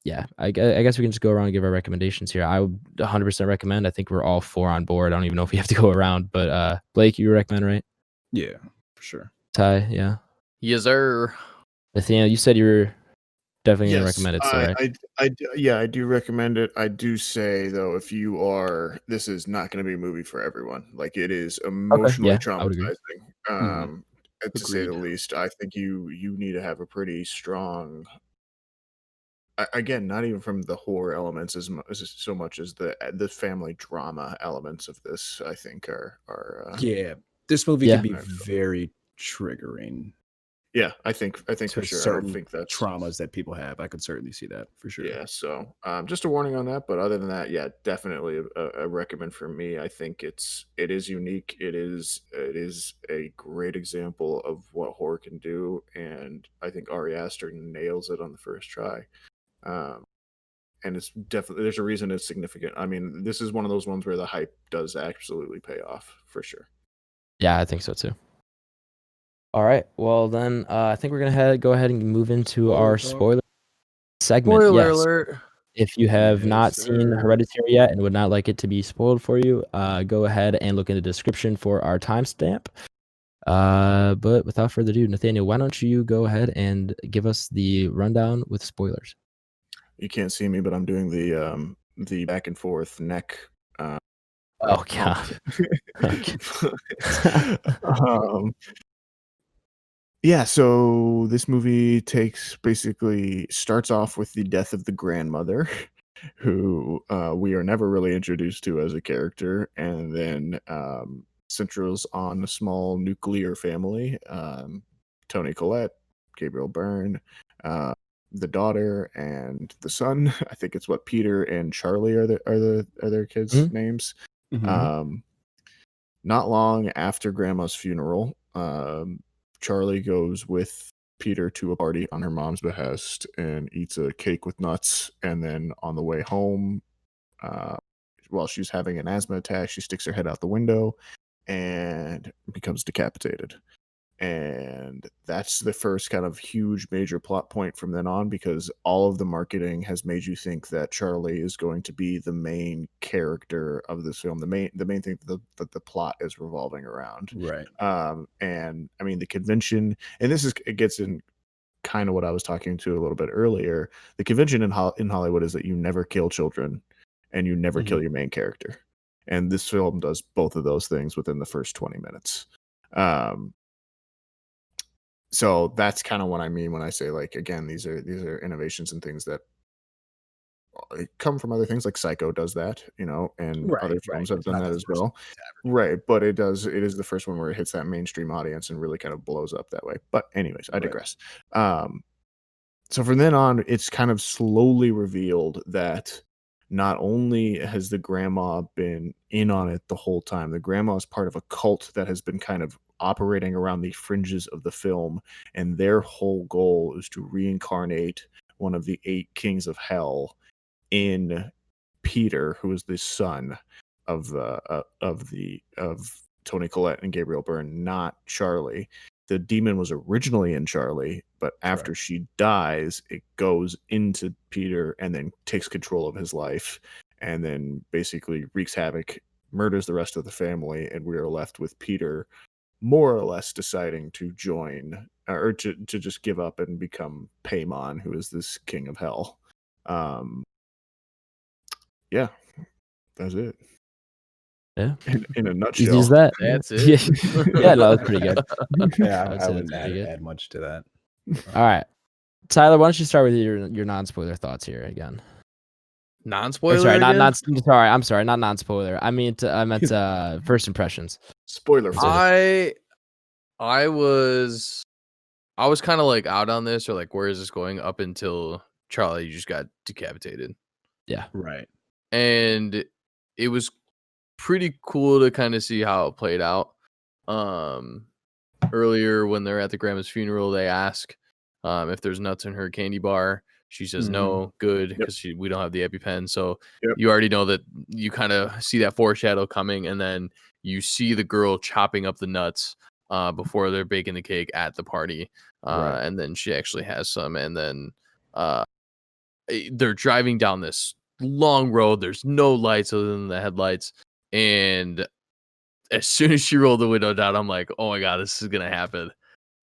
yeah, I guess we can just go around and give our recommendations here. I would 100% recommend. I think we're all 4 on board. I don't even know if we have to go around, but Blake, you recommend, right? Yeah, for sure. Ty, yeah. Yes, sir. Nathaniel, you said you were definitely gonna Yes, recommend it. So right. I do recommend it. I do say though, if you are, this is not going to be a movie for everyone. Like it is Okay. emotionally Yeah, I would agree. traumatizing. To say the Agreed. least. I think you need to have a pretty strong. Again, not even from the horror elements as so much as the family drama elements of this. I think are Yeah, this movie Yeah. can be very triggering yeah. I think for to sure. I don't certain think that's traumas that people have. I could certainly see that for sure. yeah. So just a warning on that. But other than that, yeah, definitely a recommend for me. I think it is unique. It is a great example of what horror can do, and I think Ari Aster nails it on the first try. Um, and it's definitely there's a reason it's significant. I mean, this is one of those ones where the hype does absolutely pay off for sure. Yeah, I think so too. All right. Well, then I think we're gonna go ahead and move into our spoiler segment. Spoiler Yes. alert. If you have Yes, not seen sir. Hereditary yet and would not like it to be spoiled for you, go ahead and look in the description for our timestamp. But without further ado, Nathaniel, why don't you go ahead and give us the rundown with spoilers? You can't see me, but I'm doing the back and forth neck. Oh God. Okay. um, yeah, so this movie basically starts off with the death of the grandmother, who we are never really introduced to as a character, and then centers on a small nuclear family: Tony Collette, Gabriel Byrne, uh, the daughter, and the son. I think it's what Peter and Charlie are their kids' Mhm. names. Mhm. Um, not long after Grandma's funeral, Charlie goes with Peter to a party on her mom's behest and eats a cake with nuts. And then on the way home, uh, while she's having an asthma attack, she sticks her head out the window and becomes decapitated. And that's the first kind of huge major plot point from then on, because all of the marketing has made you think that Charlie is going to be the main character of this film, the main thing that the plot is revolving around. Right. And I mean the convention, and it gets in kind of what I was talking to a little bit earlier. The convention in Hollywood is that you never kill children and you never kill your main character, and this film does both of those things within the first 20 minutes. So that's kind of what I mean when I say, like, again, these are innovations and things that come from other things, like Psycho does that, and other films have It's done not that the as first well. Right, but it is the first one where it hits that mainstream audience and really kind of blows up that way. But anyways, I Right. digress. So from then on, it's kind of slowly revealed that not only has the grandma been in on it the whole time, the grandma is part of a cult that has been kind of operating around the fringes of the film, and their whole goal is to reincarnate one of the 8 kings of hell in Peter, who is the son of Tony Collette and Gabriel Byrne, not Charlie. The demon was originally in Charlie, but after she dies, it goes into Peter and then takes control of his life, and then basically wreaks havoc, murders the rest of the family, and we are left with Peter more or less deciding to join, or to just give up and become Paimon, who is this king of hell. Yeah, that's it. Yeah. In a Easy nutshell. as that. That's Yeah. it. Yeah, no, that's pretty good. Yeah, would I say wouldn't that's pretty good. add much to that. All right. Tyler, why don't you start with your non-spoiler thoughts here again? Or Non-spoiler sorry, again? I'm sorry, not non-spoiler. I meant first impressions. Spoiler free. I was kind of like out on this, or like, where is this going, up until Charlie just got decapitated. Yeah. Right. And it was pretty cool to kind of see how it played out. Earlier when they're at the grandma's funeral, they ask if there's nuts in her candy bar. She says no, good, because we don't have the EpiPen. So you already know that, you kind of see that foreshadow coming, and then you see the girl chopping up the nuts before they're baking the cake at the party. Right. And then she actually has some, and then they're driving down this long road. There's no lights other than the headlights, and as soon as she rolled the window down, I'm like, oh my god, this is gonna happen.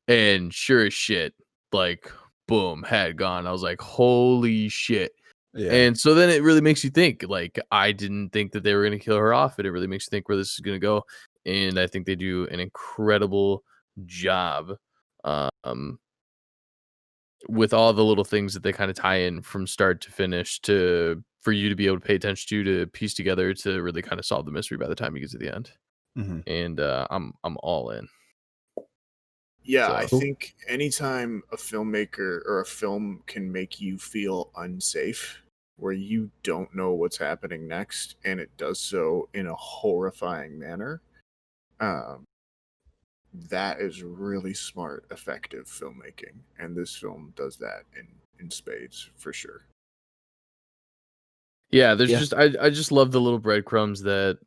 And sure as shit, like boom, head gone. I was like, holy shit. Yeah. And so then it really makes you think, like, I didn't think that they were going to kill her off. And it really makes you think where this is going to go. And I think they do an incredible job with all the little things that they kind of tie in from start to finish for you to be able to pay attention to piece together to really kind of solve the mystery by the time you get to the end. Mm-hmm. And I'm all in. Yeah, So- I think anytime a filmmaker or a film can make you feel unsafe, where you don't know what's happening next, and it does so in a horrifying manner, that is really smart, effective filmmaking. And this film does that in spades, for sure. Yeah, there's Yeah. just I just love the little breadcrumbs that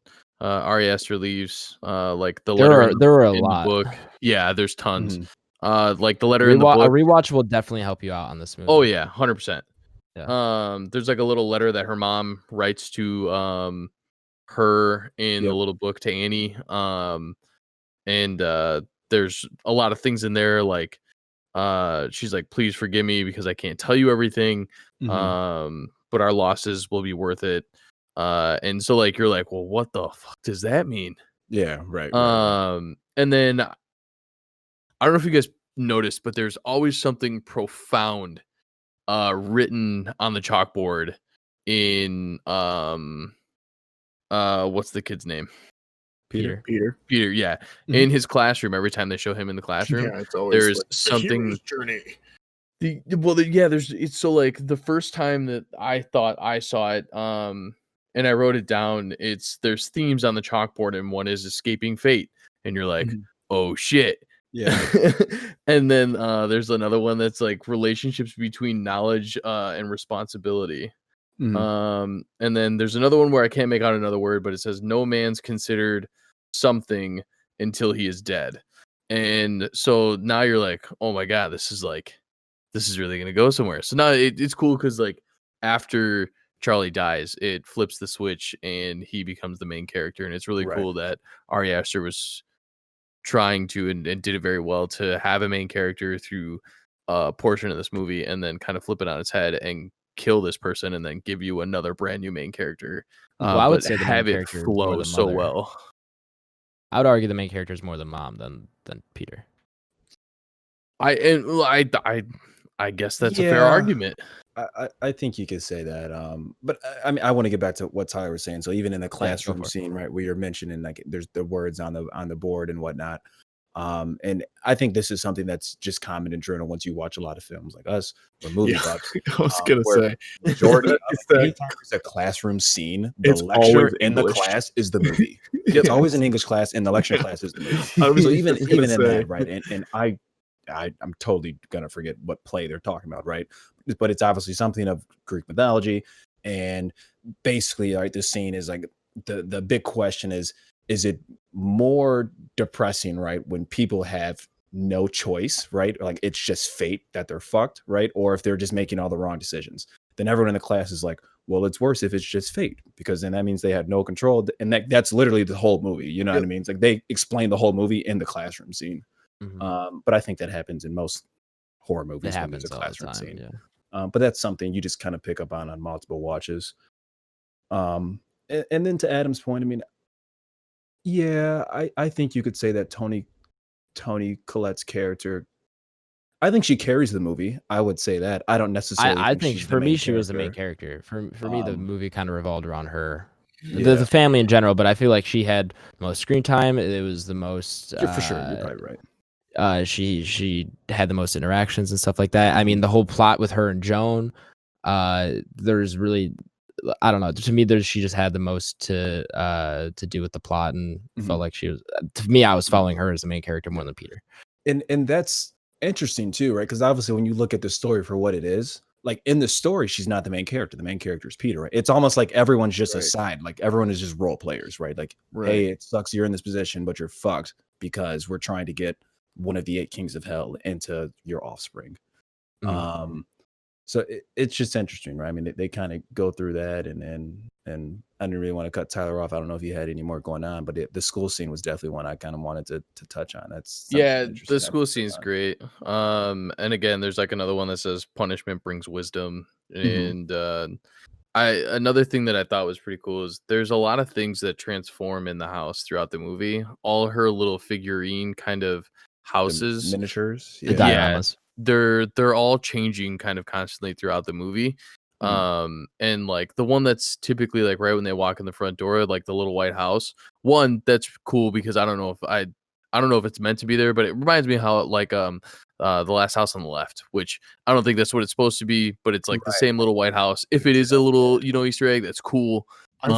Ari Aster leaves, like the There letter are in there are a the lot. book. Yeah, there's tons. Mhm. Like the letter in the A book. rewatch will definitely help you out on this movie. Oh yeah, 100%. Yeah. There's like a little letter that her mom writes to her in the Yep. little book to Annie. And there's a lot of things in there, like she's like, please forgive me because I can't tell you everything. Mhm. But our losses will be worth it. And so like you're like, well, what the fuck does that mean? Yeah, right. And then I don't know if you guys noticed, but there's always something profound written on the chalkboard in what's the kid's name? Peter. Peter. Peter, yeah. Mhm. In his classroom, every time they show him in the classroom, Yeah, it's always there's like the something. hero's journey. It's so like the first time that I thought I saw it, and I wrote it down. There's themes on the chalkboard, and one is escaping fate, and you're like, Mhm. oh shit. Yeah. And then there's another one that's like relationships between knowledge and responsibility. Mhm. And then there's another one where I can't make out another word, but it says no man's considered something until he is dead. And so now you're like, oh my god, this is really gonna go somewhere. So now it's cool because like after Charlie dies, it flips the switch and he becomes the main character, and it's really Right. cool that Ari Aster was trying to and did it very well to have a main character through a portion of this movie and then kind of flip it on its head and kill this person and then give you another brand new main character. Well, I would But say the main have it character is more flow the so mother. well. I would argue the main character is more the mom than Peter. I guess that's a fair Yeah. argument. I think you could say that. But I mean, I want to get back to what Tyler was saying. So even in the classroom for it. scene, right, where you're mentioning like there's the words on the board and whatnot. And I think this is something that's just common in journal once you watch a lot of films like us or movie Yeah, buffs. I was gonna Where say majority of It's that- anytime there's a classroom scene, the It's lecture always in the English. class is the movie. Yeah. It's always an English class, and the lecture class is the movie. I was So just even gonna in say. that, right? And I'm totally gonna forget what play they're talking about, right? But it's obviously something of Greek mythology, and basically, right, this scene is like the big question is it more depressing, right, when people have no choice, right? Like it's just fate that they're fucked, right? Or if they're just making all the wrong decisions, then everyone in the class is like, well, it's worse if it's just fate, because then that means they had no control, and that's literally the whole movie. You know what I mean? It's like they explain the whole movie in the classroom scene. Mhm. But I think that happens in most horror movies It when there's happens a all the classroom time. scene. Yeah. But that's something you just kind of pick up on multiple watches. And then to Adam's point, I mean, yeah, I think you could say that Toni Collette's character, I think she carries the movie. I would say that. I don't necessarily I think think she's the for me main she was the main character. character. For me the Um, movie kind of revolved around her. Yeah, The family in general, but I feel like she had the most screen time. It was the most yeah, for sure. You're probably right. she had the most interactions and stuff like that. I mean, the whole plot with her and Joan, there's really, I don't know. To me, she just had the most to do with the plot, and felt like she was. To me, I was following her as the main character more than Peter. And that's interesting too, right? Because obviously when you look at the story for what it is, like in the story, she's not the main character. The main character is Peter, right? It's almost like everyone's just a Right. side. Like everyone is just role players, right? Like, hey, it sucks you're in this position, but you're fucked because we're trying to get one of the 8 kings of hell into your offspring. Mhm. So it's just interesting, right? I mean, they kind of go through that, and I didn't really want to cut Tyler off. I don't know if you had any more going on, but the school scene was definitely one I kind of wanted to touch on. That's something Yeah, interesting the I school could touch scene's on. great. And again, there's like another one that says punishment brings wisdom. And another thing that I thought was pretty cool is there's a lot of things that transform in the house throughout the movie. All her little figurine kind of The houses, miniatures, The yeah, dioramas. they're all changing kind of constantly throughout the movie. And like the one that's typically like right when they walk in the front door, like the little white house one, that's cool because I don't know if it's meant to be there, but it reminds me how like the last house on the left, which I don't think that's what it's supposed to be, but it's like the same little white house. If it is a little Easter egg, that's cool. I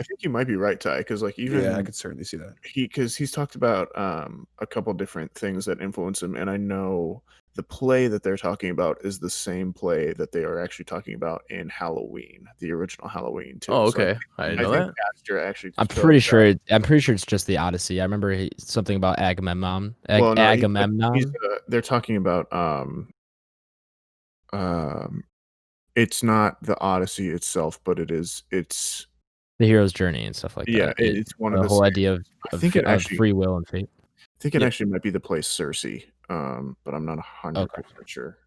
think you might be right, Ty, because like even Yeah, I could certainly see that. he's talked about a couple different things that influence him, and I know the play that they're talking about is the same play that they are actually talking about in Halloween, the original Halloween too. Oh, So okay. I didn't I know think that. Pastor actually. I'm felt pretty that- sure. I'm pretty sure it's just the Odyssey. I remember something about Agamemnon. Well, no, Agamemnon. they're talking about it's not the Odyssey itself, but it's The hero's journey and stuff like yeah, that. it's one of the the whole same- idea of, I think it actually free will and fate. I think it Yeah. actually might be the place Circe, but I'm not 100% sure.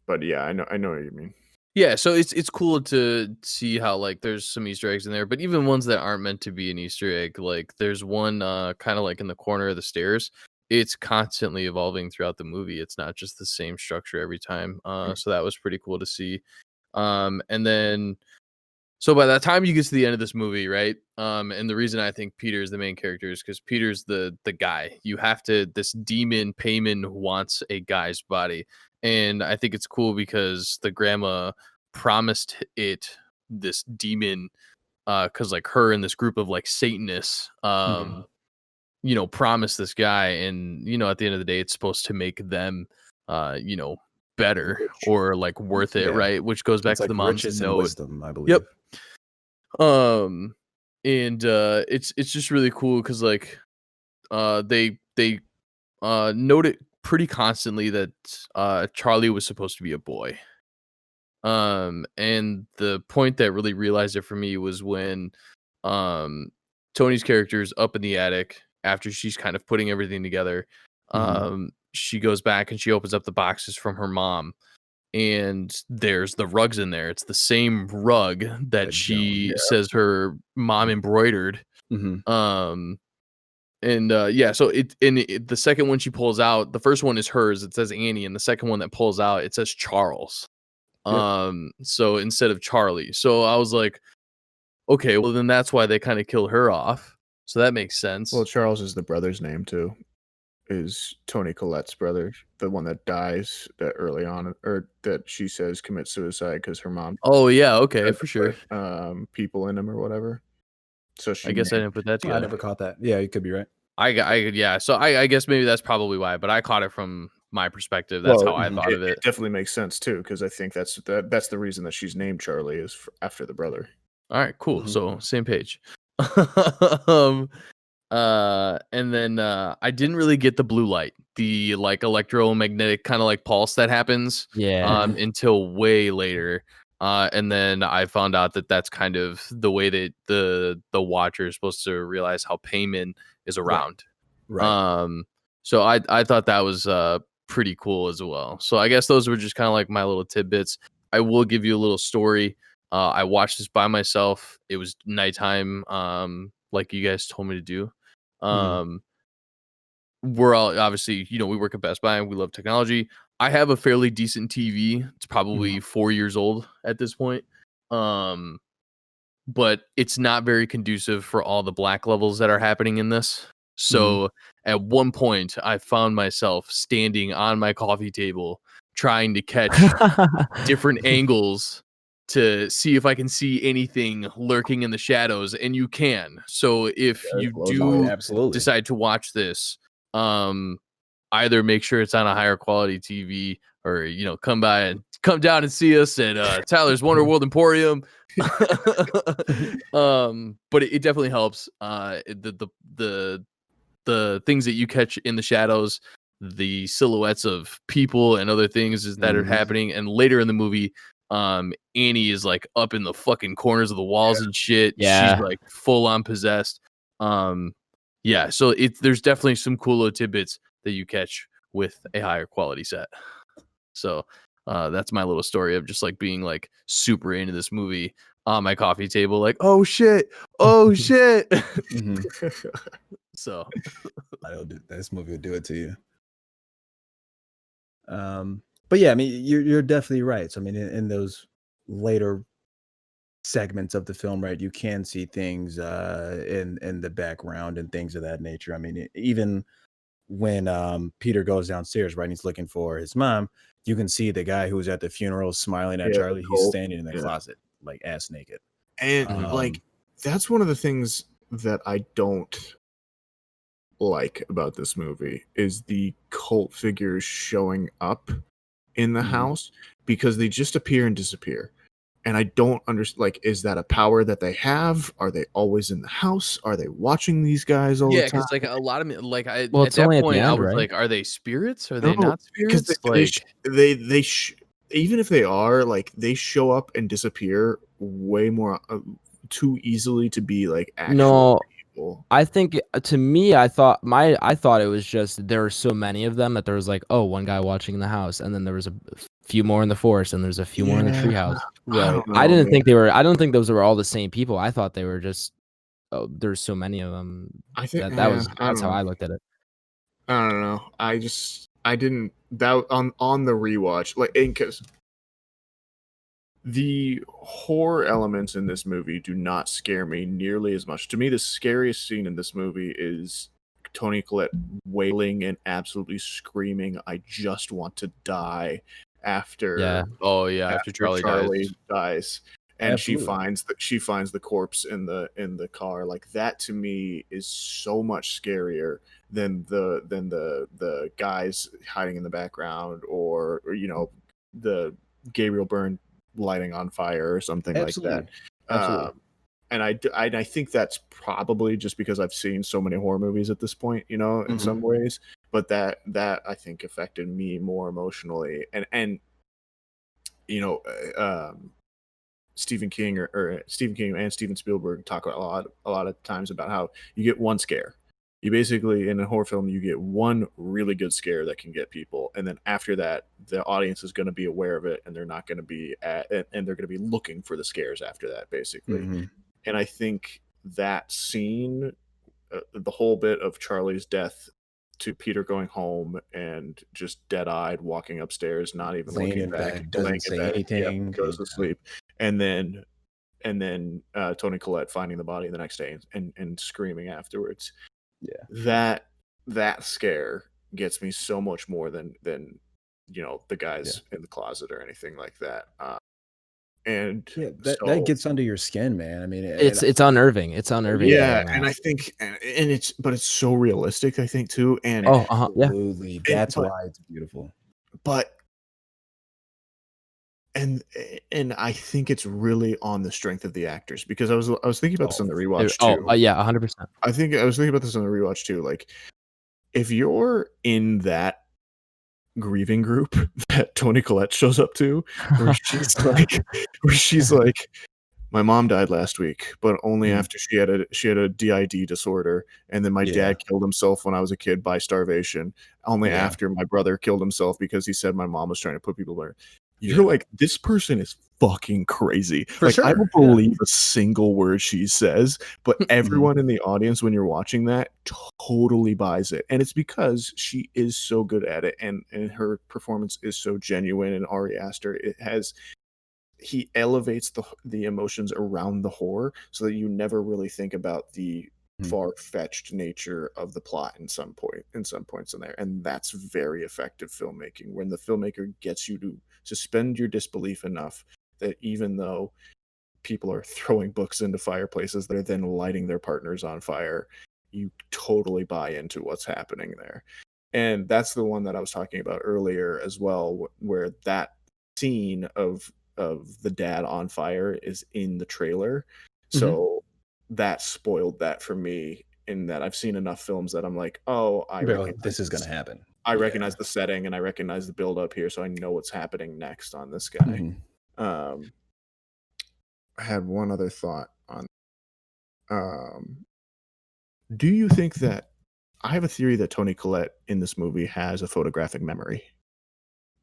But yeah, I know what you mean. Yeah, so it's cool to see how like there's some Easter eggs in there, but even ones that aren't meant to be an Easter egg, like there's one kind of like in the corner of the stairs. It's constantly evolving throughout the movie. It's not just the same structure every time. So that was pretty cool to see. And then so by the time you get to the end of this movie, right? And the reason I think Peter is the main character is because Peter's the guy. You have to this demon Payman wants a guy's body. And I think it's cool because the grandma promised it this demon because like her and this group of like Satanists promised this guy, and at the end of the day it's supposed to make them better Rich. or like worth it, Yeah. right? Which goes back It's to like the mom's riches and note. wisdom, I believe. Yep. And it's just really cool because like they note it pretty constantly that Charlie was supposed to be a boy. And the point that really realized it for me was when Tony's character is up in the attic after she's kind of putting everything together. She goes back and she opens up the boxes from her mom, and there's the rugs in there. It's the same rug that That she Joan, says her mom embroidered. So the second one she pulls out, the first one is hers, it says Annie, and the second one that pulls out, it says Charles. So instead of Charlie. So I was like, okay, well then that's why they kind of kill her off. So that makes sense. Well, Charles is the brother's name too. Is Tony Collette's brother, the one that dies that early on, or that she says commits suicide because her mom oh yeah, okay, for sure. put, people in him or whatever. So I guess I didn't put that I together. never caught that. Yeah, you could be right. So I guess maybe that's probably why, but I caught it from my perspective. That's how I thought of it. It definitely makes sense too, because I think that's the reason that she's named Charlie is after the brother. All right, cool. So same page. And then I didn't really get the blue light, the like electromagnetic kind of like pulse that happens until way later. And then I found out that that's kind of the way that the watcher is supposed to realize how Payman is around. Right. So I thought that was pretty cool as well. So I guess those were just kind of like my little tidbits. I will give you a little story. I watched this by myself. It was nighttime, like you guys told me to do. We're all obviously, we work at Best Buy and we love technology. I have a fairly decent TV. It's probably 4 years old at this point. But it's not very conducive for all the black levels that are happening in this. So at one point, I found myself standing on my coffee table trying to catch different angles to see if I can see anything lurking in the shadows, and you can. So if you do decide to watch this, either make sure it's on a higher quality TV, or come down and see us at Tyler's Wonder World Emporium. But it definitely helps. The things that you catch in the shadows, the silhouettes of people and other things that are happening, and later in the movie, Annie is like up in the fucking corners of the walls and shit. Yeah. She's like full on possessed. Yeah, so there's definitely some cool little tidbits that you catch with a higher quality set. So that's my little story of just like being like super into this movie on my coffee table, like, oh shit. So this movie will do it to you. But yeah, I mean, you're definitely right. So I mean, in those later segments of the film, right, you can see things in the background and things of that nature. I mean, even when Peter goes downstairs, right, and he's looking for his mom, you can see the guy who was at the funeral smiling at Charlie. He's standing in the closet, like ass naked. And like that's one of the things that I don't like about this movie is the cult figures showing up in the house, because they just appear and disappear. And I don't understand, like, is that a power that they have? Are they always in the house? Are they watching these guys all the time? because like a lot of like at it's that only at the point I end, was right? like, are they spirits? Are they not because spirits? even if they are, like, they show up and disappear way more too easily to be like actual people. I think to me, I thought it was just there were so many of them that there was like, oh, one guy watching in the house, and then there was a few more in the forest, and there's a few more in the treehouse. Right. I didn't think they were. I don't think those were all the same people. I thought they were just. Oh, there's so many of them. I think That's how I looked at it. I don't know. I didn't that on the rewatch, like, because the horror elements in this movie do not scare me nearly as much. To me, the scariest scene in this movie is Toni Collette wailing and absolutely screaming, "I just want to die," after after Charlie dies. And Absolutely. she finds the corpse in the car. Like, that to me is so much scarier than the guys hiding in the background, or you know, the Gabriel Byrne lighting on fire or something like that. Absolutely. And I think that's probably just because I've seen so many horror movies at this point, you know, in some ways. But that I think affected me more emotionally. And you know, Stephen King or Stephen King and Steven Spielberg talk a lot of times about how you get one scare. You basically, in a horror film, you get one really good scare that can get people, and then after that, the audience is going to be aware of it, and they're not going to be and they're going to be looking for the scares after that, basically. And I think that scene, the whole bit of Charlie's death to Peter going home and just dead-eyed walking upstairs, not even Laying looking in back, bed, doesn't say anything, goes to sleep, and then Toni Collette finding the body the next day and screaming afterwards. Yeah, that scare gets me so much more than you know, the guys in the closet or anything like that. And that gets under your skin, man. I mean, It's unnerving. It's unnerving. Yeah, and I think, and it's so realistic, I think, too. And yeah. Absolutely, that's why it's beautiful. But and I think it's really on the strength of the actors, because I was thinking about this on the rewatch too. Yeah, 100%. I was thinking about this on the rewatch too. Like, if you're in that grieving group that Toni Collette shows up to, where she's like, my mom died last week, but only after she had a DID disorder, and then my dad killed himself when I was a kid by starvation. Only after my brother killed himself because he said my mom was trying to put people there. You're like, this person is fucking crazy. Sure. I don't believe a single word she says, but everyone in the audience, when you're watching that, totally buys it. And it's because she is so good at it, and her performance is so genuine. And Ari Aster, he elevates the emotions around the horror so that you never really think about the far-fetched nature of the plot in some points in there. And that's very effective filmmaking, when the filmmaker gets you to suspend your disbelief enough that even though people are throwing books into fireplaces, they're then lighting their partners on fire, you totally buy into what's happening there. And that's the one that I was talking about earlier as well, where that scene of the dad on fire is in the trailer. So that spoiled that for me, in that I've seen enough films that I'm like, oh, this is gonna happen. I recognize the setting and I recognize the build up here, so I know what's happening next on this guy. I had one other thought on. Do you think that I have a theory that Toni Collette in this movie has a photographic memory?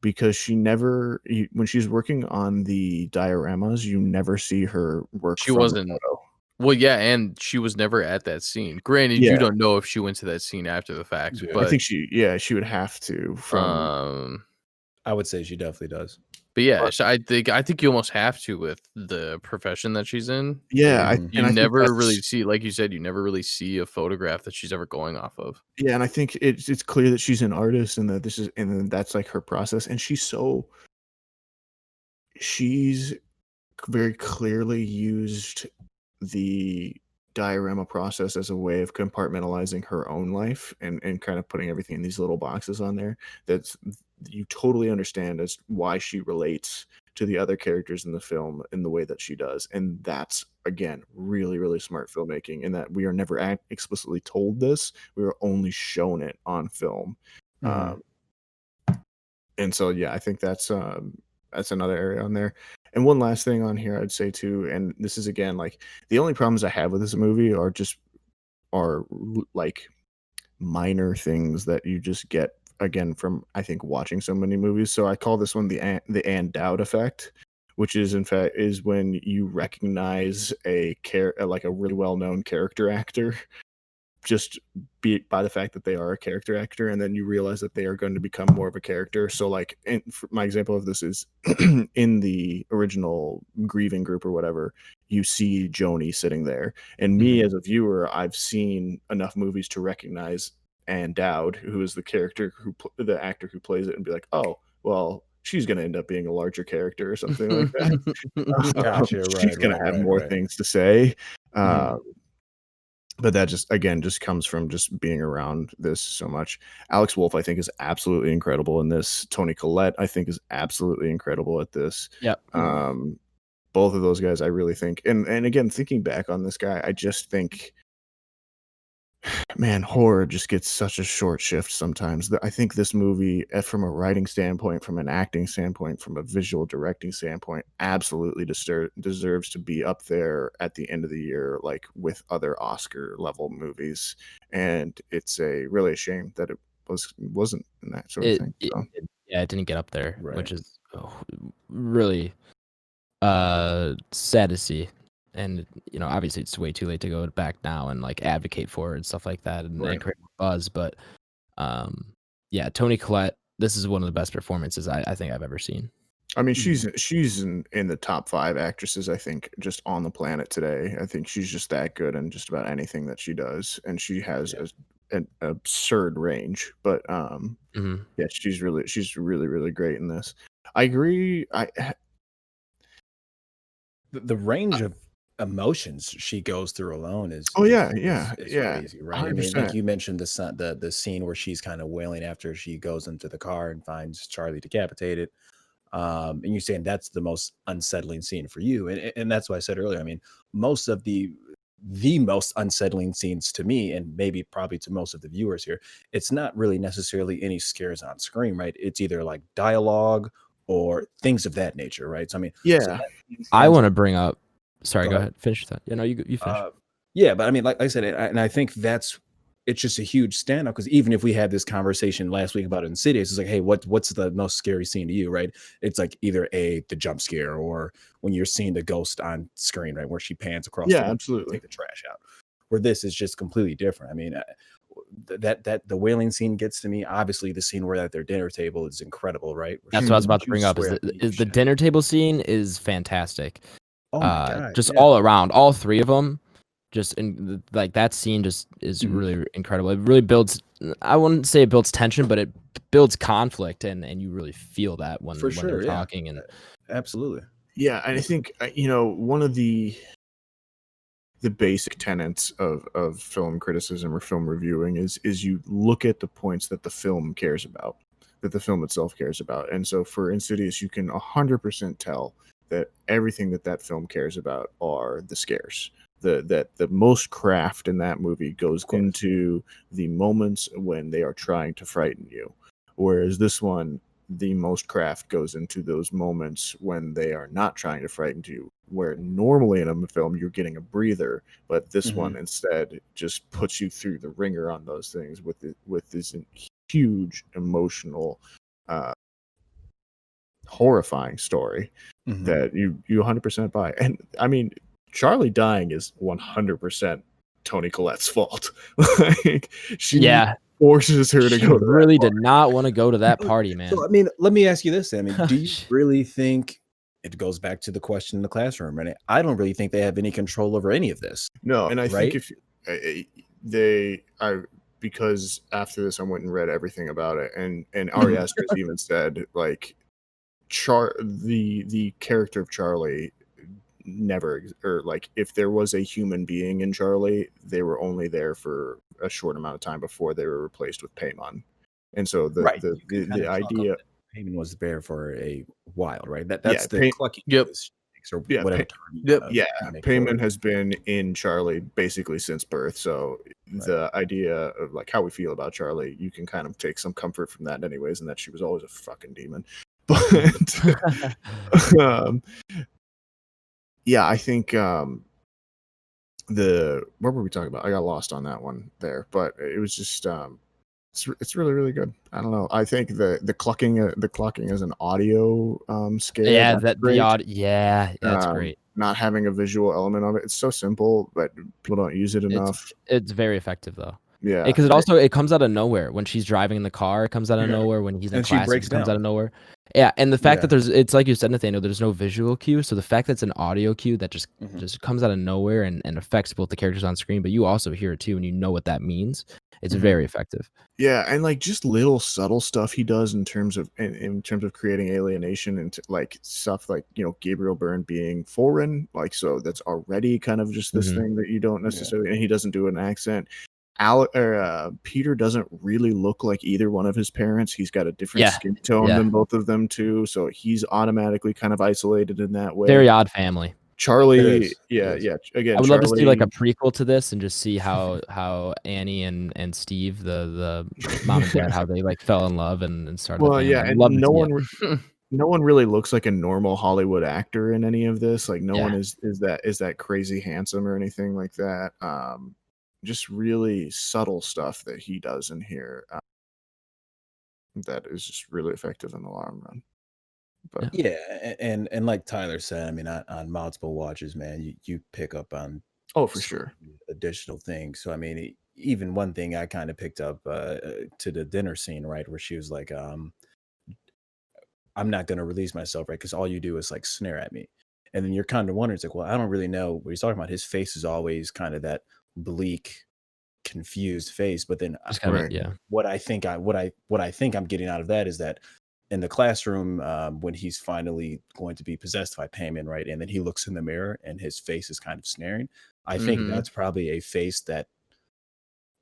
Because she never, when she's working on the dioramas, you never see her work She from the wasn't. photo. Well, yeah, and she was never at that scene. Granted, Yeah. you don't know if she went to that scene after the fact, Yeah. but I think she would have to from. I would say she definitely does. But yeah, I think you almost have to with the profession that she's in. Yeah, Like, Mhm. you I think never really that's- see, like you said, you never really see a photograph that she's ever going off of. Yeah, and I think it's clear that she's an artist and that that's like her process, and she's very clearly used the diorama process as a way of compartmentalizing her own life and kind of putting everything in these little boxes on there. That's you totally understand as why she relates to the other characters in the film in the way that she does, and that's again really really smart filmmaking in that we are never explicitly told this, we are only shown it on film. Mhm. And so yeah, I think that's another area on there. And one last thing on here I'd say too, and this is again like the only problems I have with this movie are like minor things that you just get again from I think watching so many movies. So I call this one the Ann Dowd effect, which is in fact is when you recognize like a really well known character actor just by the fact that they are a character actor, and then you realize that they are going to become more of a character. So like my example of this is in the original grieving group or whatever, you see Joni sitting there, and me as a viewer, I've seen enough movies to recognize Ann Dowd, who is the actor who plays it, and be like, oh well, she's going to end up being a larger character or something like that. Gotcha. She's going to have more things to say. Mhm. But that just comes from just being around this so much. Alex Wolff, I think, is absolutely incredible in this. Toni Collette, I think, is absolutely incredible at this. Yep. Both of those guys, I really think. And again, thinking back on this guy, I just think, man, horror just gets such a short shift sometimes. I think this movie, from a writing standpoint, from an acting standpoint, from a visual directing standpoint, absolutely deserves to be up there at the end of the year, like with other Oscar level movies. And it's really a shame that it wasn't in that sort of thing. So. Yeah, it didn't get up there, Right. which is really sad to see. And obviously it's way too late to go back now and like advocate for it and stuff like that and create more buzz. But yeah, Toni Collette, this is one of the best performances I think I've ever seen. I mean, she's in the top 5 actresses, I think, just on the planet today. I think she's just that good in just about anything that she does, and she has an absurd range. But yeah, she's really really great in this. I agree. The range of emotions she goes through alone is crazy, right? 100%. I mean, like you mentioned the scene where she's kind of wailing after she goes into the car and finds Charlie decapitated. And you're saying that's the most unsettling scene for you, and that's what I said earlier. I mean, most of the most unsettling scenes to me, and maybe probably to most of the viewers here, it's not really necessarily any scares on screen, right? It's either like dialogue or things of that nature, right? So I mean, I want to bring up. Sorry, go ahead. Finish that. Yeah, no, you finish. Yeah, but I mean, like I said, and I think it's just a huge standout because even if we had this conversation last week about Insidious, it's like, hey, what's the most scary scene to you, right? It's like either the jump scare or when you're seeing the ghost on screen, right, where she pans across the room to take the trash out. Where this is just completely different. I mean, that the wailing scene gets to me. Obviously, the scene where at their dinner table is incredible, right? That's what I was about to bring up. Is the dinner table scene is fantastic. Oh my God, just all around, all 3 of them. Just in like that scene just is really incredible. It really builds. I wouldn't say it builds tension, but it builds conflict, and you really feel that when they're talking. And absolutely, yeah, and I think one of the basic tenets of film criticism or film reviewing is you look at the points that the film cares about, that the film itself cares about. And so for Insidious, you can 100% tell that everything that film cares about are the scares. The most craft in that movie goes into the moments when they are trying to frighten you. Whereas this one, the most craft goes into those moments when they are not trying to frighten you, where normally in a film you're getting a breather, but this one instead just puts you through the ringer on those things with this huge emotional, horrifying story that you 100% buy. And I mean, Charlie dying is 100% Toni Collette's fault. Like, she forces her to go to really did not want to go to that party, man. So, I mean, let me ask you this. I mean, do you Gosh. really think it goes back to the question in the classroom? And I don't really think they have any control over any of this. No, and I Right? think if because after this I went and read everything about it, and Ari Aster has even said, like, the character of Charlie never, or like, if there was a human being in Charlie, they were only there for a short amount of time before they were replaced with Paimon. And so the idea, Paimon was there for a while, right? That's the clucking. Yep. Or Yeah, whatever Paimon has been in Charlie basically since birth. So the idea of like how we feel about Charlie, you can kind of take some comfort from that anyways, and that she was always a fucking demon. But yeah, I think what were we talking about? I got lost on that one there, but it was just it's really, really good. I don't know. I think the clucking as an audio scale. Yeah, that's great. That's great. Not having a visual element of it. It's so simple, but people don't use it enough. It's very effective though. Yeah, because it comes out of nowhere. When she's driving in the car, it comes out of nowhere. When he's in class, it comes out of nowhere. Yeah, and the fact that it's like you said, Nathaniel, there's no visual cue. So the fact that it's an audio cue that just comes out of nowhere and affects both the characters on screen, but you also hear it too, and you know what that means. It's very effective. Yeah, and like just little subtle stuff he does in terms of creating alienation and like stuff like, you know, Gabriel Byrne being foreign, like, so that's already kind of just this thing that you don't necessarily, and he doesn't do an accent. Peter doesn't really look like either one of his parents. He's got a different skin tone than both of them too, so he's automatically kind of isolated in that way. Very odd family. Charlie, yeah. Again, I would love to see like a prequel to this and just see how Annie and Steve, the mom and dad, how they like fell in love and started. Well, yeah, and no one really looks like a normal Hollywood actor in any of this. Like, no one is that crazy handsome or anything like that. Just really subtle stuff that he does in here that is just really effective in the long run. But and like Tyler said, I mean, on multiple watches, man, you pick up on for sure additional things. So I mean, even one thing I kind of picked up to the dinner scene, right, where she was like, "I'm not going to release myself, right, because all you do is like snare at me," and then you're kind of wondering, it's like, well, I don't really know what he's talking about. His face is always kind of that bleak, confused face, but then what I think I'm getting out of that is that in the classroom, when he's finally going to be possessed by Paimon, right, and then he looks in the mirror and his face is kind of snaring, I think that's probably a face that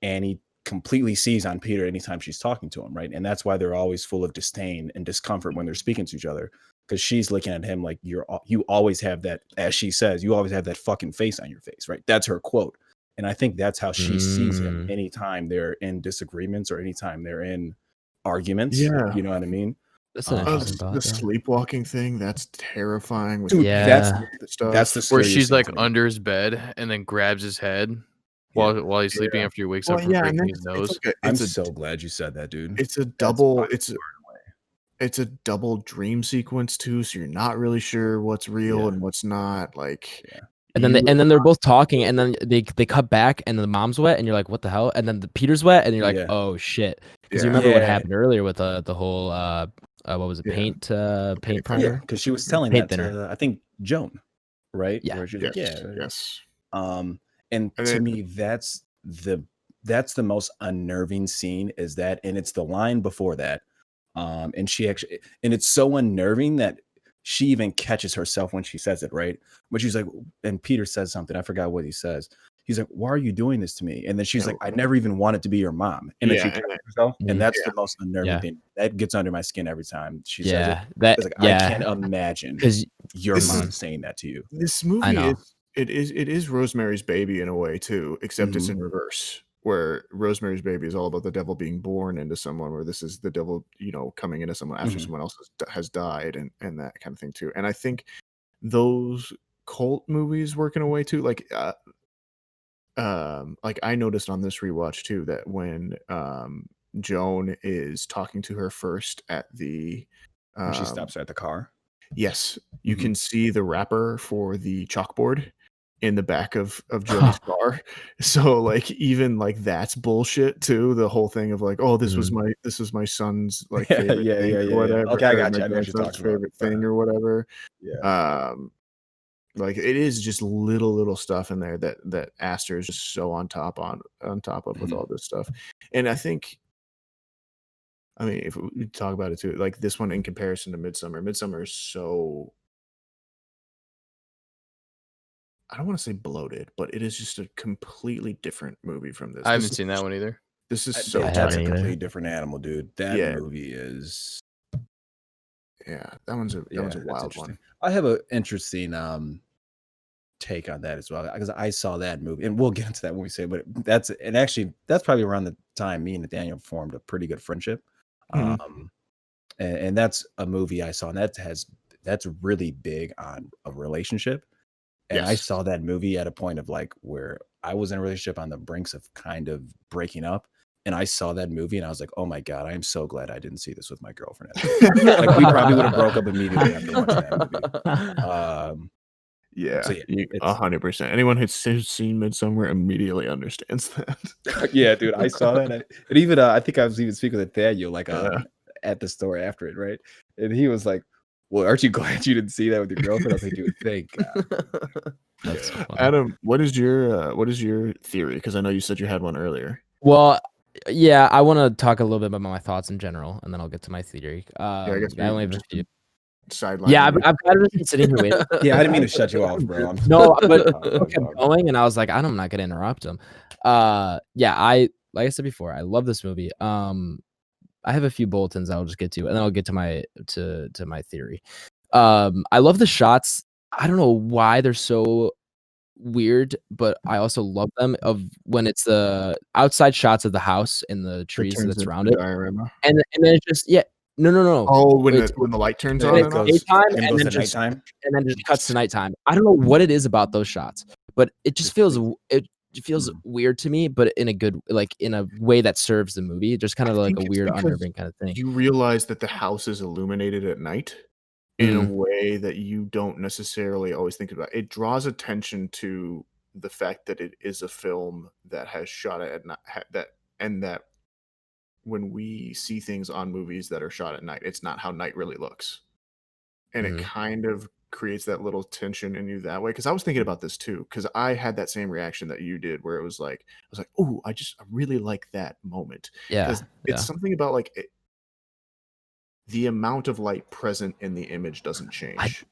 Annie completely sees on Peter anytime she's talking to him, right, and that's why they're always full of disdain and discomfort when they're speaking to each other, because she's looking at him like, you always have that, as she says, you always have that fucking face on your face, right? That's her quote. And I think that's how she sees him anytime they're in disagreements or anytime they're in arguments. Yeah. You know what I mean? That's an interesting thought, the sleepwalking thing, that's terrifying. Dude, that's the where she's like under his bed and then grabs his head while he's sleeping after he wakes up from breaking his nose. I'm so glad you said that, dude. It's a double dream sequence too, so you're not really sure what's real and what's not. Like, and then they're both talking, and then they cut back, and the mom's wet, and you're like, what the hell? And then the Peter's wet, and you're like, oh shit, because you remember what happened earlier with the whole what was it, paint primer? Yeah, because she was telling that to, I think, Joan, right? Yeah. Where she was like, yes. And to me, that's the most unnerving scene, is that, and it's the line before that. And it's so unnerving that she even catches herself when she says it, right? But she's like, and Peter says something, I forgot what he says. He's like, why are you doing this to me? And then she's like, I never even wanted to be your mom. And then she catches herself, and that's the most unnerving thing. That gets under my skin every time she says it. I can't imagine your mom saying that to you. This movie it is Rosemary's Baby in a way too, except it's in reverse. where Rosemary's Baby is all about the devil being born into someone, where this is the devil, coming into someone after someone else has died, and that kind of thing too. And I think those cult movies work in a way too, like I noticed on this rewatch too that when Joan is talking to her first at the When she stops at the car. yes, you can see the wrapper for the chalkboard in the back of Jody's car. So like even like that's bullshit too. The whole thing of like, oh, this was my son's like favorite thing or whatever. Okay, I or got my you. I know what you're grandson's talking about. favorite thing or whatever. Yeah. Like it is just little stuff in there that Aster is just so on top of with all this stuff. And I think, I mean, if we talk about it too, like this one in comparison to Midsummer is so, I don't want to say bloated, but it is just a completely different movie from this. I haven't seen that one either. This is so That's haven't a either. completely different animal, dude. That Yeah. movie is that one's a that's wild interesting. one. I have an interesting take on that as well, because I saw that movie, and we'll get into that when we say it, but that's probably around the time me and Nathaniel formed a pretty good friendship. And that's a movie I saw, and that's really big on a relationship. And I saw that movie at a point of like where I was in a relationship on the brinks of kind of breaking up. And I saw that movie and I was like, oh my God, I am so glad I didn't see this with my girlfriend. Like we probably would have broke up immediately after watching that movie. Yeah, So, yeah, 100%. Anyone who's seen Midsummer immediately understands that. Yeah, dude, I saw that. And even I think I was even speaking with Nathaniel like at the store after it, right? And he was like, well, aren't you glad you didn't see that with your girlfriend? I was like, dude, thank God. That's so funny. Adam, what is your theory? Because I know you said you had one earlier. Well, yeah, I want to talk a little bit about my thoughts in general, and then I'll get to my theory. I guess I only have a few. Sideline. Yeah, I've kind of been sitting here waiting. Yeah, I didn't mean to shut you off, bro. No, but I kept going, and I was like, I'm not gonna interrupt him. Yeah, like I said before, I love this movie. I have a few bulletins I'll just get to, and then I'll get to my to my theory. I love the shots. I don't know why they're so weird, but I also love them of when it's the outside shots of the house and the trees that surround it. Diorama. And then it's just no. Oh, when the light turns on, it's daytime and and then just cuts to nighttime. I don't know what it is about those shots, but it just feels weird to me, but in a good, like in a way that serves the movie. Just kind of like a weird, unnerving kind of thing. You realize that the house is illuminated at night in a way that you don't necessarily always think about. It draws attention to the fact that it is a film that has shot at night, that when we see things on movies that are shot at night, it's not how night really looks. And it kind of creates that little tension in you that way. Because I was thinking about this too, because I had that same reaction that you did, where it was like, I was like, oh, I really like that moment. Yeah, it's something about like the amount of light present in the image doesn't change.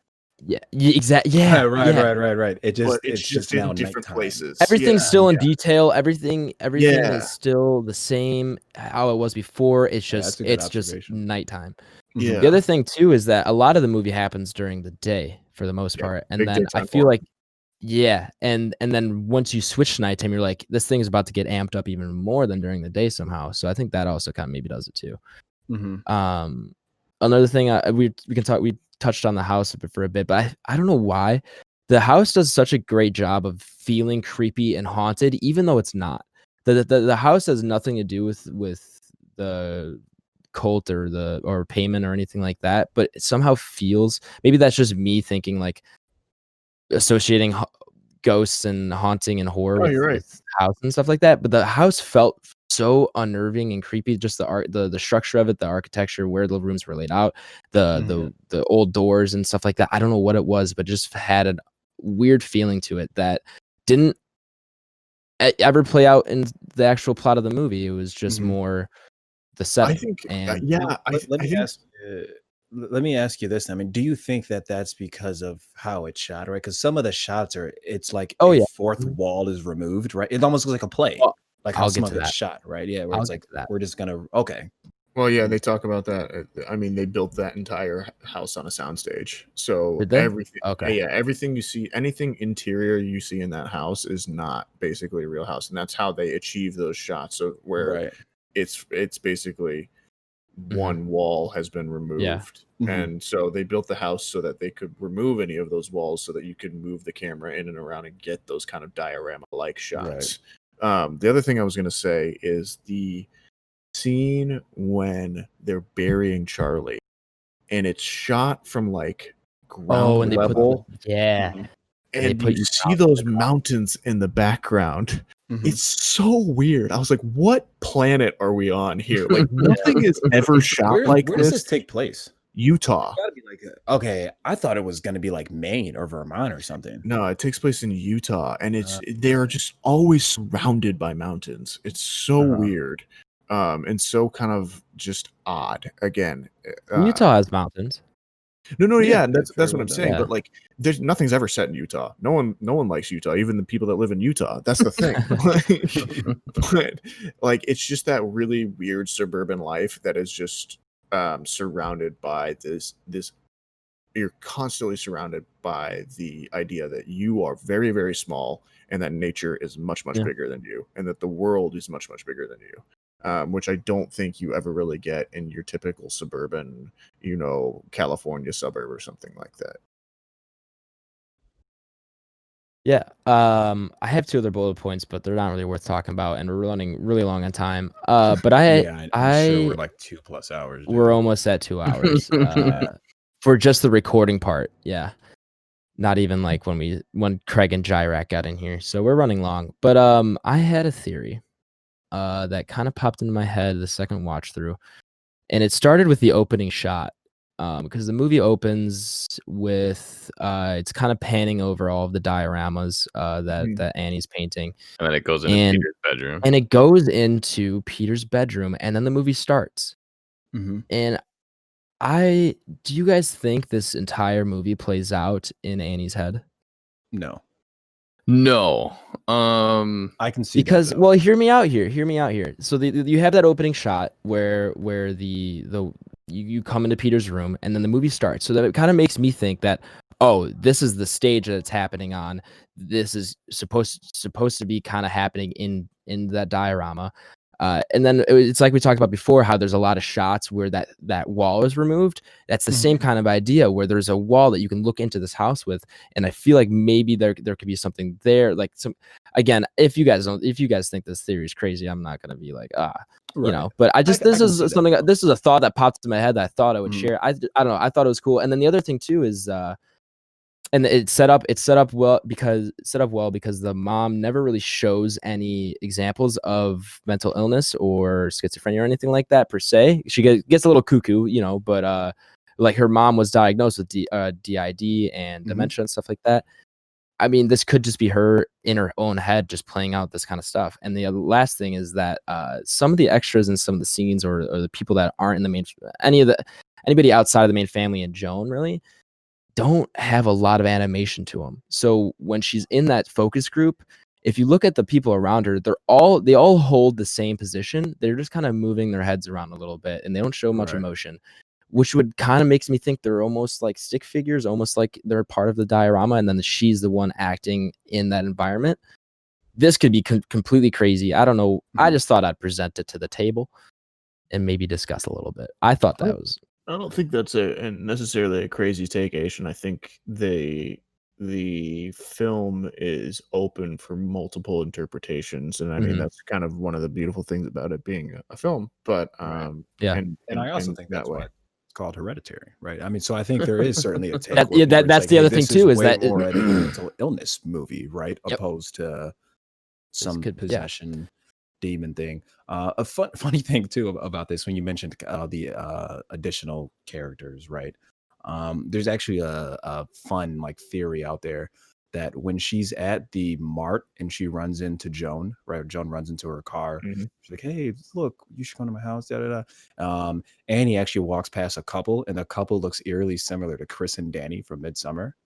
Exactly. Yeah, right. It's just in now different nighttime. places. Everything's still in detail. Everything is still the same how it was before. It's just nighttime. Yeah. The other thing too is that a lot of the movie happens during the day for the most part, and then I feel like and then once you switch to nighttime, you're like, this thing is about to get amped up even more than during the day somehow. So I think that also kind of maybe does it too. Another thing we touched on the house for a bit, but I don't know why the house does such a great job of feeling creepy and haunted, even though it's not. The house has nothing to do with the cult or payment or anything like that, but it somehow feels, maybe that's just me thinking, like associating ghosts and haunting and horror with house and stuff like that, but the house felt so unnerving and creepy. Just the structure of it, the architecture, where the rooms were laid out, the old doors and stuff like that. I don't know what it was, but just had a weird feeling to it that didn't ever play out in the actual plot of the movie. It was just more the setting. I think, let me ask you this. I mean, do you think that that's because of how it's shot, right? Because some of the shots it's like fourth wall is removed, right? It almost looks like a play. Like how some of it's shot, right? Yeah, where it's like we're just gonna Well, yeah, they talk about that. I mean, they built that entire house on a soundstage. So Did they? everything, Okay. yeah, everything you see, anything interior you see in that house is not basically a real house, and that's how they achieve those shots. So where Right. it's basically Mhm. one wall has been Yeah. removed, Mhm. and so they built the house so that they could remove any of those walls, so that you could move the camera in and around and get those kind of diorama-like shots. The other thing I was going to say is the scene when they're burying Charlie, and it's shot from like ground and they level, yeah. Mhm. And they and put you you see down in those the ground. mountains in the background. Mhm. It's so weird. I was like, what planet are we on here? Like, nothing is ever shot Where like does this. this take place? Utah. Gotta be like okay. I thought it was gonna be like Maine or Vermont or something. No, it takes place in Utah, and Uh, they're just always surrounded by mountains. It's so Uh-huh. weird, and so kind of just odd. Again, Utah has mountains. no, Yeah, yeah, and that's very what well I'm done. saying. Yeah. But like, there's nothing's ever set in Utah. No one likes Utah. Even the people that live in Utah. That's the thing. But like, it's just that really weird suburban life that is just surrounded by this. You're constantly surrounded by the idea that you are very, very small, and that nature is much, much Yeah. bigger than you, and that the world is much, much bigger than you. Which I don't think you ever really get in your typical suburban, California suburb or something like that. Yeah. I have 2 other bullet points, but they're not really worth talking about, and we're running really long on time. But yeah, I'm sure we're like 2+ hours. we're dude. almost at 2 hours for just the recording part. Yeah. Not even like when Craig and Jirac got in here. So we're running long. But I had a theory that kind of popped into my head the second watch through. And it started with the opening shot. Because the movie opens with it's kind of panning over all of the dioramas that Annie's painting. And then it goes into And- Peter's bedroom. And it goes into Peter's bedroom, and then the movie starts. Mhm. And do you guys think this entire movie plays out in Annie's head? No, No. I can see Because that, though. well, hear me out here. So you have that opening shot where you come into Peter's room, and then the movie starts. So that it kind of makes me think that, oh, this is the stage that it's happening on. This is supposed to be kind of happening in that diorama. And then it's like we talked about before, how there's a lot of shots where that wall is removed. That's the same kind of idea, where there's a wall that you can look into this house with. And I feel like maybe there could be something there. Like again, if you guys think this theory is crazy, I'm not gonna be like, Right. but I just I this can is see that, something. though. This is a thought that popped into my head that I thought I would Mhm. share. I don't know. I thought it was cool. And then the other thing too is and it's set up well because the mom never really shows any examples of mental illness or schizophrenia or anything like that per se. She gets a little cuckoo, but like her mom was diagnosed with DID and dementia and stuff like that. I mean, this could just be her in her own head just playing out this kind of stuff. And the last thing is that some of the extras in some of the scenes or the people that aren't in the main anybody outside of the main family and Joan really don't have a lot of animation to them. So when she's in that focus group, if you look at the people around her, they all hold the same position. They're just kind of moving their heads around a little bit, and they don't show much Right. emotion, which would kind of makes me think they're almost like stick figures, almost like they're part of the diorama, and then she's the one acting in that environment. This could be completely crazy. I don't know. I just thought I'd present it to the table and maybe discuss a little bit. I thought that was I don't think that's necessarily a crazy take, Asian. I think the film is open for multiple interpretations, and I mean that's kind of one of the beautiful things about it being a film. But Right. Yeah. And I also in think that that's way. why it's called Hereditary, right? I mean, so I think there is certainly a take. That- where yeah, people are that's saying, the other "Hey, thing this too, is way that more like a mental illness movie, right? Yep. Opposed to some could- yeah. possession demon thing. A funny thing too about this when you mentioned the additional characters, right? There's actually a fun like theory out there that when she's at the mart and she runs into Joan, right? Joan runs into her car. She's like, "Hey, look, you should come to my house." Da, da, da. Annie actually walks past a couple, and the couple looks eerily similar to Chris and Danny from Midsummer.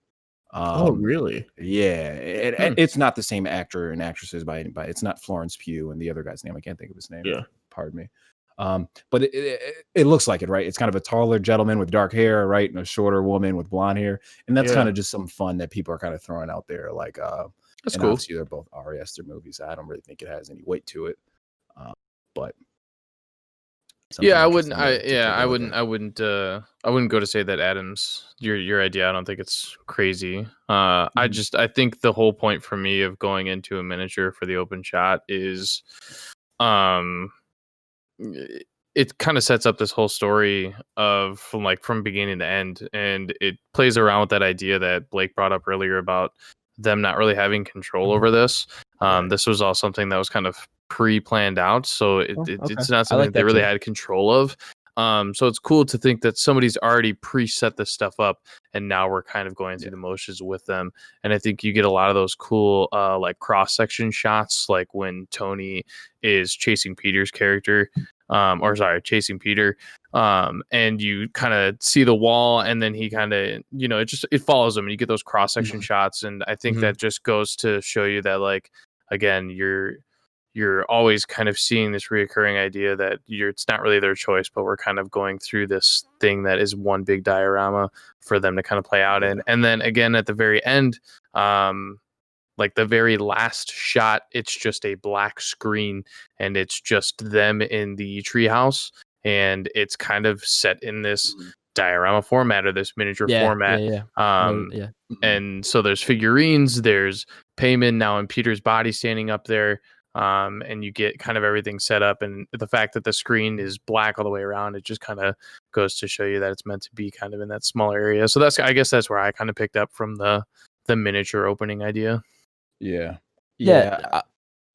Oh, really? Yeah, it's not the same actor and actresses by anybody. It's not Florence Pugh and the other guy's name. I can't think of his name. Yeah. Pardon me. But it looks like it, right? It's kind of a taller gentleman with dark hair, right, and a shorter woman with blonde hair, and that's kind of just some fun that people are kind of throwing out there. Like, That's and cool. obviously they're both Ari Aster movies. I don't really think it has any weight to it, but yeah, I wouldn't. I wouldn't go to say that Adams, your idea. I don't think it's crazy. I think the whole point for me of going into a miniature for the open shot is, it kind of sets up this whole story of from beginning to end, and it plays around with that idea that Blake brought up earlier about them not really having control over this. This was all something that was kind of pre-planned out, so it's not something that they really had control of. So it's cool to think that somebody's already preset this stuff up, and now we're kind of going through the motions with them. And I think you get a lot of those cool like cross-section shots, like when Tony is chasing Peter's character, chasing Peter, and you kind of see the wall, and then he kind of, it follows him, and you get those cross-section shots. And I think that just goes to show you that, like, again, you're always kind of seeing this reoccurring idea that it's not really their choice, but we're kind of going through this thing that is one big diorama for them to kind of play out in. And then again, at the very end, like the very last shot, it's just a black screen, and it's just them in the treehouse, and it's kind of set in this diorama format, or this miniature format. And so there's figurines, there's Payman now in Peter's body standing up there. And you get kind of everything set up, and the fact that the screen is black all the way around, it just kind of goes to show you that it's meant to be kind of in that small area. So I guess that's where I kind of picked up from the miniature opening idea. Yeah.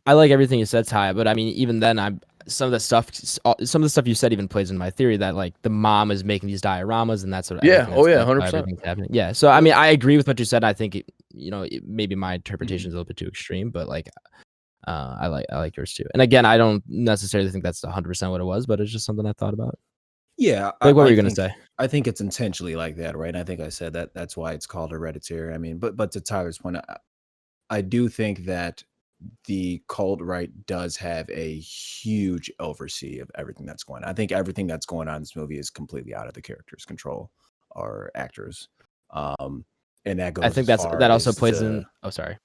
I like everything you said, Ty, but I mean, even then, some of the stuff you said even plays in my theory that, like, the mom is making these dioramas, and that's what 100% everything's happening. Yeah, so I mean, I agree with what you said. I think maybe my interpretation is a little bit too extreme, but like, I like yours too. And again, I don't necessarily think that's 100% what it was, but it's just something I thought about. Yeah, like, what were you gonna say? I think it's intentionally like that, right? And I think I said that's why it's called Hereditary. I mean, but to Tyler's point, I do think that the cult, right, does have a huge oversee of everything that's going on. I think everything that's going on in this movie is completely out of the character's control or actors. And that goes. I think that also plays in. Oh, sorry.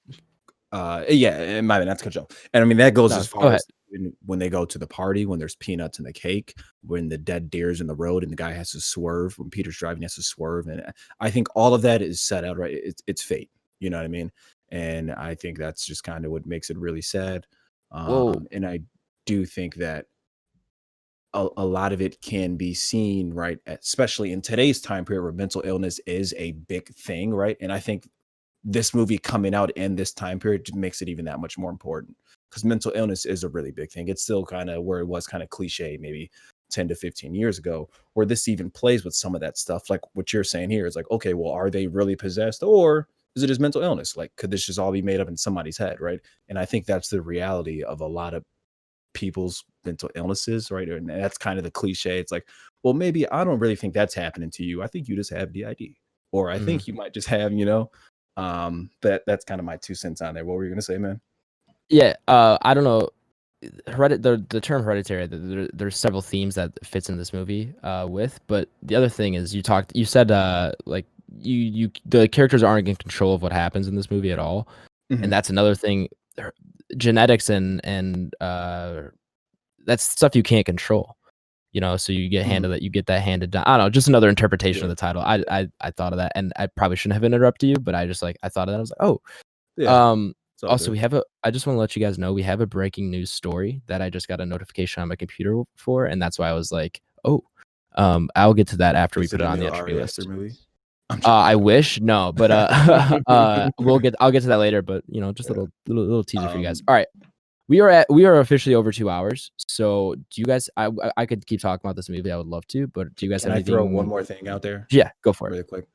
Yeah, my bad, not to cut you off. And I mean, that goes as far as when they go to the party, when there's peanuts in the cake, when the dead deer's in the road and the guy has to swerve, when Peter's driving, he has to swerve. And I think all of that is set out, right? It's fate. You know what I mean? And I think that's just kind of what makes it really sad. And I do think that a lot of it can be seen, right, especially in today's time period where mental illness is a big thing, right? And I think this movie coming out in this time period makes it even that much more important, because mental illness is a really big thing. It's still kind of where it was kind of cliche maybe 10 to 15 years ago, where this even plays with some of that stuff. Like what you're saying here is like, okay, well, are they really possessed, or is it just mental illness? Like, could this just all be made up in somebody's head, right? And I think that's the reality of a lot of people's mental illnesses, right? And that's kind of the cliche. It's like, well, maybe I don't really think that's happening to you. I think you just have DID, or I think you might just have, that's kind of my 2 cents on there. What were you gonna say, man? Yeah, I don't know. The term hereditary, there's several themes that fits in this movie with, but the other thing is you said like the characters aren't in control of what happens in this movie at all, and that's another thing. Genetics and that's stuff you can't control, so you get that handed down. I don't know, just another interpretation of the title. I thought of that, and I probably shouldn't have interrupted you, but I thought of that. I was like, oh, also I just want to let you guys know we have a breaking news story that I just got a notification on my computer for, and that's why I was like, oh, I'll get to that after we put it on the Entropy list. Movie? I wish no, but I'll get to that later. But just a little teaser for you guys. All right, we are officially over 2 hours. So do you guys? I could keep talking about this movie. I would love to, but do you guys? Can I throw one more thing out there? Yeah, go for it. Really quick.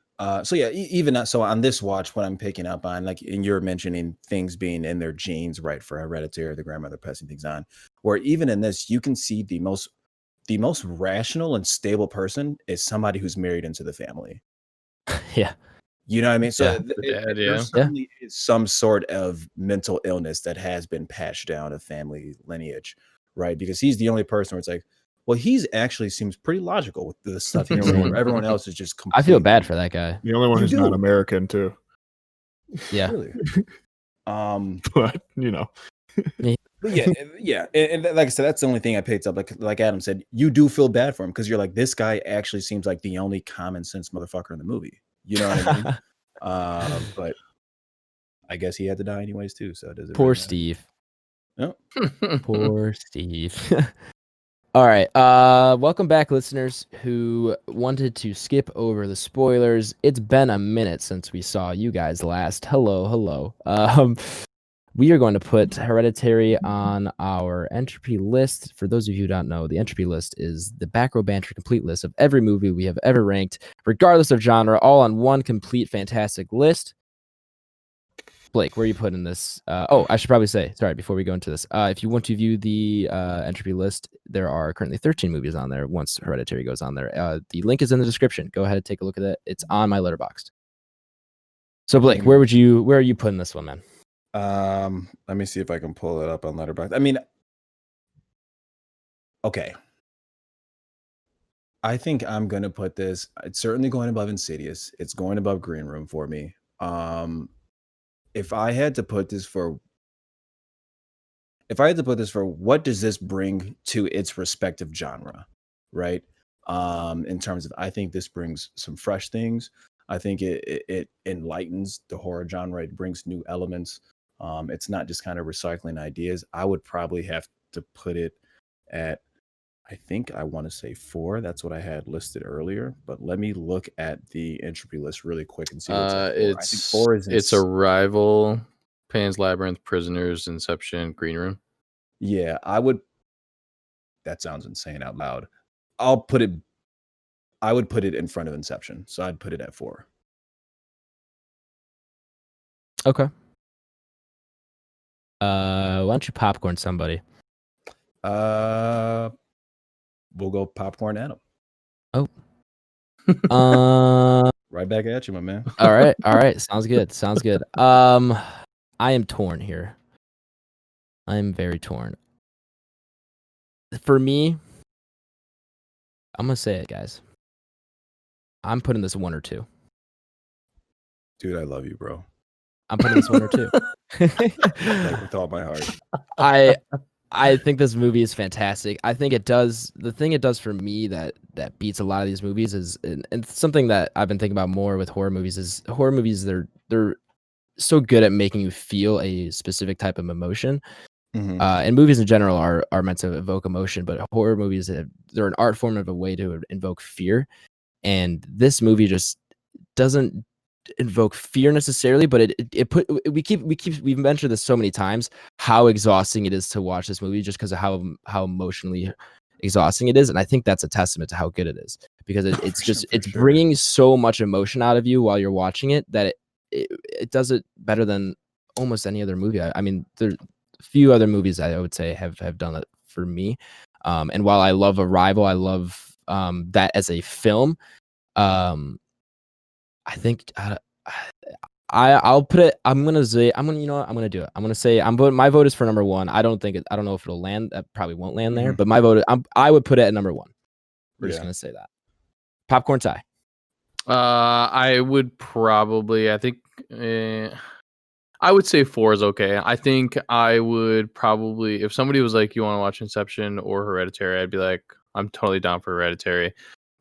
So yeah, even so on this watch, what I'm picking up on, like, and you're mentioning things being in their genes, right, for Hereditary, the grandmother passing things on, where even in this, you can see the most rational and stable person is somebody who's married into the family. Yeah. You know what I mean? So there certainly is some sort of mental illness that has been passed down a family lineage, right? Because he's the only person where it's like, Well, he's actually seems pretty logical with the stuff he's saying. Everyone else is just I feel completely. bad for that guy. The only one You who's not do. American too. Yeah. Really. But you know, But yeah, and like I said, that's the only thing I picked up. Like Adam said, you do feel bad for him because you're like, this guy actually seems like the only common sense motherfucker in the movie. You know what I mean? But I guess he had to die anyways too. So does it Poor really matter? Steve. No. Poor Steve. All right. Welcome back, listeners who wanted to skip over the spoilers. It's been a minute since we saw you guys last. Hello. We are going to put Hereditary on our Entropy list. For those of you who don't know, the Entropy list is the Back Row Banter complete list of every movie we have ever ranked, regardless of genre, all on one complete fantastic list. Blake, where are you putting this? I should probably say, sorry, before we go into this, if you want to view the Entropy list, there are currently 13 movies on there once Hereditary goes on there. The link is in the description. Go ahead and take a look at it. It's on my Letterboxd. So, Blake, where are you putting this one, man? Let me see if I can pull it up on Letterboxd. I mean, okay. I think I'm gonna put this. It's certainly going above Insidious. It's going above Green Room for me. If I had to put this for what does this bring to its respective genre, right? In terms of, I think this brings some fresh things. I think it enlightens the horror genre. It brings new elements. It's not just kind of recycling ideas. I would probably have to put it at, I think I want to say 4. That's what I had listed earlier. But let me look at the Entropy list really quick and see what's at 4. I think 4 is it's Arrival, Pan's Labyrinth, Prisoners, Inception, Green Room. Yeah, I would. That sounds insane out loud. I would put it in front of Inception. So I'd put it at 4. Okay. Why don't you popcorn somebody? We'll go popcorn Adam. Right back at you, my man. All right. Sounds good. I am torn here. I am very torn. For me, I'm gonna say it, guys. I'm putting this 1 or 2. Dude, I love you, bro. I'm putting this 1 or 2. Like, with all my heart. I think this movie is fantastic. I think it does the thing it does for me that beats a lot of these movies is, and something that I've been thinking about more with horror movies is horror movies. They're so good at making you feel a specific type of emotion. Mm-hmm. And movies in general are meant to evoke emotion, but horror movies, they're an art form of a way to invoke fear. And this movie just doesn't invoke fear necessarily, but we've mentioned this so many times how exhausting it is to watch this movie just because of how emotionally exhausting it is. And I think that's a testament to how good it is, because it's bringing so much emotion out of you while you're watching it that it does it better than almost any other movie. I mean, there's a few other movies I would say have done it for me. And while I love Arrival, I love that as a film. I think I'll put it. I'm gonna do it. I'm gonna say my vote is for number 1. I don't know if it'll land. That probably won't land there. But my vote, I would put it at number 1. We're just gonna say that. Popcorn tie. I would probably. I think. I would say 4 is okay. I think I would probably, if somebody was like, "You want to watch Inception or Hereditary?" I'd be like, "I'm totally down for Hereditary."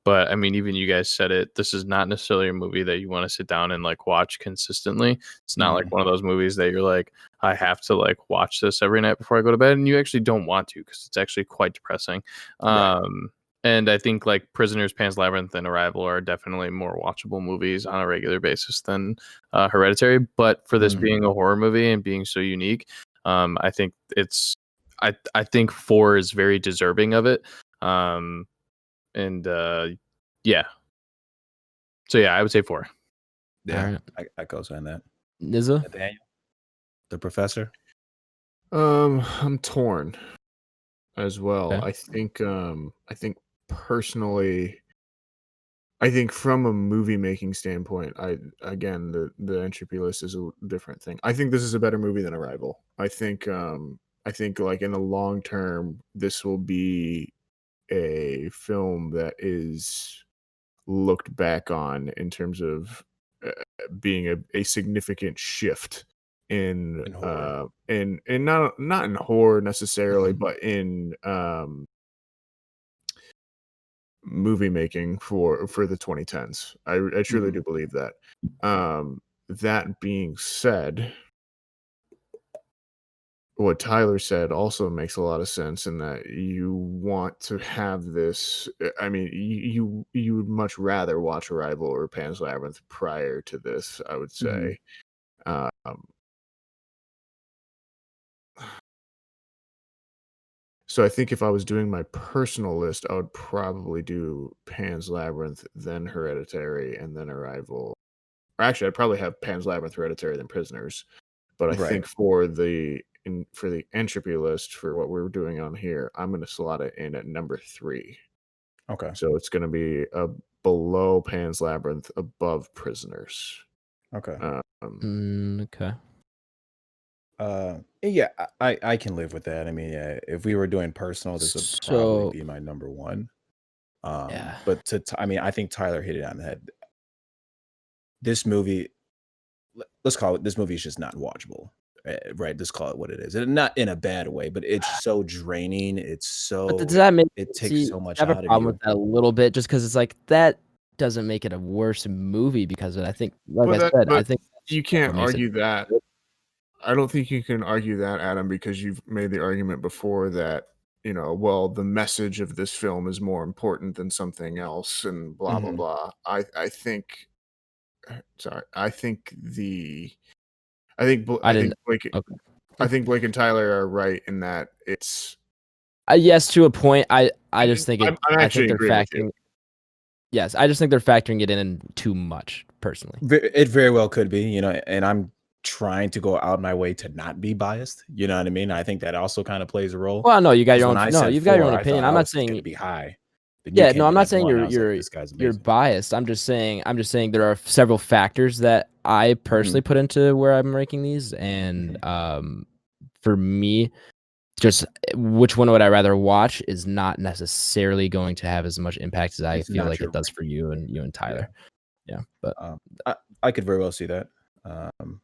But I mean, even you guys said it. This is not necessarily a movie that you want to sit down and like watch consistently. It's not like one of those movies that you're like, I have to like watch this every night before I go to bed, and you actually don't want to, because it's actually quite depressing. Right. And I think like Prisoners, Pan's Labyrinth, and Arrival are definitely more watchable movies on a regular basis than Hereditary. But for this being a horror movie and being so unique, I think I think 4 is very deserving of it. Yeah. So yeah, I would say 4. Yeah, right. I co-sign that. Nizza? Nathaniel, the professor. I'm torn as well. Okay. I think personally, I think from a movie making standpoint, the Entropy list is a different thing. I think this is a better movie than Arrival. I think like in the long term, this will be a film that is looked back on in terms of being a significant shift in horror. in not in horror necessarily, but in movie making for the 2010s. I truly do believe that. That being said, what Tyler said also makes a lot of sense in that you want to have this. I mean, you would much rather watch Arrival or Pan's Labyrinth prior to this, I would say. Um, so I think if I was doing my personal list, I would probably do Pan's Labyrinth, then Hereditary, and then Arrival. Or actually, I'd probably have Pan's Labyrinth, Hereditary, then Prisoners. But I think for the Entropy list, for what we're doing on here, I'm going to slot it in at number 3. Okay. So it's going to be below Pan's Labyrinth, above Prisoners. Okay. Okay. Yeah, I can live with that. I mean, yeah, if we were doing personal, this would probably be my number 1. Yeah. But I mean, I think Tyler hit it on the head. This movie, let's call it, this movie is just not watchable, right? Let's call it what it is, and not in a bad way, but it's so draining. It's so, But does that make it takes so much I have out a of problem you. with that a little bit, just because it's like that doesn't make it a worse movie because I think, like I said, I think you can't argue that. I don't think you can argue that, Adam, because you've made the argument before that, well, the message of this film is more important than something else, and blah blah blah. I think Blake and Tyler are right in that it's yes, to a point. I just think I'm actually agreeing with you. Yes, I just think they're factoring it in too much, personally. It very well could be, and I'm trying to go out my way to not be biased. You know what I mean? I think that also kind of plays a role. Well, no, you got your own. When I No, said you've got your 4, own I opinion. thought I'm I not was saying gonna be high. Yeah, no, I'm not saying you're you're biased. I'm just saying there are several factors that I personally put into where I'm ranking these, and for me, just which one would I rather watch is not necessarily going to have as much impact as I feel like it does for you and Tyler. Yeah, but I could very well see that.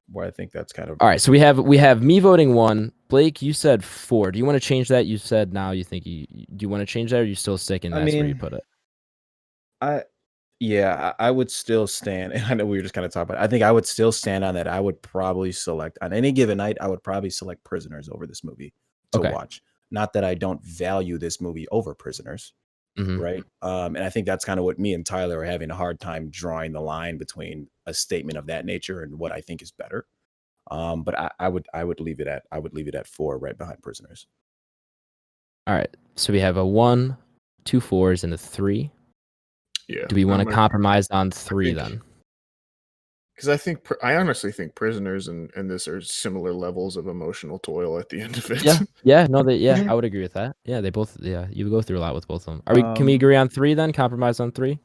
Where I think that's kind of all right. So we have me voting 1. Blake, you said 4. Do you want to change that? You said now you think do you want to change that, or are you still sticking? That's where you put it. I would still stand, and I know we were just kind of talking about it. I think I would still stand on that. I would probably select on any given night. I would probably select Prisoners over this movie to watch. Not that I don't value this movie over Prisoners. Right. And I think that's kind of what me and Tyler are having a hard time drawing the line between a statement of that nature and what I think is better. But I would leave it at 4, right behind Prisoners. All right. So we have a 1, 2 4s, and a 3. Yeah. Do we want to compromise on 3 then? Because I honestly think Prisoners and this are similar levels of emotional toil at the end of it. Yeah, no, I would agree with that. Yeah, they both. Yeah, you go through a lot with both of them. Can we agree on 3 then? Compromise on 3. Is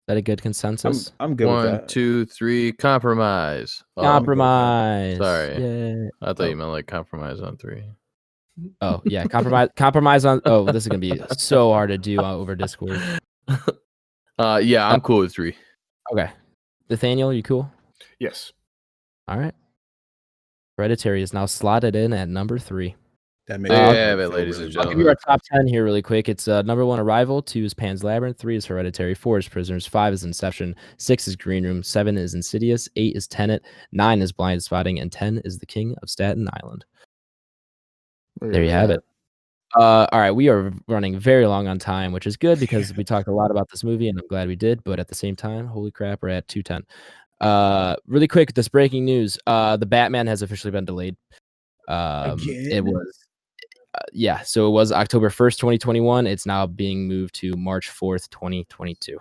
that a good consensus? I'm good with that. 1, 2, 3, compromise. Compromise. Sorry. Yeah. I thought you meant like compromise on 3. Oh yeah, compromise on. Oh, this is gonna be so hard to do over Discord. Yeah, I'm cool with 3. Okay. Nathaniel, you cool? Yes. All right. Hereditary is now slotted in at number 3. That makes ladies and I'll gentlemen. give you our top 10 here really quick. It's number 1, Arrival. 2 is Pan's Labyrinth. 3 is Hereditary. 4 is Prisoners. 5 is Inception. 6 is Green Room. 7 is Insidious. 8 is Tenet. 9 is Blind Spotting. And 10 is The King of Staten Island. There you have it. All right, we are running very long on time, which is good because we talked a lot about this movie, and I'm glad we did. But at the same time, holy crap, we're at 2:10. Really quick, this breaking news: the Batman has officially been delayed. It was, so it was October 1st, 2021. It's now being moved to March 4th, 2022.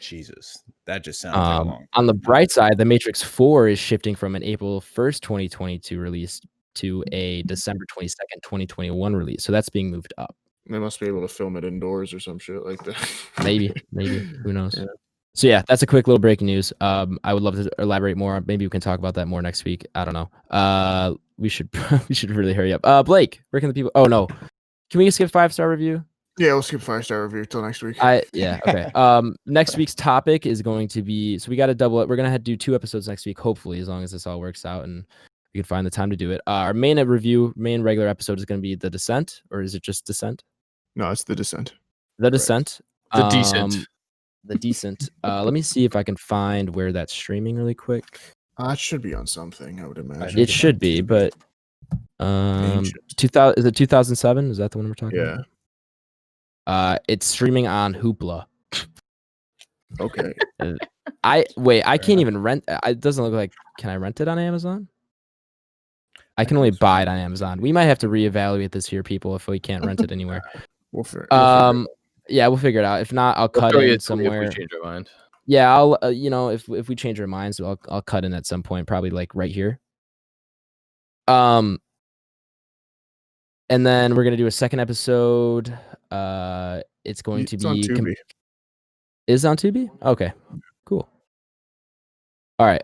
Jesus, that just sounds like a long. On the bright side, The Matrix 4 is shifting from an April 1st, 2022 release to a December 22nd, 2021 release. So that's being moved up. They must be able to film it indoors or some shit like that. Maybe. Who knows? Yeah. So yeah, that's a quick little breaking news. I would love to elaborate more. Maybe we can talk about that more next week. I don't know. We should really hurry up. Blake, where can the people? Oh no, can we skip 5-star review? Yeah, we'll skip 5-star review till next week. Okay. Next week's topic is going to be, so we got to double it. We're gonna do 2 episodes next week, hopefully, as long as this all works out and we can find the time to do it. Our main regular episode is going to be The Descent, or is it just Descent? No, it's The Descent. The Descent. The Decent. The Decent. Let me see if I can find where that's streaming really quick. It should be on something, I would imagine. It should be, but 2000, is it 2007? Is that the one we're talking about? Yeah. It's streaming on Hoopla. Okay. I can't even rent. It doesn't look like. Can I rent it on Amazon? I can only buy it on Amazon. We might have to reevaluate this here, people, if we can't rent it anywhere. We'll figure it out. Yeah, we'll figure it out. If not, I'll cut in somewhere. If we change our mind. Yeah, I'll if we change our minds, I'll cut in at some point, probably like right here. And then we're gonna do a second episode. It's going to be on Tubi. Is it on Tubi? Okay, cool. All right.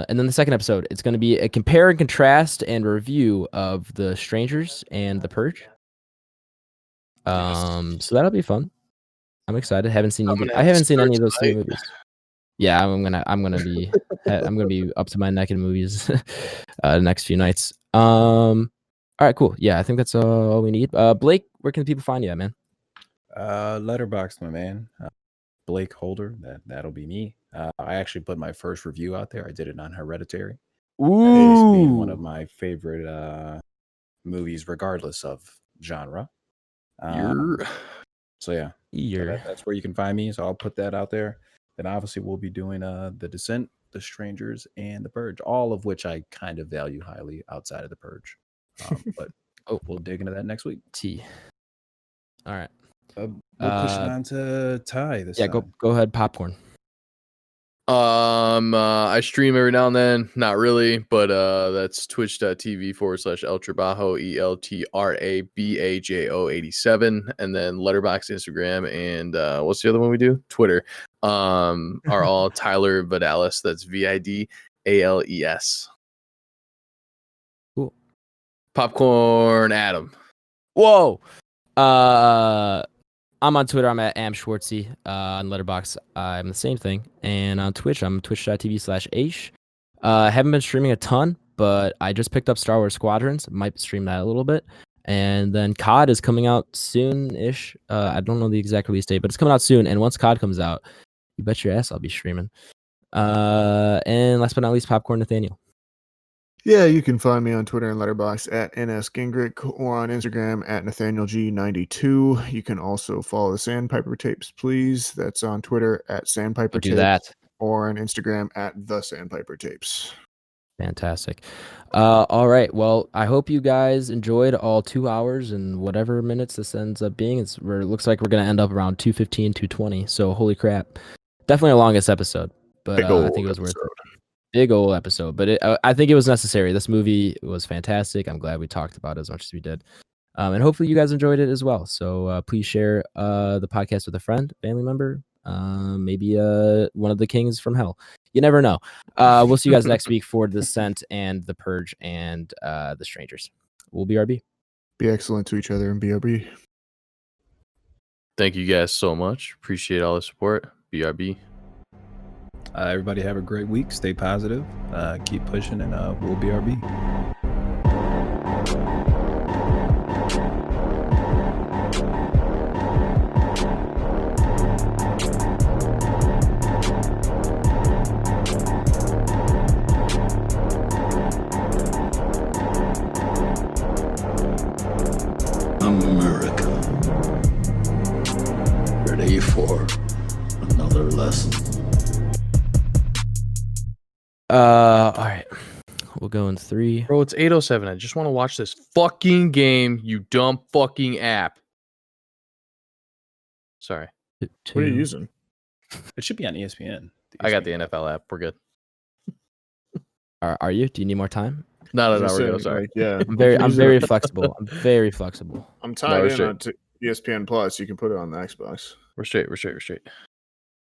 And then the second episode, it's going to be a compare and contrast and review of The Strangers and The Purge. So that'll be fun. I'm excited. I haven't seen any of those 3 movies. Yeah, I'm gonna be up to my neck in movies the next few nights. All right, cool. Yeah, I think that's all we need. Blake, where can people find you at, man? Letterboxd, my man. BlakeHolder, that'll be me. I actually put my first review out there. I did it on Hereditary. It's being one of my favorite movies, regardless of genre. So yeah, that's where you can find me. So I'll put that out there. Then obviously we'll be doing The Descent, The Strangers, and The Purge, all of which I kind of value highly outside of The Purge. But we'll dig into that next week. All right. We'll push it on to Ty this time. Go ahead, popcorn. I stream every now and then, not really, but that's twitch.tv/El Trabajo, ELTRABAJO 87, and then Letterboxd, Instagram, and what's the other one we do? Twitter. Are all Tyler Vidalis. That's VIDALES. Cool. Popcorn Adam. Whoa. I'm on Twitter. I'm at amschwartzy. On Letterboxd, I'm the same thing. And on Twitch, I'm twitch.tv/Aish. Haven't been streaming a ton, but I just picked up Star Wars Squadrons. Might stream that a little bit. And then COD is coming out soon-ish. I don't know the exact release date, but it's coming out soon. And once COD comes out, you bet your ass I'll be streaming. And last but not least, Popcorn Nathaniel. Yeah, you can find me on Twitter and Letterboxd at NSGingrick or on Instagram at NathanielG92. You can also follow the Sandpiper Tapes, please. That's on Twitter at Sandpiper Tapes. Do that. Or on Instagram at The Sandpiper Tapes. Fantastic. All right. Well, I hope you guys enjoyed all 2 hours and whatever minutes this ends up being. It looks like we're going to end up around 2:15, 2:20. So holy crap. Definitely a longest episode, but I think it was worth it. Big old episode, but I think it was necessary. This movie was fantastic. I'm glad we talked about it as much as we did. And hopefully you guys enjoyed it as well. So please share the podcast with a friend, family member, maybe one of the kings from hell. You never know. We'll see you guys next week for The Descent and The Purge and The Strangers. We'll BRB. Be excellent to each other and BRB. Thank you guys so much. Appreciate all the support. BRB. Everybody have a great week. Stay positive. Keep pushing, and we'll BRB. America. Ready for another lesson. All right. We'll go in 3. Bro, it's 8:07. I just want to watch this fucking game, you dumb fucking app. Sorry. 2. What are you using? It should be on ESPN. I got the NFL app. We're good. Are you? Do you need more time? No, we're good. Sorry. Like, yeah. I'm very flexible. I'm very flexible. I'm tied in straight. on ESPN Plus. You can put it on the Xbox. We're straight.